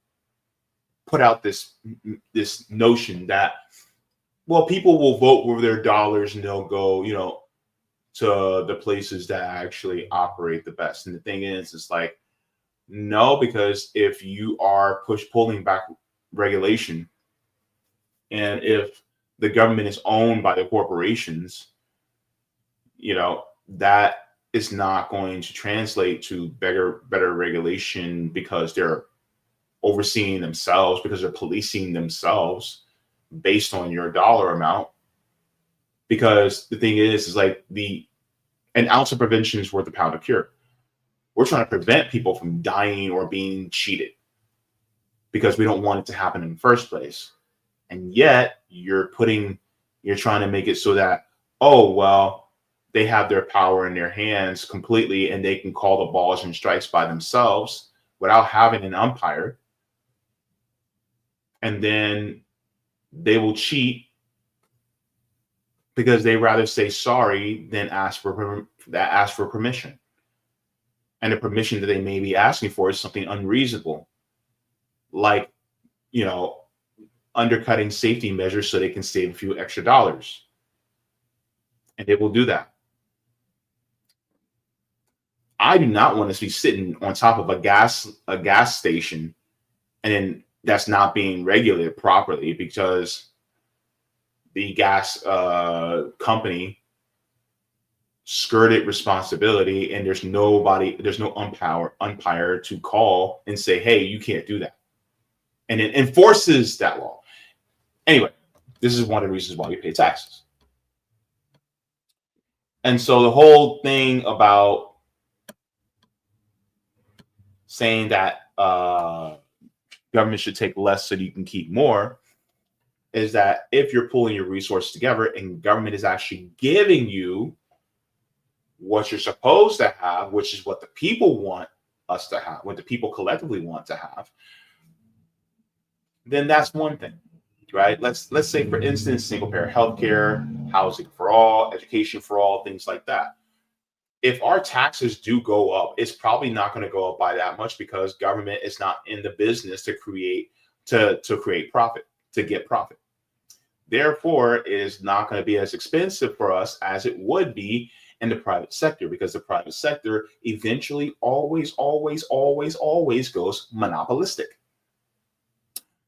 put out this notion that, well, people will vote with their dollars and they'll go, to the places that actually operate the best. And the thing is, it's like, no, because if you are pulling back regulation, and if the government is owned by the corporations, that it's not going to translate to better regulation because they're overseeing themselves, because they're policing themselves based on your dollar amount. Because the thing is like an ounce of prevention is worth a pound of cure. We're trying to prevent people from dying or being cheated because we don't want it to happen in the first place. And yet you're trying to make it so that, oh, well, they have their power in their hands completely and they can call the balls and strikes by themselves without having an umpire. And then they will cheat because they rather say sorry than ask for permission. And the permission that they may be asking for is something unreasonable, like, undercutting safety measures so they can save a few extra dollars. And they will do that. I do not want to be sitting on top of a gas station and then that's not being regulated properly because the gas company skirted responsibility and there's no umpire to call and say, hey, you can't do that. And it enforces that law. Anyway, this is one of the reasons why we pay taxes. And so the whole thing about saying that government should take less so you can keep more is that if you're pulling your resources together and government is actually giving you what you're supposed to have, which is what the people want us to have, what the people collectively want to have, then that's one thing, right? Let's say, for instance, single payer healthcare, housing for all, education for all, things like that. If our taxes do go up, it's probably not going to go up by that much because government is not in the business to create profit, to get profit. Therefore, it is not going to be as expensive for us as it would be in the private sector, because the private sector eventually always goes monopolistic,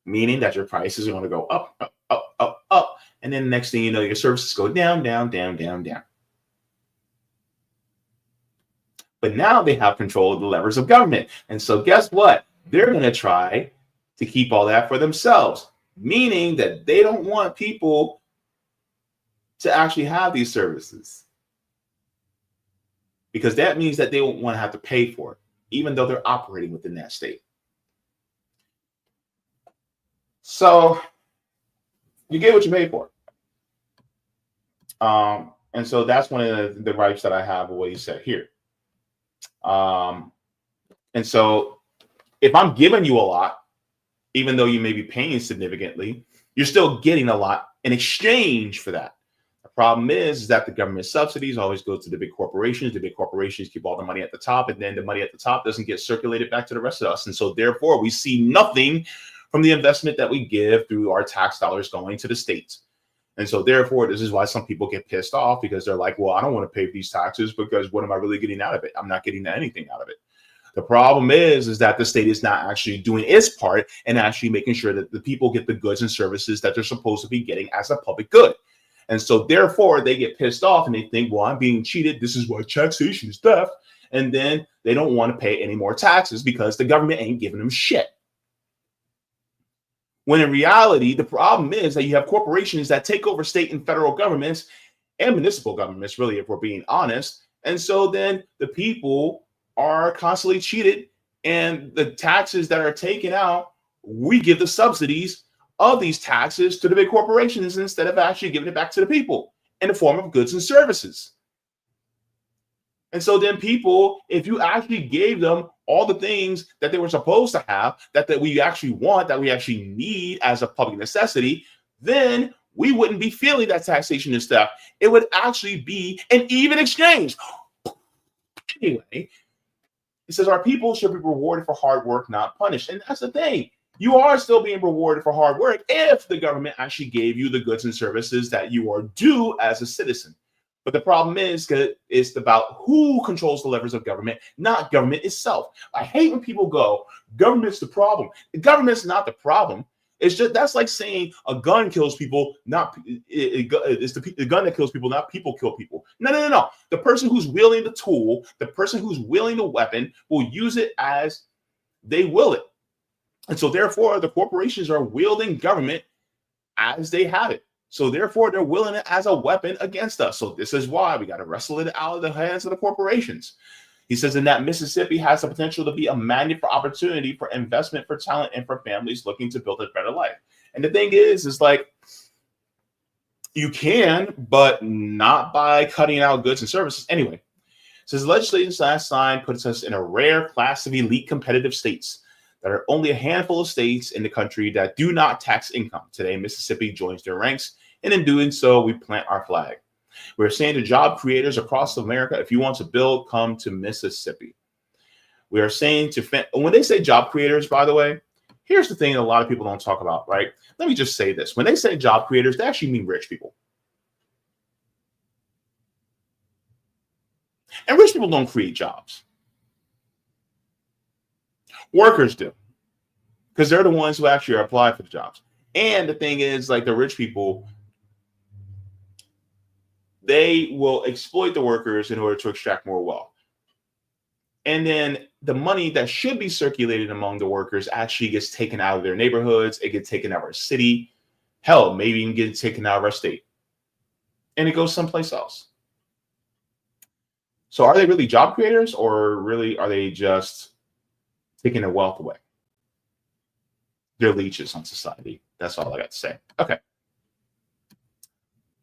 meaning that your prices are going to go up, and then the next thing you know, your services go down. But now they have control of the levers of government. And so guess what? They're going to try to keep all that for themselves, meaning that they don't want people to actually have these services, because that means that they won't want to have to pay for it, even though they're operating within that state. So you get what you pay for. And so that's one of the gripes that I have with what you said here. And so if I'm giving you a lot, even though you may be paying significantly, you're still getting a lot in exchange for that. The problem is that the government subsidies always go to the big corporations. The big corporations keep all the money at the top, and then the money at the top doesn't get circulated back to the rest of us. And so therefore, we see nothing from the investment that we give through our tax dollars going to the states. And so therefore, this is why some people get pissed off, because they're like, well, I don't want to pay these taxes because what am I really getting out of it? I'm not getting anything out of it. The problem is that the state is not actually doing its part and actually making sure that the people get the goods and services that they're supposed to be getting as a public good. And so therefore, they get pissed off and they think, well, I'm being cheated. This is why taxation is theft. And then they don't want to pay any more taxes because the government ain't giving them shit. When in reality, the problem is that you have corporations that take over state and federal governments and municipal governments, really, if we're being honest. And so then the people are constantly cheated, and the taxes that are taken out, we give the subsidies of these taxes to the big corporations instead of actually giving it back to the people in the form of goods and services. And so then people, if you actually gave them all the things that they were supposed to have, that we actually want, that we actually need as a public necessity, then we wouldn't be feeling that taxation and stuff. It would actually be an even exchange. Anyway, it says our people should be rewarded for hard work, not punished. And that's the thing. You are still being rewarded for hard work if the government actually gave you the goods and services that you are due as a citizen. But the problem is it's about who controls the levers of government, not government itself. I hate when people go, government's the problem. The government's not the problem. It's just that's like saying a gun kills people, not it's the gun that kills people, not people kill people. No. The person who's wielding the tool, the person who's wielding the weapon, will use it as they will it. And so therefore, the corporations are wielding government as they have it. So therefore, they're wielding it as a weapon against us. So this is why we got to wrestle it out of the hands of the corporations. He says, in that Mississippi has the potential to be a magnet for opportunity, for investment, for talent, and for families looking to build a better life. And the thing is like, you can, but not by cutting out goods and services. Anyway, says the legislation last signed puts us in a rare class of elite competitive states. There are only a handful of states in the country that do not tax income. Today, Mississippi joins their ranks, and in doing so, we plant our flag. We're saying to job creators across America, if you want to build, come to Mississippi. We are saying to, when they say job creators, by the way, here's the thing that a lot of people don't talk about, right? Let me just say this. When they say job creators, they actually mean rich people. And rich people don't create jobs. Workers do, because they're the ones who actually apply for the jobs. And the thing is, like the rich people, they will exploit the workers in order to extract more wealth. And then the money that should be circulated among the workers actually gets taken out of their neighborhoods. It gets taken out of our city. Hell, maybe even get taken out of our state. And it goes someplace else. So are they really job creators, or really are they just taking their wealth away? They're leeches on society. That's all I got to say. Okay.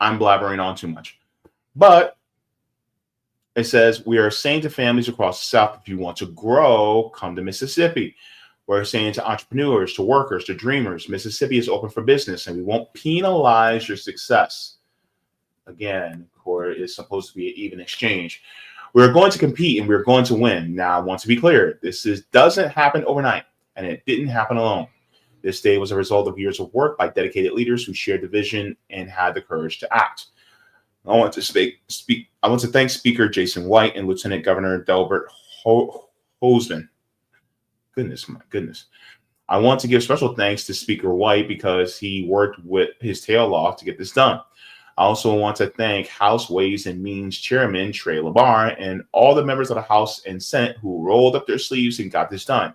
I'm blabbering on too much. But it says, we are saying to families across the South, if you want to grow, come to Mississippi. We're saying to entrepreneurs, to workers, to dreamers, Mississippi is open for business, and we won't penalize your success. Again, court is supposed to be an even exchange. We're going to compete, and we're going to win. Now, I want to be clear. This doesn't happen overnight, and it didn't happen alone. This day was a result of years of work by dedicated leaders who shared the vision and had the courage to act. I want to thank Speaker Jason White and Lieutenant Governor Delbert Hoseman. Goodness, my goodness. I want to give special thanks to Speaker White because he worked with his tail off to get this done. I also want to thank House Ways and Means Chairman Trey LaBar and all the members of the House and Senate who rolled up their sleeves and got this done.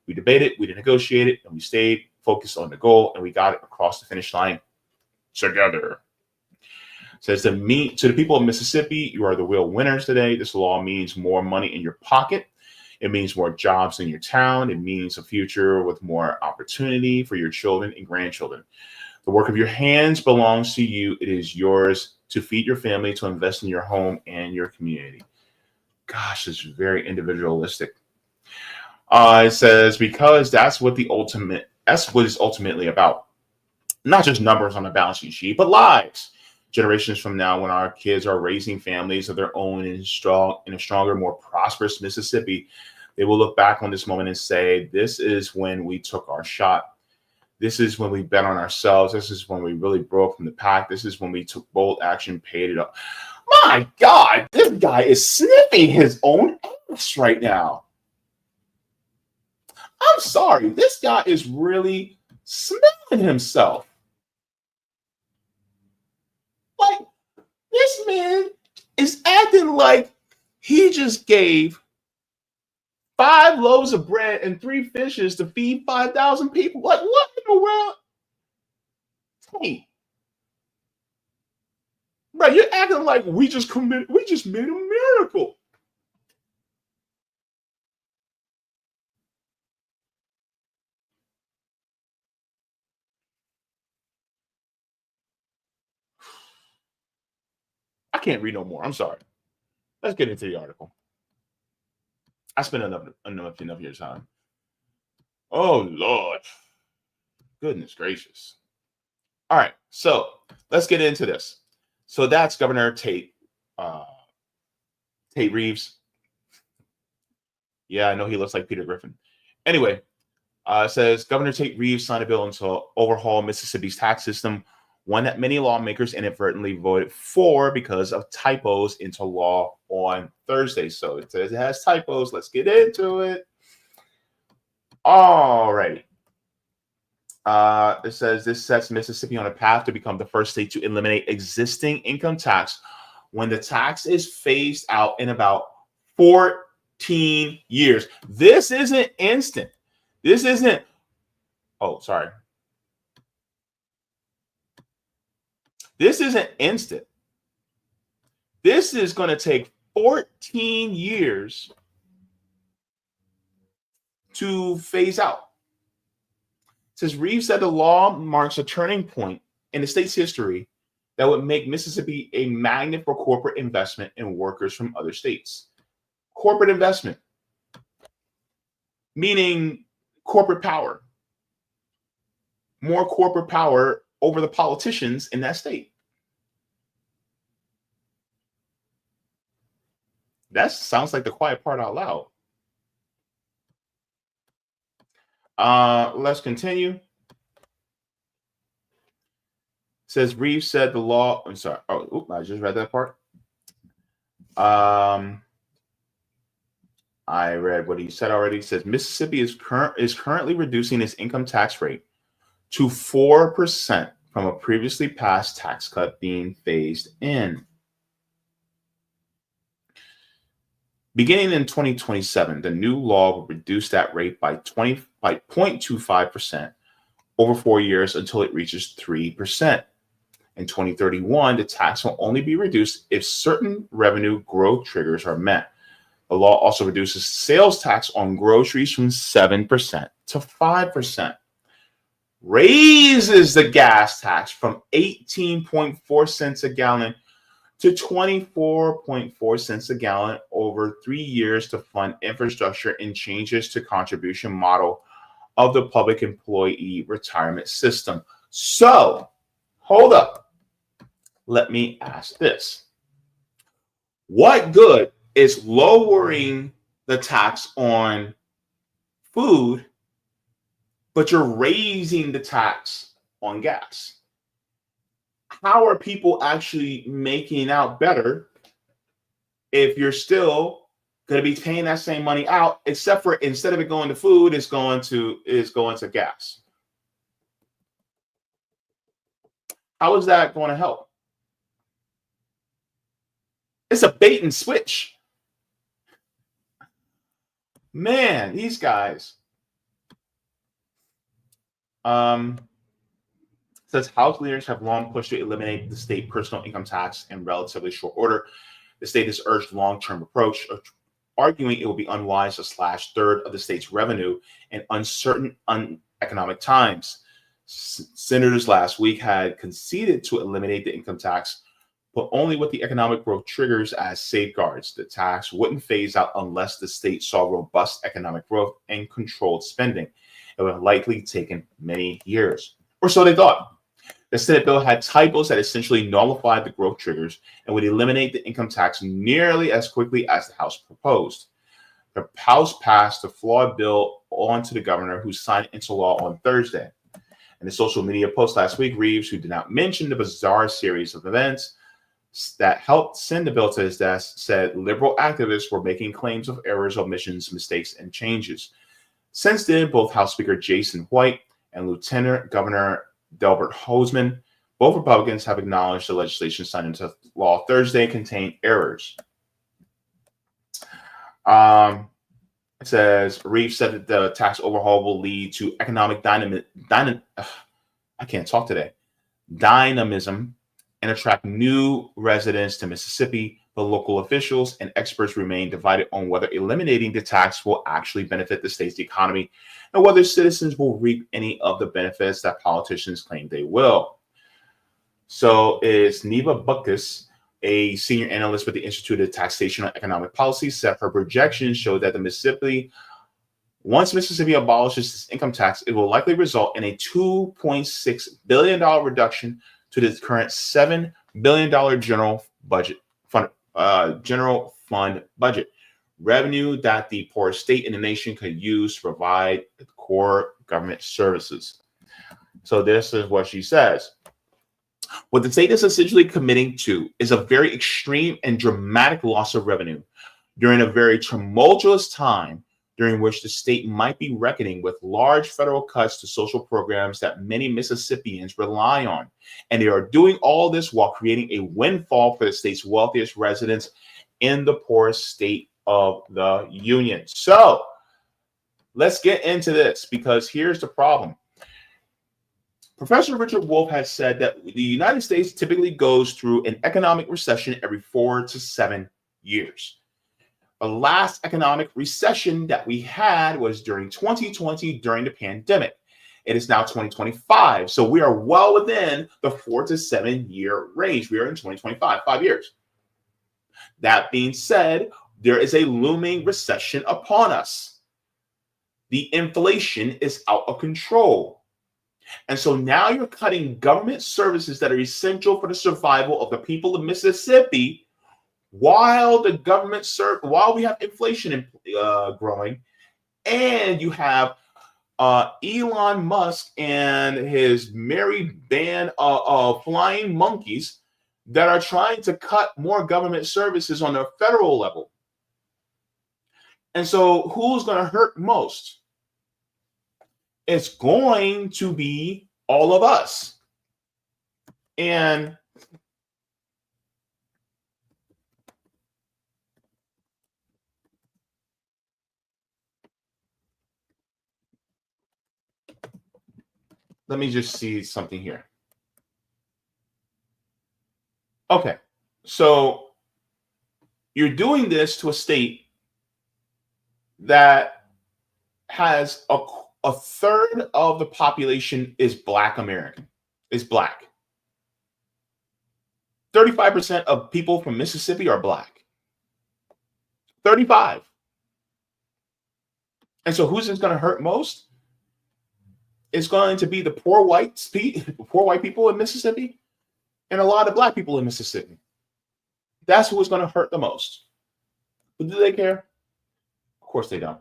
We debated, we negotiated, and we stayed focused on the goal, and we got it across the finish line together. Says to the people of Mississippi, you are the real winners today. This law means more money in your pocket. It means more jobs in your town. It means a future with more opportunity for your children and grandchildren. The work of your hands belongs to you. It is yours to feed your family, to invest in your home and your community. Gosh, it's very individualistic. It says, because that's what it's ultimately about. Not just numbers on a balance sheet, but lives. Generations from now, when our kids are raising families of their own in a stronger, more prosperous Mississippi, they will look back on this moment and say, this is when we took our shot. This is when we bet on ourselves. This is when we really broke from the pack. This is when we took bold action, paid it up. My God, this guy is sniffing his own ass right now. I'm sorry. This guy is really smelling himself. Like, this man is acting like he just gave 5 loaves of bread and 3 fishes to feed 5,000 people. Like, what in the world? Hey. Right, you're acting like we just made a miracle. I can't read no more. I'm sorry. Let's get into the article. I spent enough of your time. Oh, Lord. Goodness gracious. All right, so let's get into this. So that's Governor Tate Reeves. Yeah, I know he looks like Peter Griffin. Anyway, it says Governor Tate Reeves signed a bill to overhaul Mississippi's tax system, one that many lawmakers inadvertently voted for because of typos into law on Thursday. So it says it has typos. Let's get into it. All righty. It says this sets Mississippi on a path to become the first state to eliminate existing income tax when the tax is phased out in about 14 years. This isn't instant. This isn't, oh, sorry. This isn't instant. This is going to take 14 years to phase out. It says Reeves said the law marks a turning point in the state's history that would make Mississippi a magnet for corporate investment in workers from other states. Corporate investment, meaning corporate power. More corporate power over the politicians in that state. That sounds like the quiet part out loud. Let's continue. It says Reeves said the law. I'm sorry. Oh, I just read that part. I read what he said already. It says Mississippi is currently reducing its income tax rate to 4% from a previously passed tax cut being phased in. Beginning in 2027, the new law will reduce that rate by 0.25% over 4 years until it reaches 3%. In 2031, the tax will only be reduced if certain revenue growth triggers are met. The law also reduces sales tax on groceries from 7% to 5%. Raises the gas tax from 18.4 cents a gallon to 24.4 cents a gallon over 3 years to fund infrastructure and changes to contribution model of the public employee retirement system. So, hold up. Let me ask this. What good is lowering the tax on food, but you're raising the tax on gas? How are people actually making out better if you're still going to be paying that same money out, except for instead of it going to food, it's going to gas? How is that going to help? It's a bait and switch. Man, these guys. Says House leaders have long pushed to eliminate the state personal income tax in relatively short order. The state has urged a long-term approach, arguing it will be unwise to slash third of the state's revenue in uncertain economic times. Senators last week had conceded to eliminate the income tax, but only with the economic growth triggers as safeguards. The tax wouldn't phase out unless the state saw robust economic growth and controlled spending. It would have likely taken many years, or so they thought. The Senate bill had typos that essentially nullified the growth triggers and would eliminate the income tax nearly as quickly as the House proposed. The House passed the flawed bill on to the governor, who signed it into law on Thursday. In a social media post last week, Reeves, who did not mention the bizarre series of events that helped send the bill to his desk, said liberal activists were making claims of errors, omissions, mistakes, and changes. Since then, both House Speaker Jason White and Lieutenant Governor Delbert Hosemann, both Republicans, have acknowledged the legislation signed into law Thursday contained errors. It says Reeves said that the tax overhaul will lead to economic dynamism and attract new residents to Mississippi, but local officials and experts remain divided on whether eliminating the tax will actually benefit the state's economy and whether citizens will reap any of the benefits that politicians claim they will. So it's Neva Buckus, a senior analyst with the Institute of Taxation and Economic Policy, said her projections show that once Mississippi abolishes its income tax, it will likely result in a $2.6 billion reduction to the current $7 billion general fund budget, revenue that the poorest state in the nation could use to provide core government services. So this is what she says. What the state is essentially committing to is a very extreme and dramatic loss of revenue during a very tumultuous time during which the state might be reckoning with large federal cuts to social programs that many Mississippians rely on. And they are doing all this while creating a windfall for the state's wealthiest residents in the poorest state of the union. So let's get into this, because here's the problem. Professor Richard Wolff has said that the United States typically goes through an economic recession every 4 to 7 years. The last economic recession that we had was during 2020 during the pandemic. It is now 2025. So we are well within the 4 to 7 year range. We are in 2025, 5 years. That being said, there is a looming recession upon us. The inflation is out of control. And so now you're cutting government services that are essential for the survival of the people of Mississippi, while the government while we have inflation growing, and you have Elon Musk and his merry band of flying monkeys that are trying to cut more government services on the federal level. And so who's going to hurt most? It's going to be all of us. And let me just see something here. Okay, so you're doing this to a state that has a third of the population is Black American, is Black. 35% of people from Mississippi are Black. 35. And so who's this going to hurt most? It's going to be the poor white people in Mississippi and a lot of Black people in Mississippi. That's who is going to hurt the most. But do they care? Of course they don't.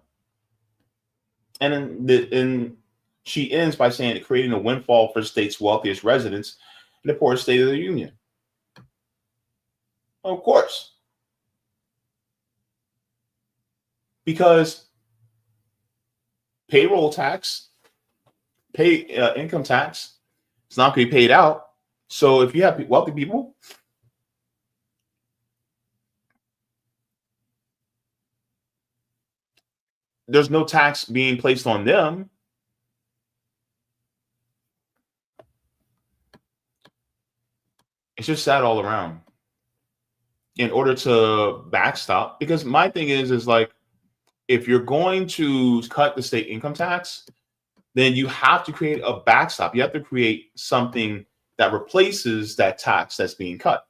And she ends by saying it creating a windfall for the state's wealthiest residents in the poorest state of the union. Of course. Because payroll tax, income tax, it's not going to be paid out. So if you have wealthy people, there's no tax being placed on them. It's just sad all around. In order to backstop, because my thing is like, if you're going to cut the state income tax, then you have to create a backstop. You have to create something that replaces that tax that's being cut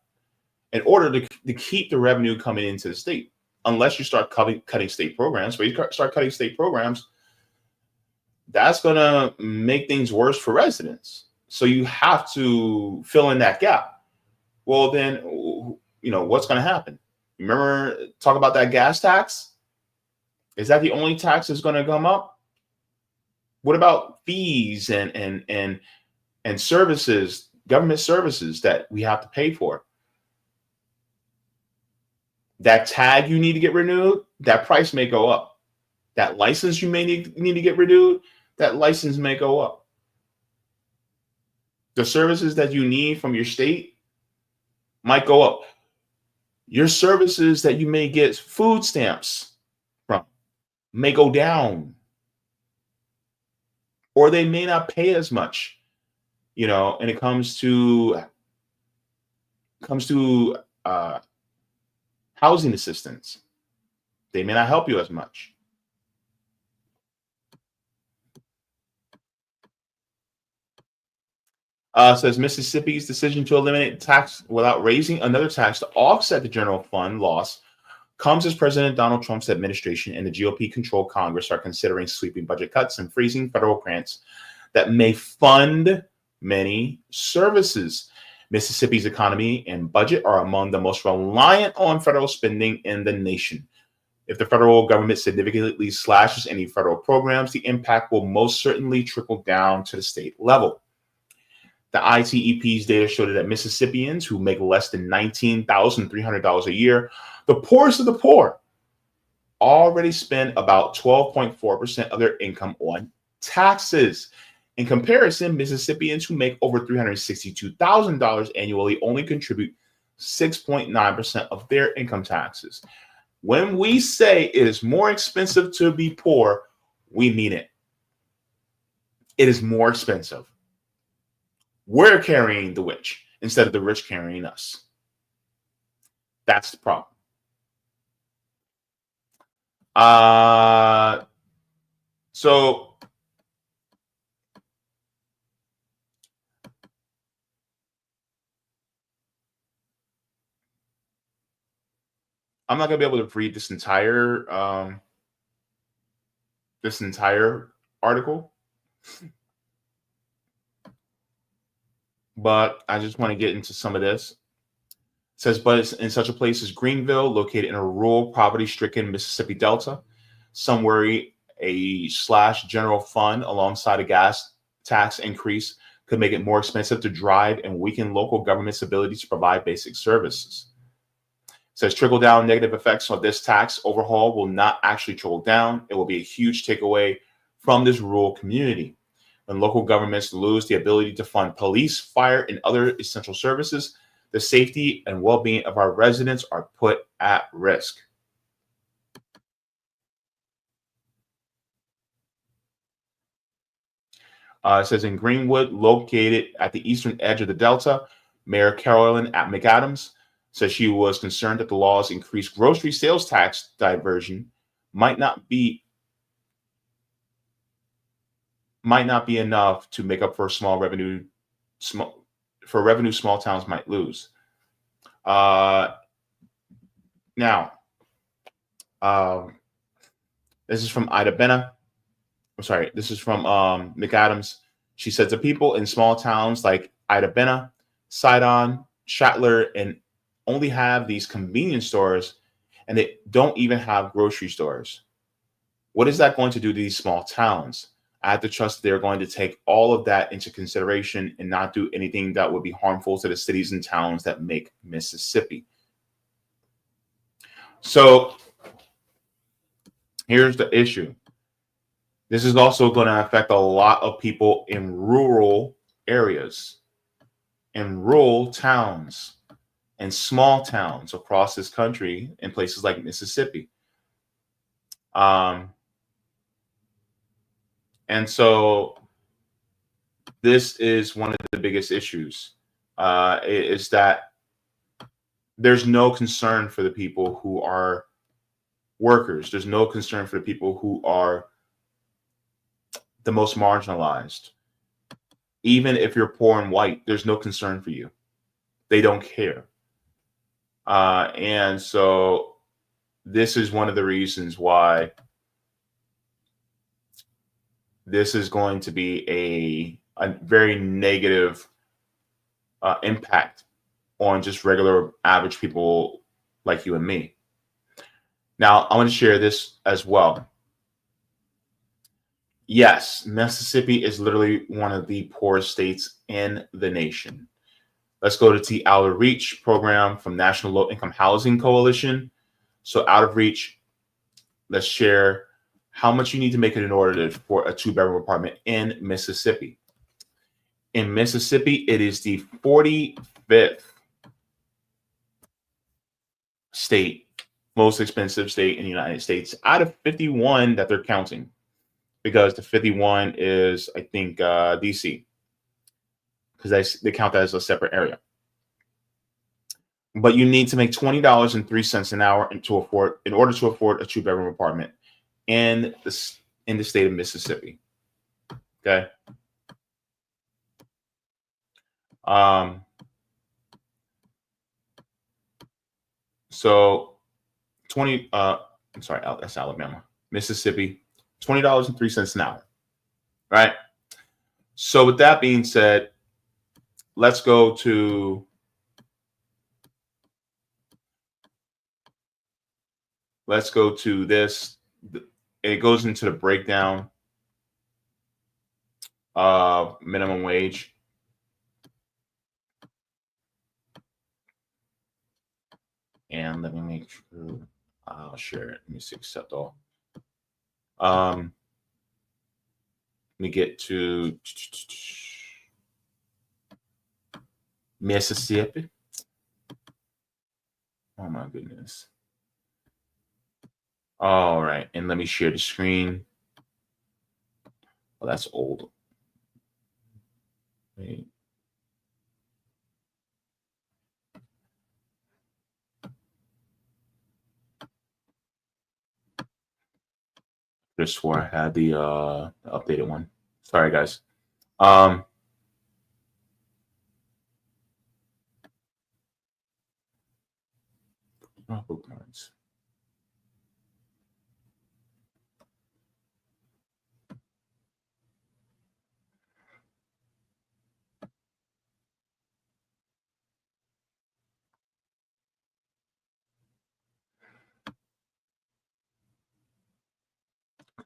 in order to keep the revenue coming into the state. Unless you start cutting state programs, but you start cutting state programs, that's going to make things worse for residents. So you have to fill in that gap. Well, then, you know, what's going to happen? Remember, talk about that gas tax? Is that the only tax that's going to come up? What about fees and services, government services that we have to pay for? That tag you need to get renewed, that price may go up. That license you may need to get renewed, that license may go up. The services that you need from your state might go up. Your services that you may get food stamps from may go down. Or they may not pay as much, you know, and it comes to housing assistance. They may not help you as much. Says Mississippi's decision to eliminate tax without raising another tax to offset the general fund loss comes as President Donald Trump's administration and the GOP-controlled Congress are considering sweeping budget cuts and freezing federal grants that may fund many services. Mississippi's economy and budget are among the most reliant on federal spending in the nation. If the federal government significantly slashes any federal programs, the impact will most certainly trickle down to the state level. The ITEP's data showed that Mississippians who make less than $19,300 a year, the poorest of the poor, already spend about 12.4% of their income on taxes. In comparison, Mississippians who make over $362,000 annually only contribute 6.9% of their income taxes. When we say it is more expensive to be poor, we mean it. It is more expensive. We're carrying the rich instead of the rich carrying us. That's the problem. So I'm not gonna be able to read this entire article, but I just want to get into some of this. It says, but it's in such a place as Greenville, located in a rural, poverty-stricken Mississippi Delta, some worry a / general fund alongside a gas tax increase could make it more expensive to drive and weaken local government's ability to provide basic services. It says trickle-down negative effects of this tax overhaul will not actually trickle down. It will be a huge takeaway from this rural community. When local governments lose the ability to fund police, fire, and other essential services, the safety and well-being of our residents are put at risk. It says in Greenwood, located at the eastern edge of the Delta, Mayor Carolyn McAdams says she was concerned that the law's increased grocery sales tax diversion might not be enough to make up for revenue small towns might lose. Now, this is from Ida Benna. I'm sorry, this is from McAdams. She said the people in small towns like Ida Benna, Sidon, Shatler, and only have these convenience stores, and they don't even have grocery stores. What is that going to do to these small towns? I have to trust they're going to take all of that into consideration and not do anything that would be harmful to the cities and towns that make Mississippi. So here's the issue. This is also going to affect a lot of people in rural areas, in rural towns, and small towns across this country in places like Mississippi. And so this is one of the biggest issues, is that there's no concern for the people who are workers. There's no concern for the people who are the most marginalized. Even if you're poor and white, there's no concern for you. They don't care. And so this is one of the reasons why this is going to be a very negative impact on just regular average people like you and me. Now, I want to share this as well. Yes, Mississippi is literally one of the poorest states in the nation. Let's go to the Out of Reach program from National Low Income Housing Coalition. So Out of Reach, let's share how much you need to make it in order for a 2-bedroom apartment in Mississippi. In Mississippi, it is the 45th state, most expensive state in the United States out of 51 that they're counting, because the 51 is, I think, DC, because they count that as a separate area. But you need to make $20.03 an hour in order to afford a 2-bedroom apartment in the state of Mississippi. Okay. So I'm sorry, that's Alabama. Mississippi, $20.03 an hour. Right. So with that being said, let's go to this. It goes into the breakdown of minimum wage. And let me make sure I'll share it. Let me see, accept all. Let me get to Mississippi. Oh my goodness. All right, and let me share the screen. Well, that's old. Wait. Just swore I had the updated one. Sorry, guys. Bookmarks.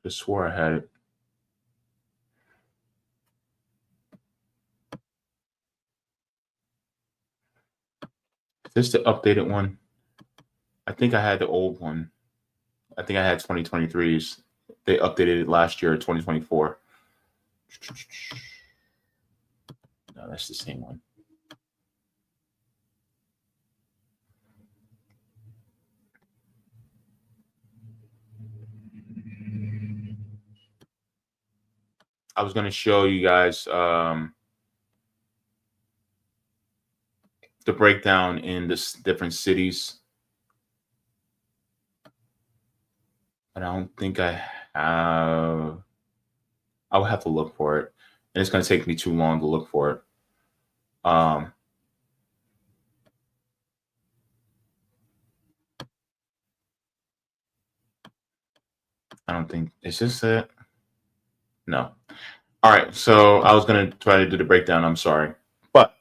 I swore I had it. Is this the updated one? I think I had the old one. I think I had 2023's. They updated it last year, 2024. No, that's the same one. I was going to show you guys the breakdown in the different cities. But I don't think I have. I would have to look for it. And it's going to take me too long to look for it. I don't think. Is this it? No. All right. So I was going to try to do the breakdown. I'm sorry. But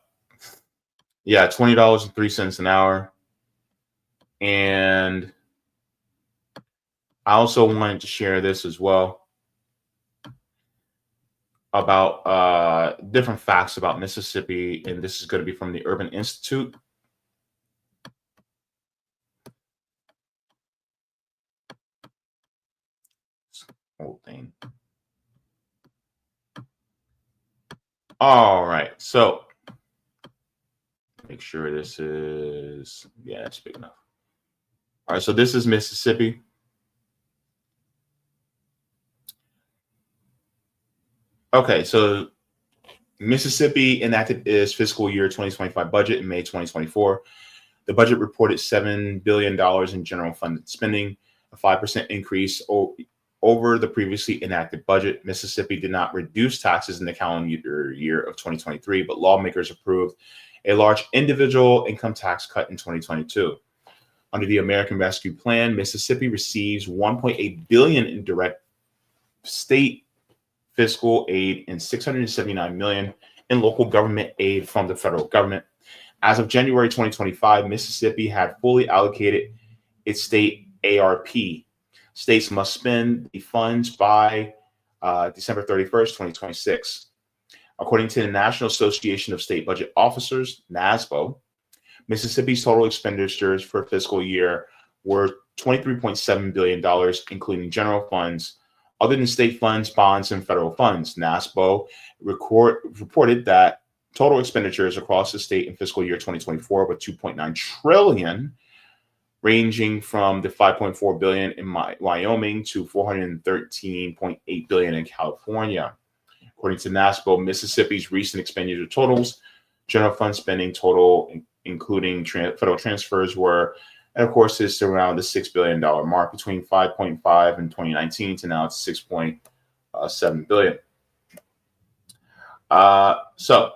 yeah, $20.03 an hour. And I also wanted to share this as well about different facts about Mississippi. And this is going to be from the Urban Institute. Whole thing. All right. So make sure this is, yeah, that's big enough. All right. So this is Mississippi. Okay, so Mississippi enacted its fiscal year 2025 budget in May 2024. The budget reported $7 billion in general fund spending, a 5% increase over the previously enacted budget. Mississippi did not reduce taxes in the calendar year of 2023, but lawmakers approved a large individual income tax cut in 2022. Under the American Rescue Plan, Mississippi receives $1.8 billion in direct state fiscal aid and $679 million in local government aid from the federal government. As of January 2025, Mississippi had fully allocated its state ARP. States must spend the funds by December 31st, 2026. According to the National Association of State Budget Officers, NASBO, Mississippi's total expenditures for fiscal year were $23.7 billion, including general funds, other than state funds, bonds, and federal funds. NASBO reported that total expenditures across the state in fiscal year 2024 were $2.9 trillion, ranging from the $5.4 billion in Wyoming to $413.8 billion in California. According to NASBO, Mississippi's recent expenditure totals, general fund spending total, including federal transfers, were, and of course, it's around the $6 billion mark between 5.5 in 2019 to now it's 6.7 billion. So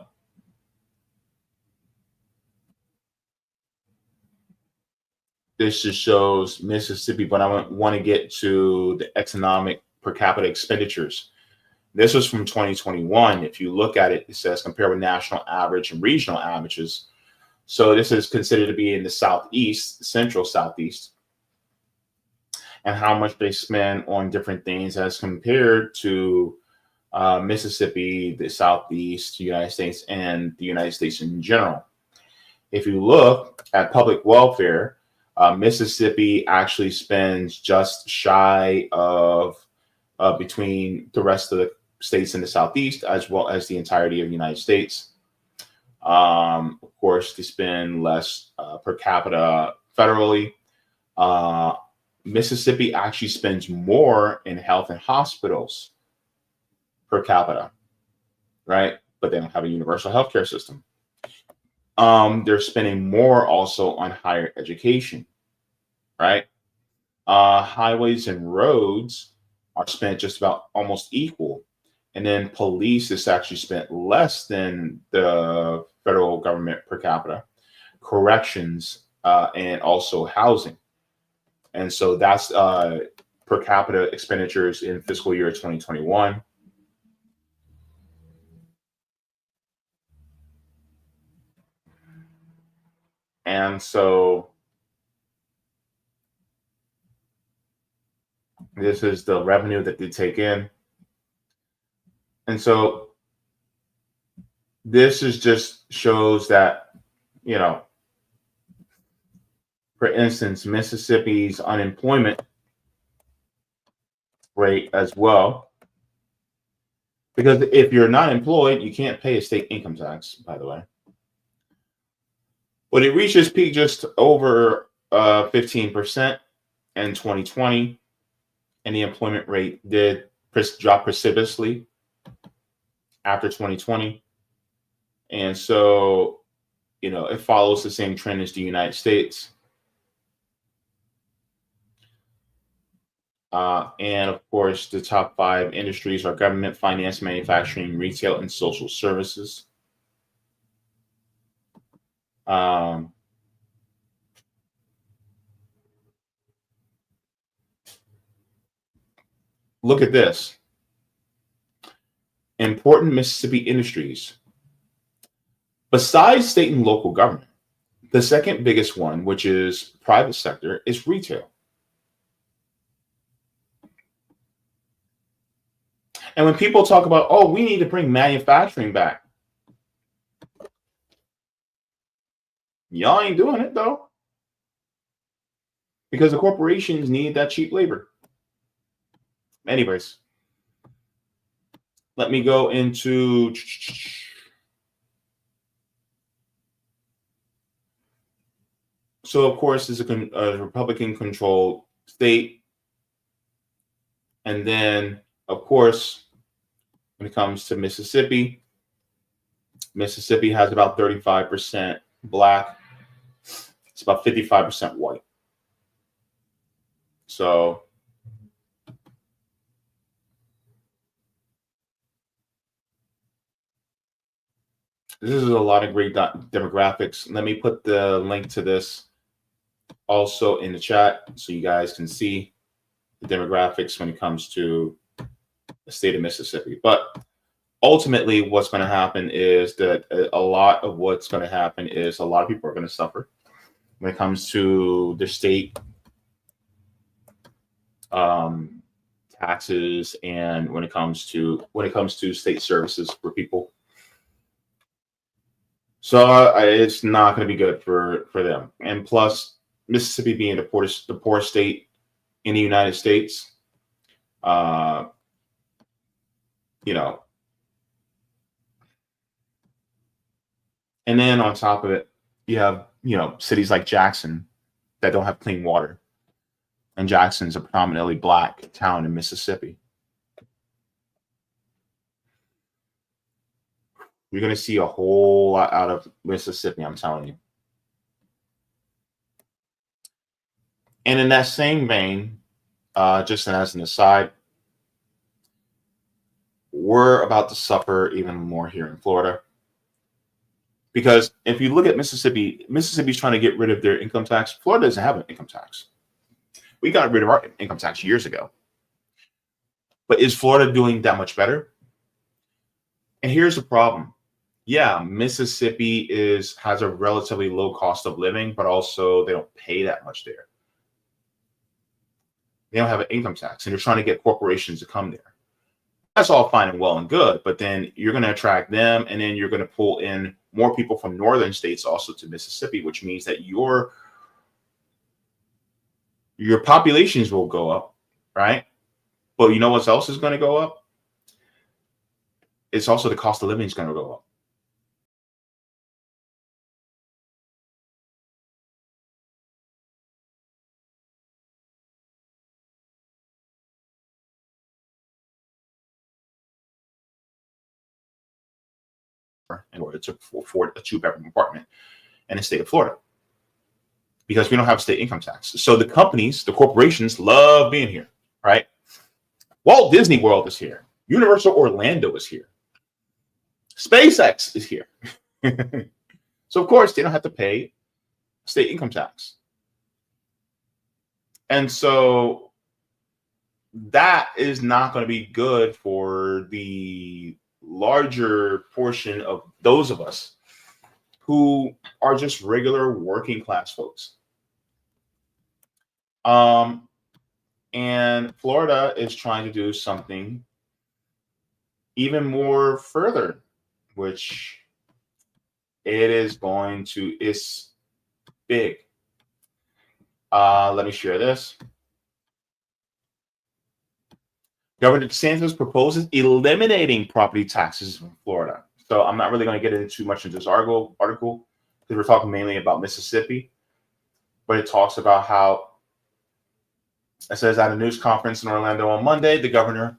this just shows Mississippi, but I want to get to the economic per capita expenditures. This was from 2021. If you look at it, it says compare with national average and regional averages. So this is considered to be in the Southeast, central Southeast, and how much they spend on different things as compared to Mississippi, the Southeast, the United States, and the United States in general. If you look at public welfare, Mississippi actually spends just shy of between the rest of the states in the Southeast, as well as the entirety of the United States. Of course, they spend less per capita federally. Mississippi actually spends more in health and hospitals per capita, right? But they don't have a universal healthcare system. They're spending more also on higher education, right? Highways and roads are spent just about almost equal. And then police is actually spent less than the federal government per capita, corrections, and also housing. And so that's per capita expenditures in fiscal year 2021. And so this is the revenue that they take in. And so this is just shows that, you know, for instance, Mississippi's unemployment rate as well. Because if you're not employed, you can't pay a state income tax, by the way. But it reached its peak just over 15% in 2020. And the employment rate did drop precipitously after 2020. And so, you know, it follows the same trend as the United States. And of course, the top 5 industries are government, finance, manufacturing, retail, and social services. Look at this. Important Mississippi industries. Besides state and local government, the second biggest one, which is private sector, is retail. And when people talk about, oh, we need to bring manufacturing back, y'all ain't doing it though, because the corporations need that cheap labor. Anyways, let me go into so of course it's a Republican-controlled state, and then of course when it comes to Mississippi, Mississippi has about 35% Black. It's about 55% white. So this is a lot of great demographics. Let me put the link to this also in the chat so you guys can see the demographics when it comes to the state of Mississippi. But ultimately, what's going to happen is that a lot of what's going to happen is a lot of people are going to suffer when it comes to the state taxes, and when it comes to state services for people. So it's not going to be good for them. And plus, Mississippi being the poorest state in the United States, you know, and then on top of it, you have, you know, cities like Jackson that don't have clean water. And Jackson's a predominantly Black town in Mississippi. You're going to see a whole lot out of Mississippi, I'm telling you. And in that same vein, just as an aside, we're about to suffer even more here in Florida. Because if you look at Mississippi, Mississippi's trying to get rid of their income tax. Florida doesn't have an income tax. We got rid of our income tax years ago. But is Florida doing that much better? And here's the problem. Yeah, Mississippi has a relatively low cost of living, but also they don't pay that much there. They don't have an income tax, and they're trying to get corporations to come there. That's all fine and well and good, but then you're going to attract them, and then you're going to pull in more people from northern states also to Mississippi, which means that your your populations will go up, right? But you know what else is going to go up? It's also the cost of living is going to go up. In order to afford a 2-bedroom apartment in the state of Florida, because we don't have state income tax. So the companies, the corporations love being here, right? Walt Disney World is here. Universal Orlando is here. SpaceX is here. So of course they don't have to pay state income tax. And so that is not going to be good for the larger portion of those of us who are just regular working class folks. And Florida is trying to do something even more further, which it's big. Let me share this. Governor DeSantis proposes eliminating property taxes in Florida. So I'm not really going to get into too much into this article because we're talking mainly about Mississippi. But it talks about how it says at a news conference in Orlando on Monday, the governor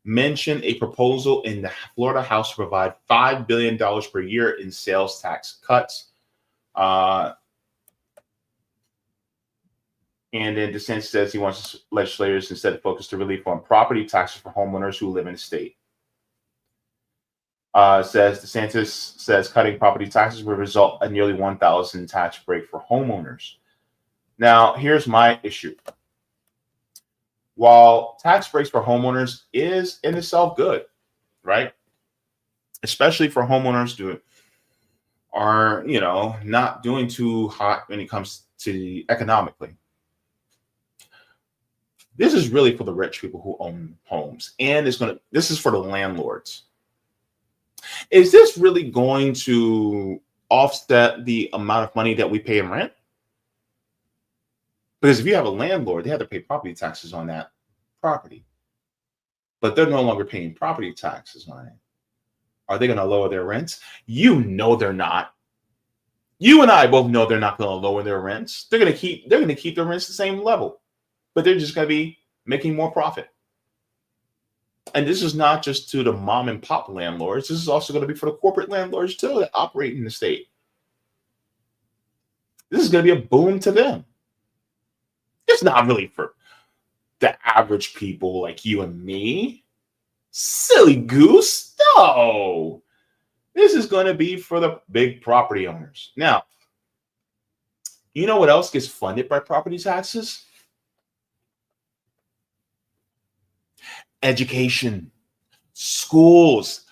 mentioned a proposal in the Florida House to provide $5 billion per year in sales tax cuts. And then DeSantis says he wants legislators instead to focus the relief on property taxes for homeowners who live in the state. DeSantis says cutting property taxes will result in nearly 1,000 tax break for homeowners. Now, here's my issue. While tax breaks for homeowners is in itself good, right? Especially for homeowners who are, not doing too hot when it comes to economically. This is really for the rich people who own homes, and this is for the landlords. Is this really going to offset the amount of money that we pay in rent? Because if you have a landlord, they have to pay property taxes on that property, but they're no longer paying property taxes on it. Are they going to lower their rents? They're not. You and I both know they're not going to lower their rents. They're going to keep their rents the same level. But they're just going to be making more profit. And this is not just to the mom and pop landlords. This is also going to be for the corporate landlords too that operate in the state. This is going to be a boom to them. It's not really for the average people like you and me. Silly goose. No. This is going to be for the big property owners. Now, you know what else gets funded by property taxes? Education. Schools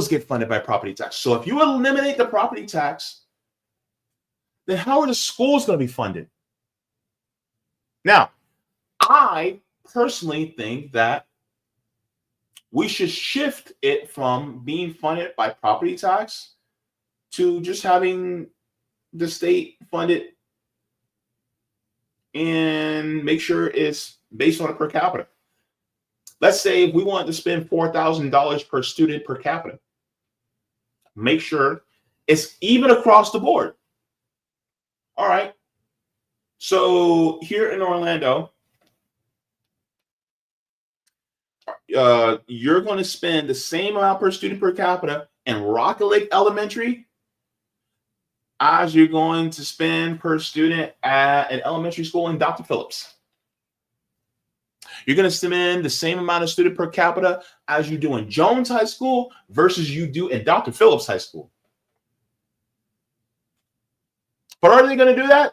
get funded by property tax. So if you eliminate the property tax, then how are the schools going to be funded? Now, I personally think that we should shift it from being funded by property tax to just having the state fund it and make sure it's based on a per capita. Let's say if we want to spend $4,000 per student per capita, make sure it's even across the board. All right. So here in Orlando, you're going to spend the same amount per student per capita in Rocket Lake Elementary as you're going to spend per student at an elementary school in Dr. Phillips. You're going to spend the same amount of student per capita as you do in Jones High School versus you do in Dr. Phillips High School. But are they going to do that?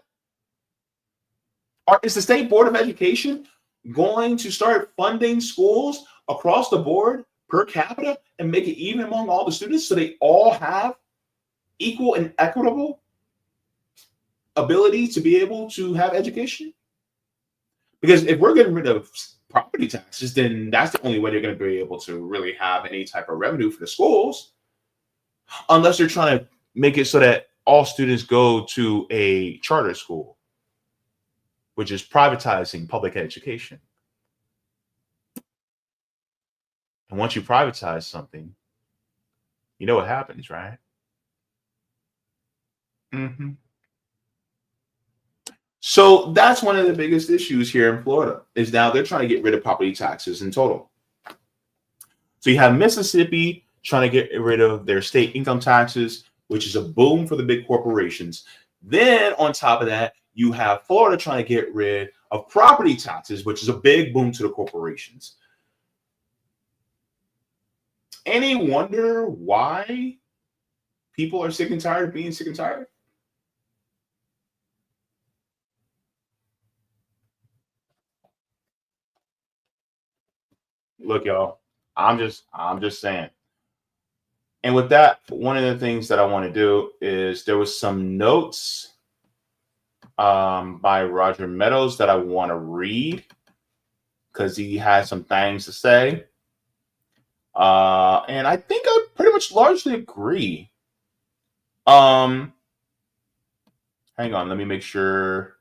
Is the State Board of Education going to start funding schools across the board per capita and make it even among all the students so they all have equal and equitable ability to be able to have education? Because if we're getting rid of property taxes, then that's the only way they're going to be able to really have any type of revenue for the schools, unless they're trying to make it so that all students go to a charter school. which is privatizing public education. And once you privatize something, you know what happens, right? So that's one of the biggest issues here in Florida, is now they're trying to get rid of property taxes in total. So you have Mississippi trying to get rid of their state income taxes, which is a boom for the big corporations. Then on top of that, you have Florida trying to get rid of property taxes, which is a big boom to the corporations. Any wonder why people are sick and tired of being sick and tired? Look, y'all, I'm just saying. And with that, one of the things that I want to do is there was some notes by Roger Meadows that I want to read because he has some things to say. And I think I pretty much largely agree. Hang on, let me make sure.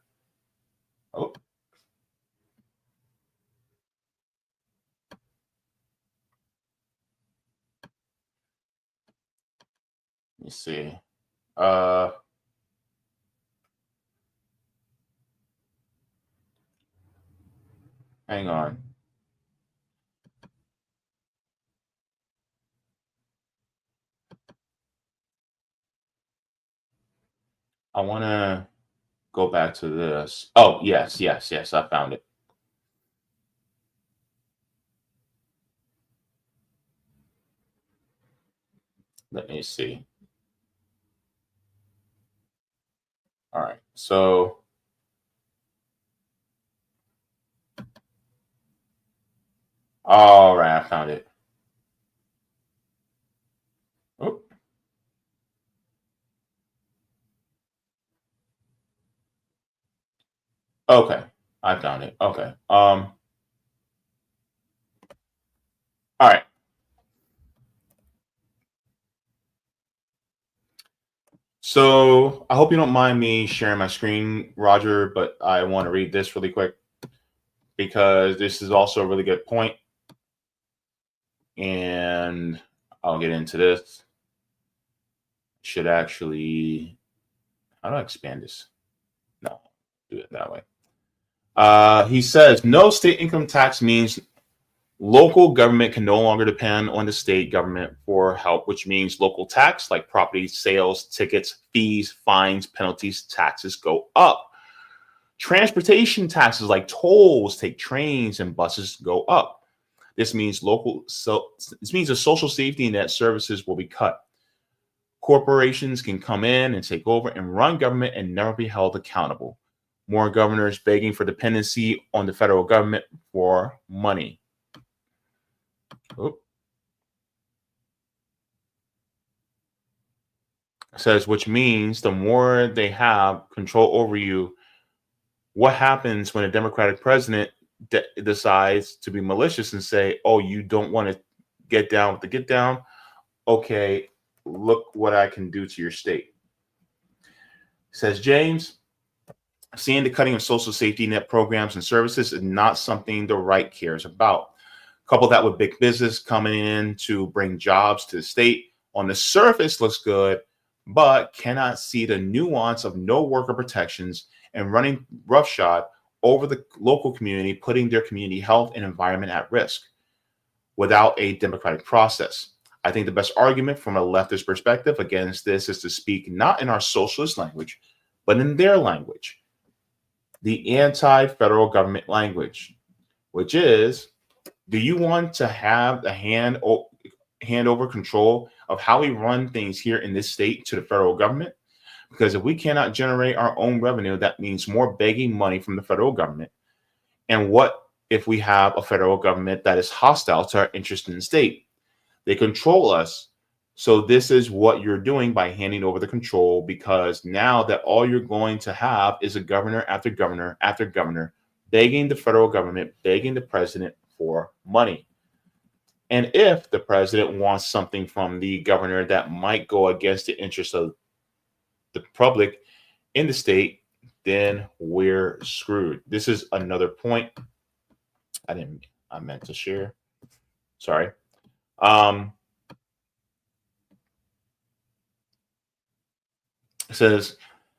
Oh. Let me see. Hang on. I want to go back to this. Oh, yes, I found it. Let me see. All right, so all right, I found it. Oh. Okay, I found it. Okay. All right. So I hope you don't mind me sharing my screen, Roger, but I want to read this really quick because this is also a really good point. And I'll get into this. Should actually, how do I expand this? No, do it that way. He says, no state income tax means local government can no longer depend on the state government for help, which means local tax like property sales, tickets, fees, fines, penalties, taxes go up. Transportation taxes like tolls, take trains and buses go up. This means the social safety net services will be cut. Corporations can come in and take over and run government and never be held accountable. More governors begging for dependency on the federal government for money. It says, which means the more they have control over you, what happens when a Democratic president decides to be malicious and say, oh, you don't want to get down with the get down? Okay, look what I can do to your state. It says, James, seeing the cutting of social safety net programs and services is not something the right cares about. Couple that with big business coming in to bring jobs to the state. On the surface looks good, but cannot see the nuance of no worker protections and running roughshod over the local community, putting their community health and environment at risk without a democratic process. I think the best argument from a leftist perspective against this is to speak not in our socialist language, but in their language, the anti-federal government language, which is, do you want to have the hand over control of how we run things here in this state to the federal government? Because if we cannot generate our own revenue, that means more begging money from the federal government. And what if we have a federal government that is hostile to our interest in the state? They control us. So this is what you're doing by handing over the control, because now that all you're going to have is a governor after governor after governor begging the federal government, begging the president for money. And if the president wants something from the governor that might go against the interest of the public in the state, then we're screwed. This is another point I meant to share. Sorry. It says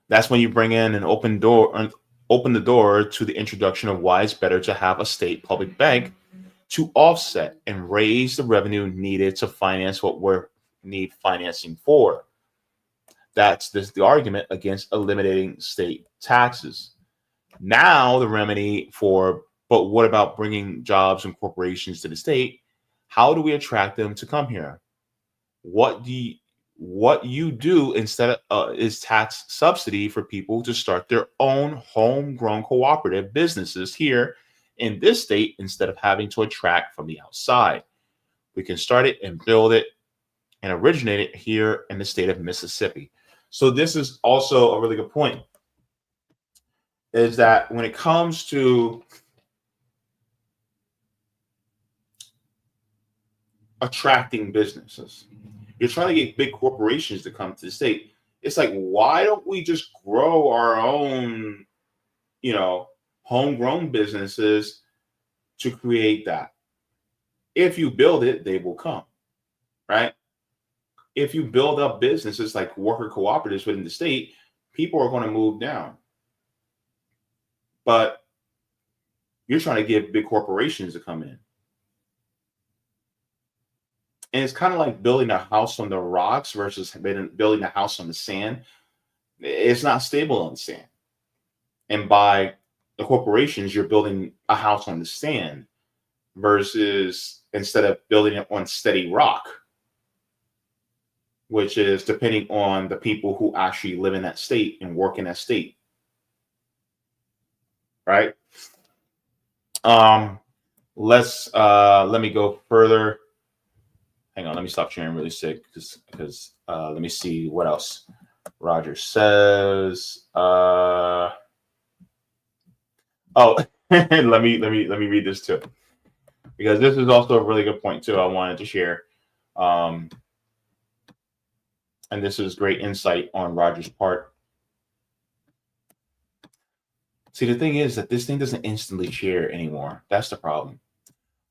that's when you bring in an open the door to the introduction of why it's better to have a state public bank to offset and raise the revenue needed to finance what we need financing for. That's the argument against eliminating state taxes. Now the remedy but what about bringing jobs and corporations to the state? How do we attract them to come here? What you do instead is tax subsidy for people to start their own homegrown cooperative businesses here in this state instead of having to attract from the outside. We can start it and build it and originate it here in the state of Mississippi. So this is also a really good point, is that when it comes to attracting businesses, you're trying to get big corporations to come to the state. It's like, why don't we just grow our own, homegrown businesses to create that? If you build it, they will come, right? If you build up businesses like worker cooperatives within the state, people are going to move down. But you're trying to get big corporations to come in. And it's kind of like building a house on the rocks versus building a house on the sand. It's not stable on the sand. And by the corporations, you're building a house on the sand versus instead of building it on steady rock, which is depending on the people who actually live in that state and work in that state. Right? Let me go further. Hang on, let me stop sharing really sick because let me see what else Roger says. Let me read this too, because this is also a really good point too I wanted to share. And this is great insight on Roger's part. See, the thing is that this thing doesn't instantly share anymore. That's the problem.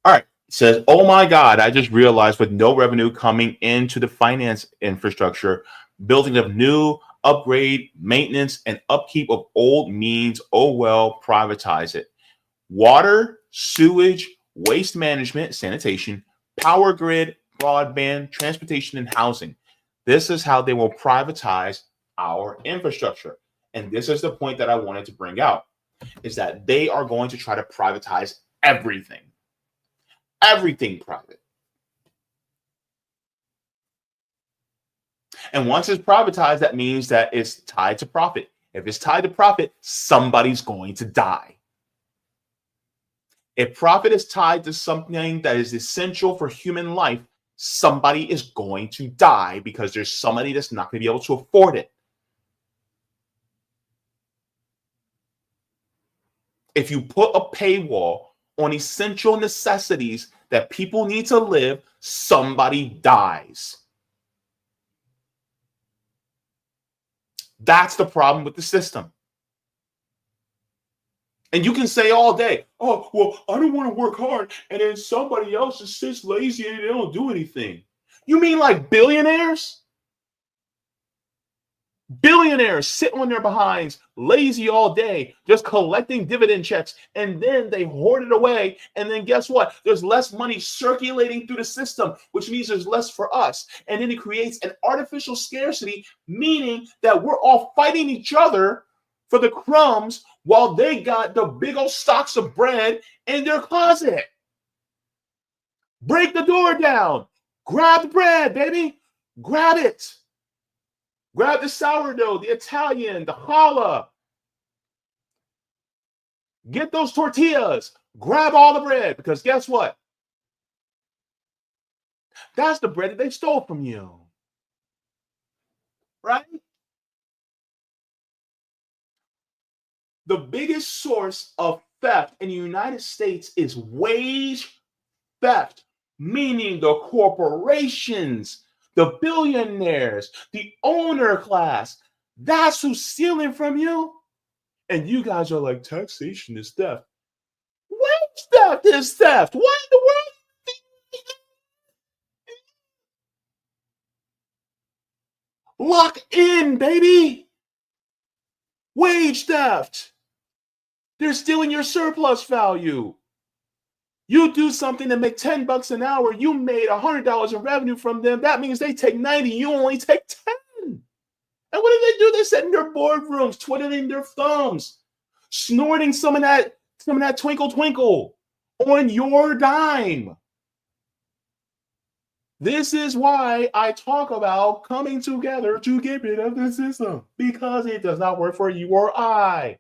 All right. It says, oh my God, I just realized with no revenue coming into the finance infrastructure, building of new, upgrade, maintenance, and upkeep of old means, oh well, privatize it. Water, sewage, waste management, sanitation, power grid, broadband, transportation, and housing. This is how they will privatize our infrastructure. And this is the point that I wanted to bring out, is that they are going to try to privatize everything. Everything private. And once it's privatized, that means that it's tied to profit. If it's tied to profit, somebody's going to die. If profit is tied to something that is essential for human life, somebody is going to die because there's somebody that's not going to be able to afford it. If you put a paywall on essential necessities that people need to live, somebody dies. That's the problem with the system. And you can say all day, oh, well, I don't want to work hard. And then somebody else just sits lazy and they don't do anything. You mean like billionaires? Billionaires sitting on their behinds, lazy all day, just collecting dividend checks, and then they hoard it away. And then guess what? There's less money circulating through the system, which means there's less for us. And then it creates an artificial scarcity, meaning that we're all fighting each other for the crumbs while they got the big old stocks of bread in their closet. Break the door down. Grab the bread, baby. Grab it. Grab the sourdough, the Italian, the challah. Get those tortillas. Grab all the bread, because guess what? That's the bread that they stole from you. Right? The biggest source of theft in the United States is wage theft, meaning the corporations, the billionaires, the owner class. That's who's stealing from you. And you guys are like, taxation is theft. Wage theft is theft. What in the world? Lock in, baby. Wage theft. They're stealing your surplus value. You do something to make $10 an hour. You made $100 in revenue from them. That means they take 90. You only take 10. And what do? They sit in their boardrooms, twiddling their thumbs, snorting some of that twinkle twinkle on your dime. This is why I talk about coming together to get rid of the system, because it does not work for you or I.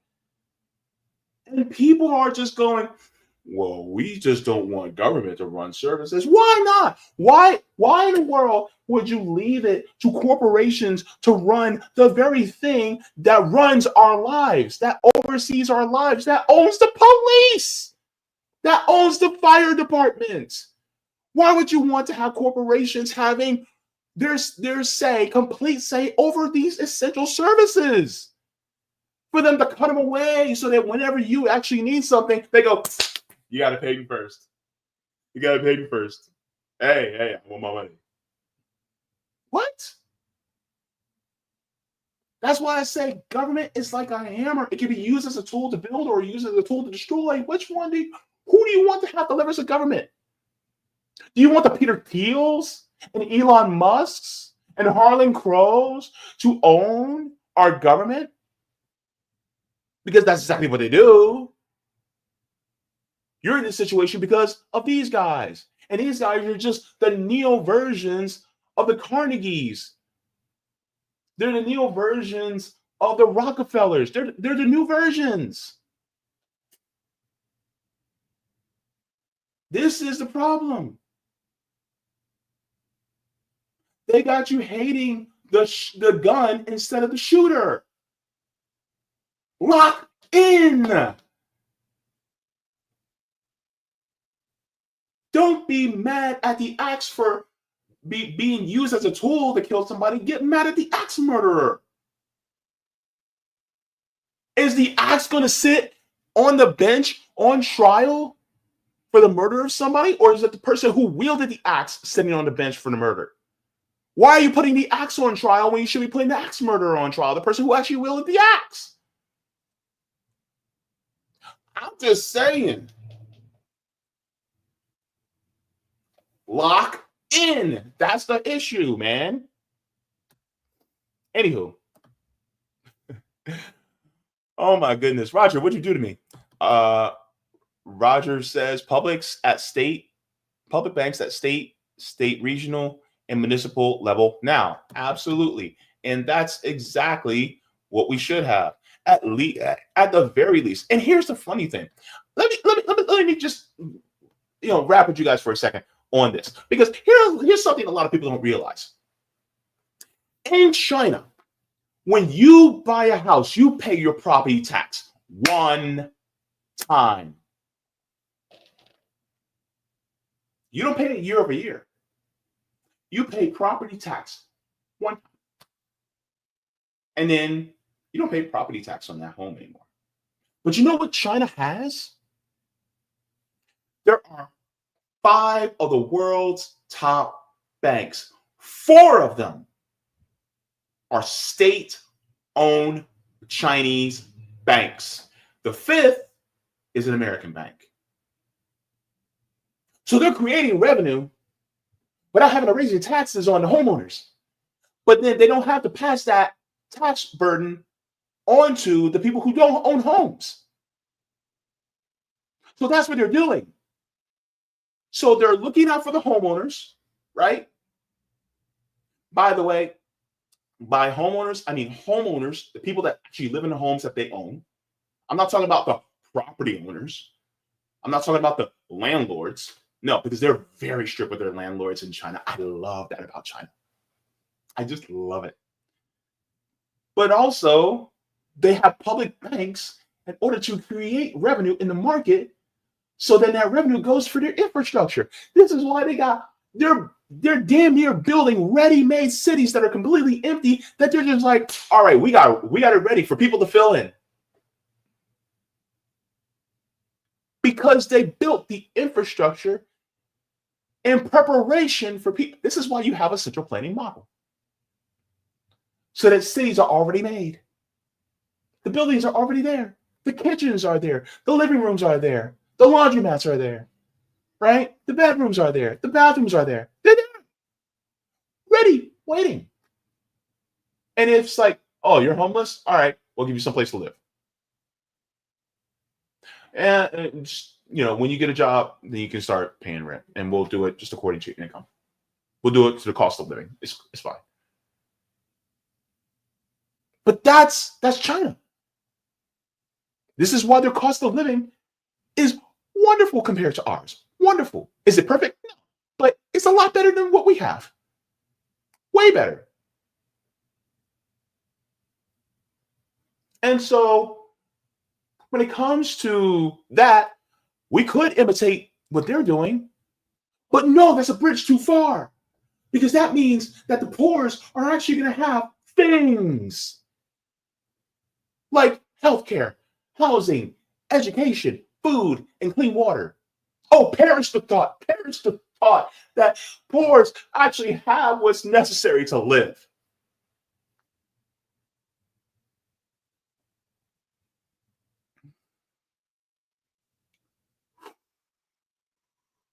And people are just going, well, we just don't want government to run services. Why not? Why in the world would you leave it to corporations to run the very thing that runs our lives, that oversees our lives, that owns the police, that owns the fire department? Why would you want to have corporations having their say, complete say over these essential services? For them to cut them away so that whenever you actually need something, they go, you got to pay me first. You got to pay me first. Hey, I want my money. What? That's why I say government is like a hammer. It can be used as a tool to build or used as a tool to destroy. Who do you want to have the levers of government? Do you want the Peter Thiels and Elon Musks and Harlan Crows to own our government? Because that's exactly what they do. You're in this situation because of these guys. And these guys are just the neo versions of the Carnegies. They're the neo versions of the Rockefellers. They're the new versions. This is the problem. They got you hating the gun instead of the shooter. Lock in. Don't be mad at the axe for being used as a tool to kill somebody. Get mad at the axe murderer. Is the axe going to sit on the bench on trial for the murder of somebody? Or is it the person who wielded the axe sitting on the bench for the murder? Why are you putting the axe on trial when you should be putting the axe murderer on trial? The person who actually wielded the axe. I'm just saying. Lock in. That's the issue, man. Anywho. Oh my goodness. Roger, what'd you do to me? Roger says public banks at state, regional, and municipal level now. Absolutely. And that's exactly what we should have. At the very least. And here's the funny thing. Let me just wrap with you guys for a second on this, because here's something a lot of people don't realize. In China, when you buy a house, you pay your property tax one time. You don't pay it year over year. You pay property tax one time. And then you don't pay property tax on that home anymore. But you know what China has? There are 5 of the world's top banks. 4 of them are state-owned Chinese banks. The 5th is an American bank. So they're creating revenue without having to raise your taxes on the homeowners. But then they don't have to pass that tax burden onto the people who don't own homes. So that's what they're doing. So they're looking out for the homeowners, right? By the way, by homeowners, I mean homeowners, the people that actually live in the homes that they own. I'm not talking about the property owners. I'm not talking about the landlords. No, because they're very strict with their landlords in China. I love that about China. I just love it. But also, they have public banks in order to create revenue in the market, so then that revenue goes for their infrastructure. This is why they're damn near building ready-made cities that are completely empty, that they're just like, all right, we got it ready for people to fill in. because they built the infrastructure in preparation for people. This is why you have a central planning model. So that cities are already made. The buildings are already there. The kitchens are there. The living rooms are there. The laundromats are there, right? The bedrooms are there. The bathrooms are there. They're there, ready, waiting. And if it's like, oh, you're homeless? All right, we'll give you some place to live. And just, when you get a job, then you can start paying rent, and we'll do it just according to your income. We'll do it to the cost of living. It's fine. But that's China. This is why their cost of living is wonderful compared to ours. Wonderful. Is it perfect? No. But it's a lot better than what we have. Way better. And so when it comes to that, we could imitate what they're doing. But no, that's a bridge too far. Because that means that the poors are actually going to have things like healthcare, housing, education, food, and clean water. Oh, perish the thought that poors actually have what's necessary to live.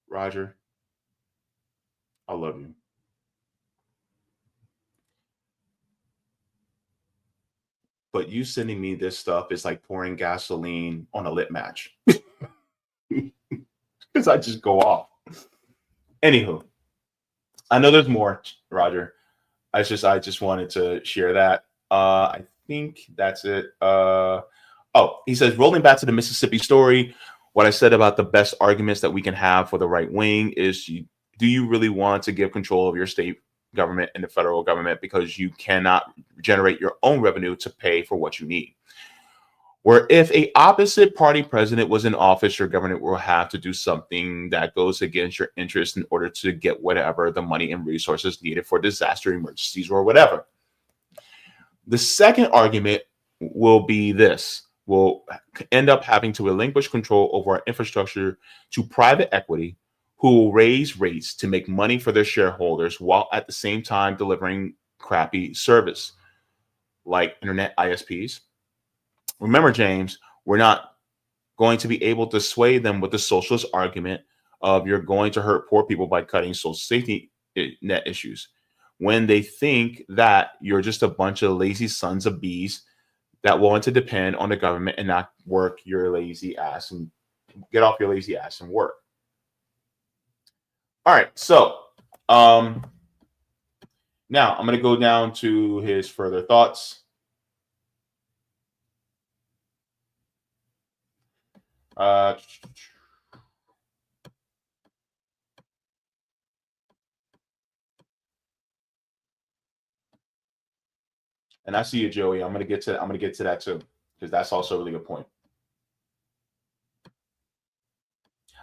Roger, I love you. But you sending me this stuff is like pouring gasoline on a lit match. Because I just go off. Anywho, I know there's more, Roger. I just wanted to share that. I think that's it. He says, rolling back to the Mississippi story, what I said about the best arguments that we can have for the right wing is, do you really want to give control of your state government and the federal government because you cannot generate your own revenue to pay for what you need? Where if a opposite party president was in office, your government will have to do something that goes against your interest in order to get whatever the money and resources needed for disaster emergencies or whatever. The second argument will be this: we'll end up having to relinquish control over our infrastructure to private equity, who will raise rates to make money for their shareholders while at the same time delivering crappy service, like internet ISPs. Remember, James, we're not going to be able to sway them with the socialist argument of you're going to hurt poor people by cutting social safety net issues, when they think that you're just a bunch of lazy sons of bees that want to depend on the government and not work your lazy ass and get off your lazy ass and work. All right, so now I'm going to go down to his further thoughts. And I see you, Joey. I'm gonna get to that too, because that's also a really good point.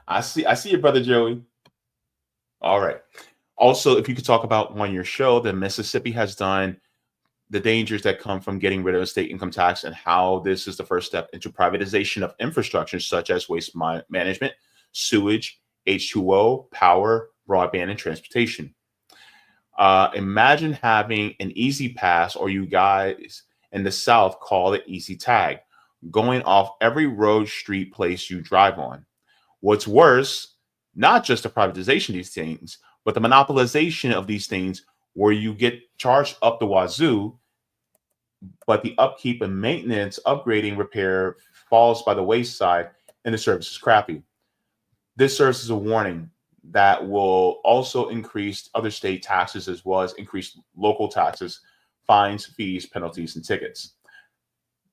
I see your brother Joey. All right. Also, if you could talk about on your show that Mississippi has done, the dangers that come from getting rid of a state income tax, and how this is the first step into privatization of infrastructure such as waste management, sewage, H2O, power, broadband, and transportation. Imagine having an easy pass, or you guys in the South call it easy tag, going off every road, street, place you drive on. What's worse, not just the privatization of these things, but the monopolization of these things, where you get charged up the wazoo, but the upkeep and maintenance, upgrading, repair falls by the wayside, and the service is crappy. This serves as a warning that will also increase other state taxes, as well as increase local taxes, fines, fees, penalties, and tickets.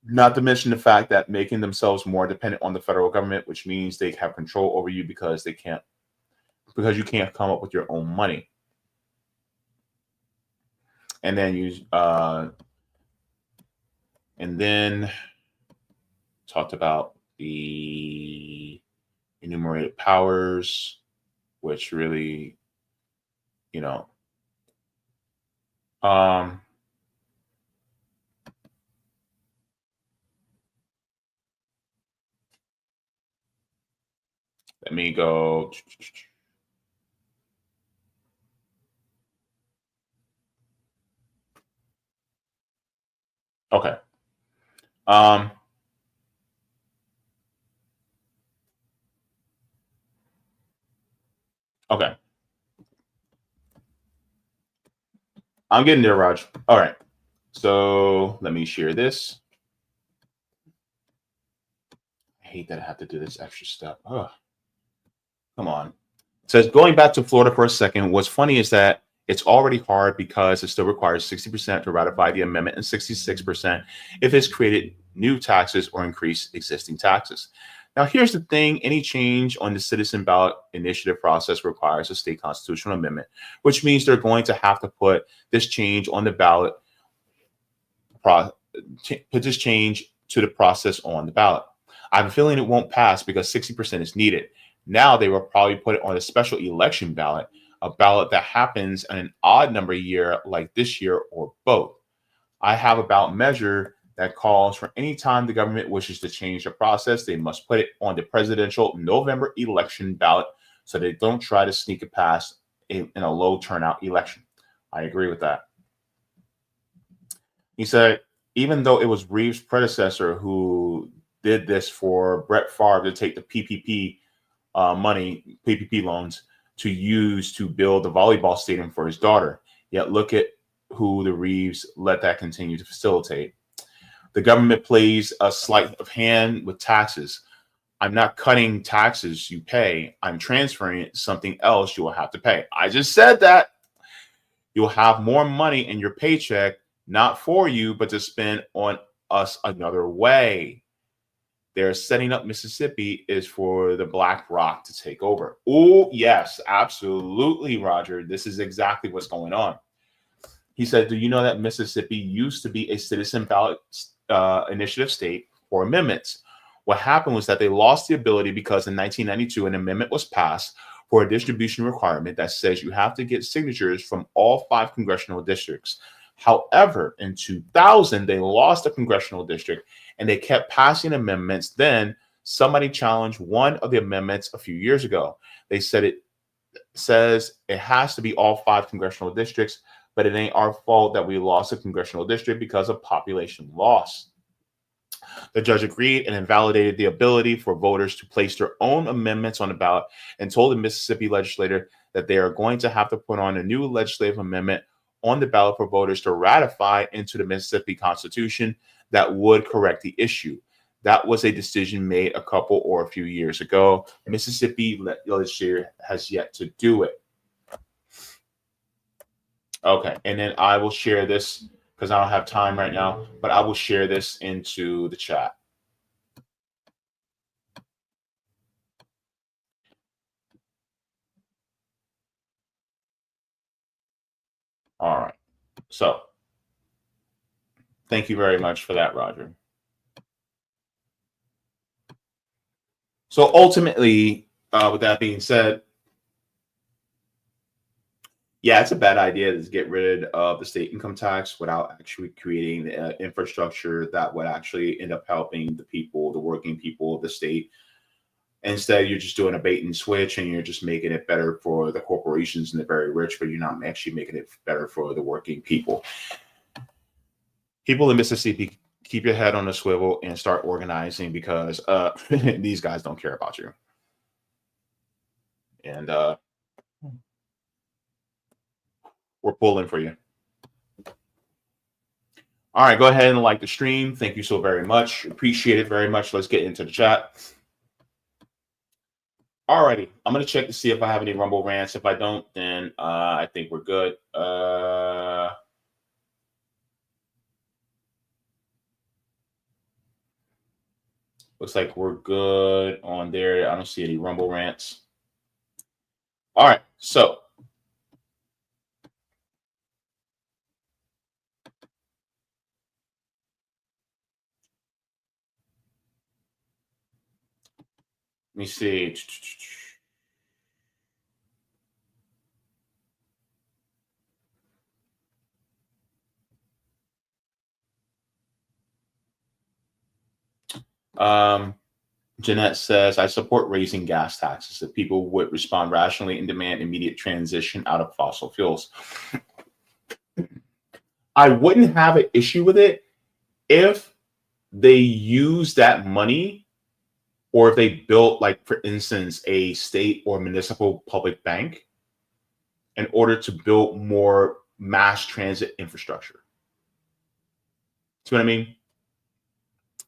Not to mention the fact that making themselves more dependent on the federal government, which means they have control over you because you can't come up with your own money. And then talked about the enumerated powers, which really, Let me go. Okay. Okay. I'm getting there, Raj. All right. So let me share this. I hate that I have to do this extra step. Oh, come on. It says, going back to Florida for a second, what's funny is that it's already hard because it still requires 60% to ratify the amendment and 66% if it's created new taxes or increase existing taxes. Now, here's the thing. Any change on the citizen ballot initiative process requires a state constitutional amendment, which means they're going to have to put this change on the ballot, put this change to the process on the ballot. I have a feeling it won't pass because 60% is needed. Now they will probably put it on a special election ballot, a ballot that happens in an odd number year like this year or both. I have a ballot measure that calls for any time the government wishes to change the process, they must put it on the presidential November election ballot so they don't try to sneak it past in a low turnout election. I agree with that. He said, even though it was Reeves' predecessor who did this for Brett Favre to take the PPP money, PPP loans, to use to build the volleyball stadium for his daughter. Yet look at who the Reeves let that continue to facilitate. The government plays a sleight of hand with taxes. I'm not cutting taxes you pay. I'm transferring something else you will have to pay. I just said that. You'll have more money in your paycheck, not for you, but to spend on us another way. They're setting up Mississippi is for the Black Rock to take over. Oh, yes, absolutely, Roger. This is exactly what's going on. He said, do you know that Mississippi used to be a citizen ballot initiative state for amendments? What happened was that they lost the ability because in 1992, an amendment was passed for a distribution requirement that says you have to get signatures from all 5 congressional districts. However, in 2000, they lost a congressional district and they kept passing amendments. Then somebody challenged one of the amendments a few years ago. They said it says it has to be all 5 congressional districts, but it ain't our fault that we lost a congressional district because of population loss. The judge agreed and invalidated the ability for voters to place their own amendments on the ballot and told the Mississippi legislature that they are going to have to put on a new legislative amendment on the ballot for voters to ratify into the Mississippi Constitution that would correct the issue. That was a decision made a couple or a few years ago. Mississippi legislature has yet to do it. Okay, and then I will share this because I don't have time right now, but I will share this into the chat. All right, so thank you very much for that, Roger. So ultimately, with that being said, yeah, it's a bad idea to get rid of the state income tax without actually creating the infrastructure that would actually end up helping the people, the working people of the state. Instead, you're just doing a bait and switch and you're just making it better for the corporations and the very rich, but you're not actually making it better for the working people. People in Mississippi, keep your head on a swivel and start organizing because these guys don't care about you. And we're pulling for you. All right, go ahead and like the stream. Thank you so very much. Appreciate it very much. Let's get into the chat. All righty, I'm going to check to see if I have any Rumble rants. If I don't, then I think we're good. Looks like we're good on there. I don't see any Rumble rants. All right, so let me see. Jeanette says, I support raising gas taxes if people would respond rationally and demand immediate transition out of fossil fuels. I wouldn't have an issue with it if they use that money, or if they built, like, for instance, a state or municipal public bank in order to build more mass transit infrastructure. See what I mean?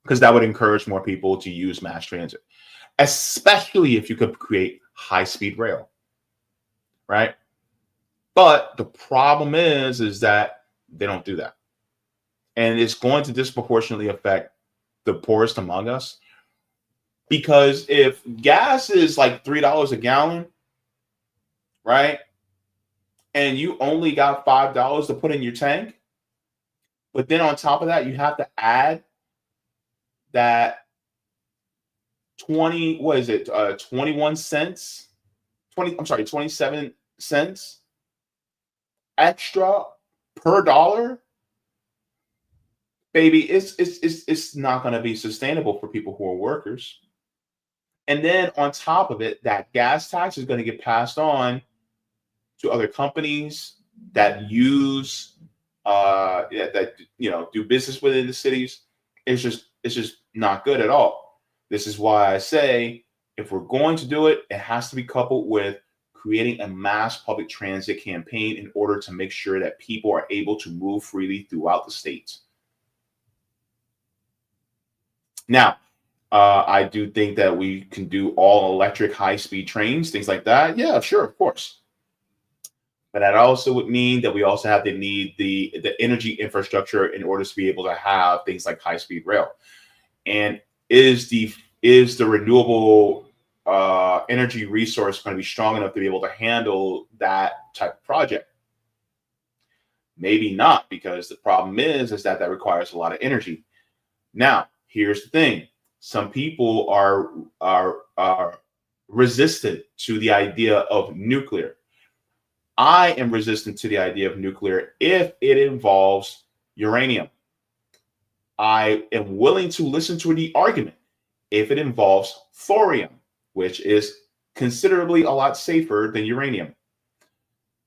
Because that would encourage more people to use mass transit, especially if you could create high-speed rail, right? But the problem is that they don't do that. And it's going to disproportionately affect the poorest among us. Because if gas is like $3 a gallon, right? And you only got $5 to put in your tank, but then on top of that, you have to add that 21 cents, 27 cents extra per dollar. Baby, it's not going to be sustainable for people who are workers. And then on top of it, that gas tax is going to get passed on to other companies that use do business within the cities. It's just not good at all. This is why I say, if we're going to do it, it has to be coupled with creating a mass public transit campaign in order to make sure that people are able to move freely throughout the states. Now, I do think that we can do all electric high-speed trains, things like that. Yeah, sure, of course. But that also would mean that we also have to need the energy infrastructure in order to be able to have things like high-speed rail. And is the renewable energy resource going to be strong enough to be able to handle that type of project? Maybe not, because the problem is that requires a lot of energy. Now, here's the thing. Some people are resistant to the idea of nuclear. I am resistant to the idea of nuclear if it involves uranium. I am willing to listen to the argument if it involves thorium, which is considerably a lot safer than uranium.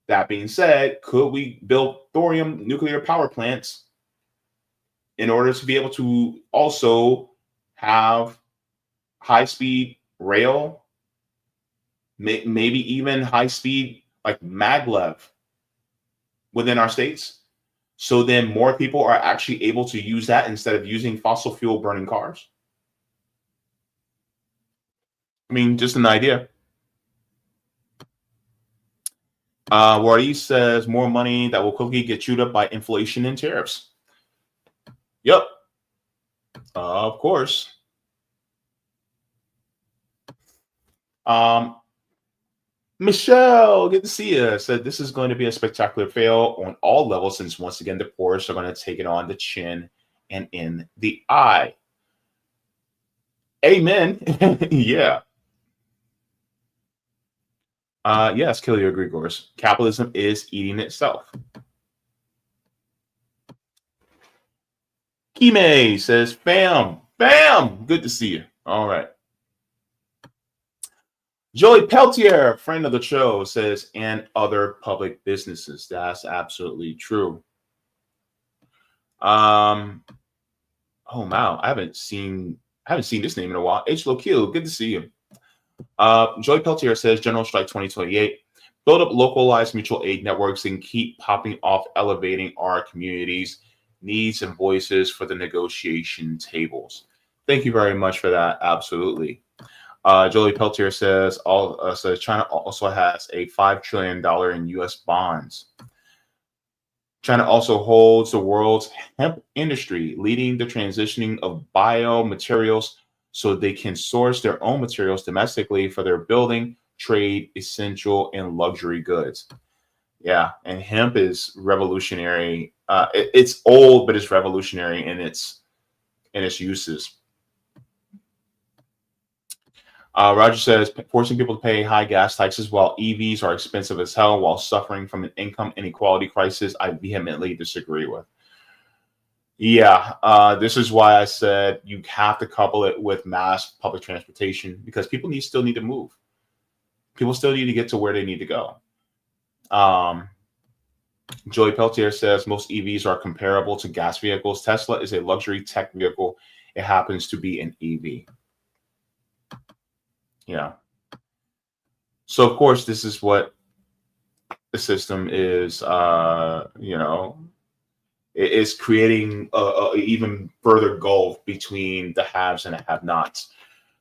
That being said, could we build thorium nuclear power plants in order to be able to also have high-speed rail, maybe even high-speed like maglev within our states? So then more people are actually able to use that instead of using fossil fuel burning cars. I mean, just an idea. Wardy says more money that will quickly get chewed up by inflation and tariffs. Yep. Of course. Michelle, good to see you. Said this is going to be a spectacular fail on all levels, since once again the poorest are going to take it on the chin and in the eye. Amen. Yeah. Yes, kill your Grigors. Capitalism is eating itself. Kime says, bam, good to see you. All right. Joey Peltier, friend of the show, says, and other public businesses. That's absolutely true. Oh wow, I haven't seen this name in a while. H. Lokil, good to see you. Joey Peltier says, General Strike 2028. Build up localized mutual aid networks and keep popping off, elevating our communities' needs and voices for the negotiation tables. Thank you very much for that. Absolutely. Joey Peltier says, China also has a $5 trillion in U.S. bonds. China also holds the world's hemp industry, leading the transitioning of biomaterials so they can source their own materials domestically for their building, trade, essential, and luxury goods. Yeah, and hemp is revolutionary. It's old, but it's revolutionary in its uses. Roger says, forcing people to pay high gas taxes while EVs are expensive as hell while suffering from an income inequality crisis, I vehemently disagree with. Yeah, this is why I said you have to couple it with mass public transportation, because people still need to move. People still need to get to where they need to go. Joey Peltier says most EVs are comparable to gas vehicles. Tesla is a luxury tech vehicle. It happens to be an EV. Yeah. So, of course, this is what the system is, it is creating a even further gulf between the haves and the have-nots.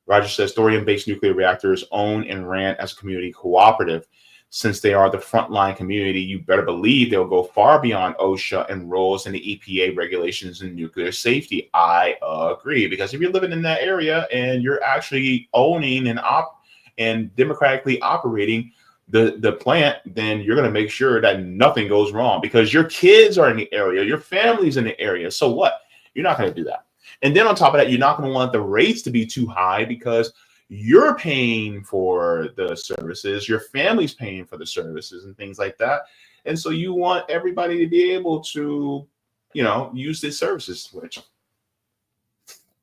Roger says thorium-based nuclear reactors own and ran as a community cooperative. Since they are the frontline community, you better believe they'll go far beyond OSHA and rules and the EPA regulations and nuclear safety. I agree, because if you're living in that area and you're actually owning and democratically operating the plant, then you're going to make sure that nothing goes wrong, because your kids are in the area, your family's in the area. So what? You're not going to do that. And then on top of that, you're not going to want the rates to be too high, because you're paying for the services, your family's paying for the services and things like that. And so you want everybody to be able to, use these services, which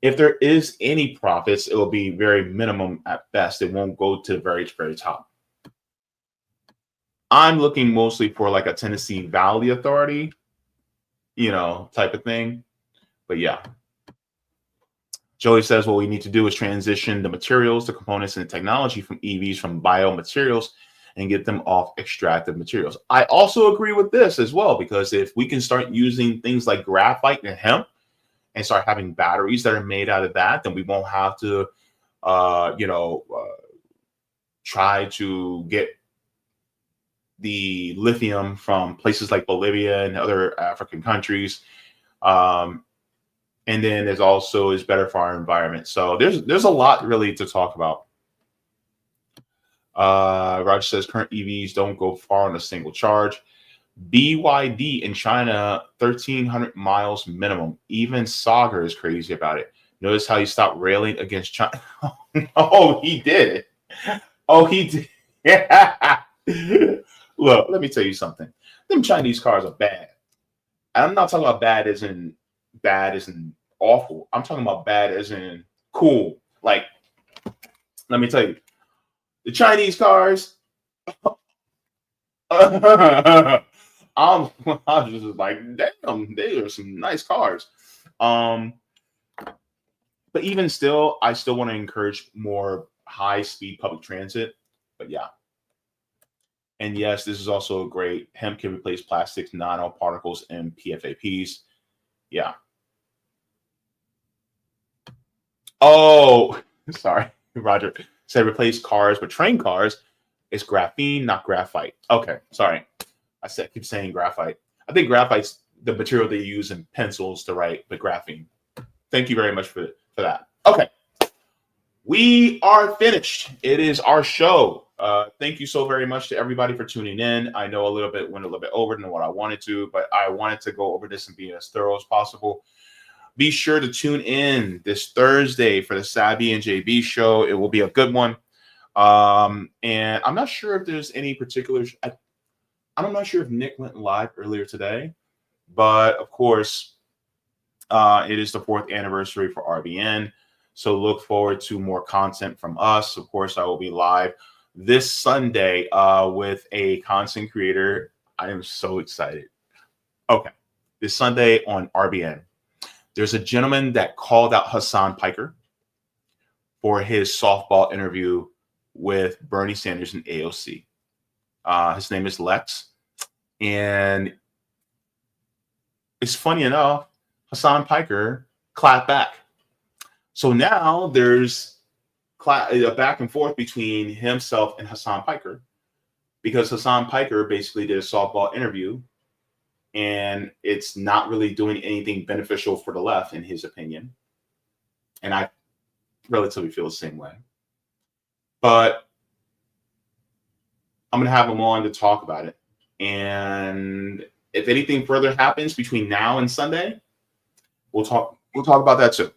if there is any profits, it will be very minimum at best. It won't go to the very, very top. I'm looking mostly for like a Tennessee Valley Authority, type of thing. But yeah. Joey says what we need to do is transition the materials, the components, and the technology from EVs from biomaterials and get them off extractive materials. I also agree with this as well, because if we can start using things like graphite and hemp and start having batteries that are made out of that, then we won't have to, try to get the lithium from places like Bolivia and other African countries. And then there's also is better for our environment. So there's a lot really to talk about. Roger says current EVs don't go far on a single charge. BYD in China, 1,300 miles minimum. Even Sagar is crazy about it. Notice how he stopped railing against China. Oh, he did. Oh, he did. Yeah. Look, let me tell you something. Them Chinese cars are bad. And I'm not talking about bad as in awful. I'm talking about bad as in cool. Like, let me tell you, the Chinese cars, I'm just like, damn, they are some nice cars. But even still, I still want to encourage more high-speed public transit. But yeah. And yes, this is also great. Hemp can replace plastics, nanoparticles, and PFAPs. Yeah. Oh, sorry. Roger said replace cars with train cars. It's graphene, not graphite. Okay, sorry. Keep saying graphite. I think graphite's the material they use in pencils to write, but graphene. Thank you very much for that. Okay. We are finished. It is our show. Thank you so very much to everybody for tuning in. I know went a little bit over than what I wanted to, but I wanted to go over this and be as thorough as possible. Be sure to tune in this Thursday for the Sabby and JB show. It will be a good one. And I'm not sure if there's any particular. I'm not sure if Nick went live earlier today, but of course, it is the 4th anniversary for RBN. So look forward to more content from us. Of course, I will be live this Sunday with a content creator. I am so excited. Okay. This Sunday on RBN, there's a gentleman that called out Hassan Piker for his softball interview with Bernie Sanders and AOC. His name is Lex. And it's funny enough, Hassan Piker clapped back. So now there's a back and forth between himself and Hassan Piker, because Hassan Piker basically did a softball interview and it's not really doing anything beneficial for the left, in his opinion. And I relatively feel the same way. But I'm going to have him on to talk about it. And if anything further happens between now and Sunday, we'll talk about that too.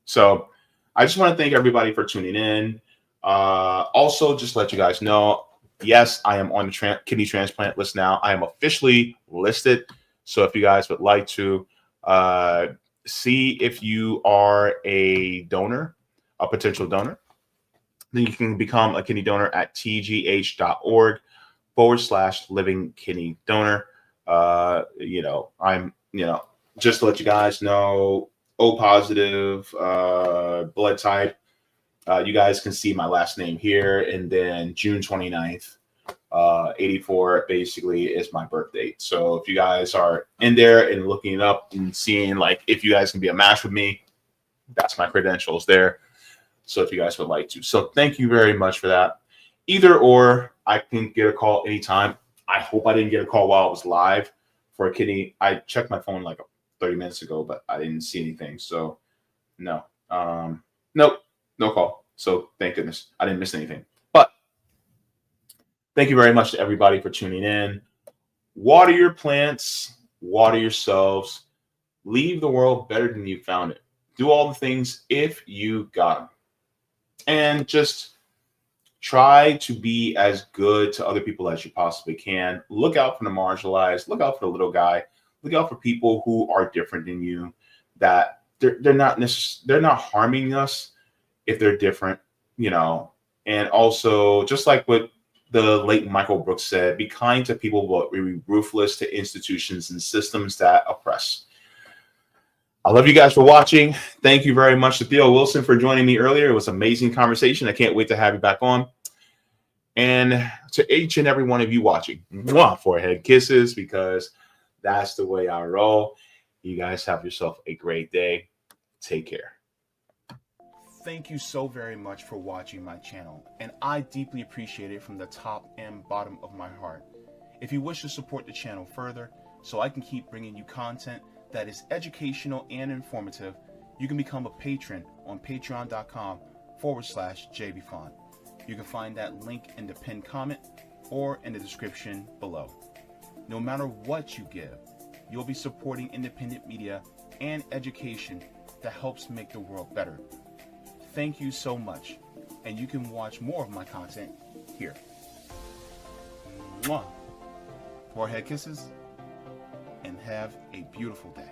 So I just want to thank everybody for tuning in. Also, just let you guys know, yes, I am on the kidney transplant list now. I am officially listed. So if you guys would like to See if you are a donor, a potential donor. Then you can become a kidney donor at tgh.org/living kidney donor. I'm, just to let you guys know, O positive blood type. You guys can see my last name here, and then June 29th, 84 basically is my birth date. So if you guys are in there and looking it up and seeing like if you guys can be a match with me, that's my credentials there. So if you guys would like to. So thank you very much for that. Either or, I can get a call anytime. I hope I didn't get a call while I was live for a kidney. I checked my phone like 30 minutes ago, but I didn't see anything. So no, nope, no call. So thank goodness I didn't miss anything. But thank you very much to everybody for tuning in. Water your plants, water yourselves, leave the world better than you found it. Do all the things if you got them. And just try to be as good to other people as you possibly can. Look out for the marginalized. Look out for the little guy. Look out for people who are different than you. That they're not harming us if they're different, And also, just like what the late Michael Brooks said, be kind to people, but be ruthless to institutions and systems that oppress. I love you guys for watching. Thank you very much to Theo Wilson for joining me earlier. It was an amazing conversation. I can't wait to have you back on. And to each and every one of you watching, forehead kisses, because that's the way I roll. You guys have yourself a great day. Take care. Thank you so very much for watching my channel, and I deeply appreciate it from the top and bottom of my heart. If you wish to support the channel further, so I can keep bringing you content that is educational and informative, you can become a patron on patreon.com/Jaybefaunt. You can find that link in the pinned comment or in the description below. No matter what you give, you'll be supporting independent media and education that helps make the world better. Thank you so much, and you can watch more of my content here. Forehead kisses, and have a beautiful day.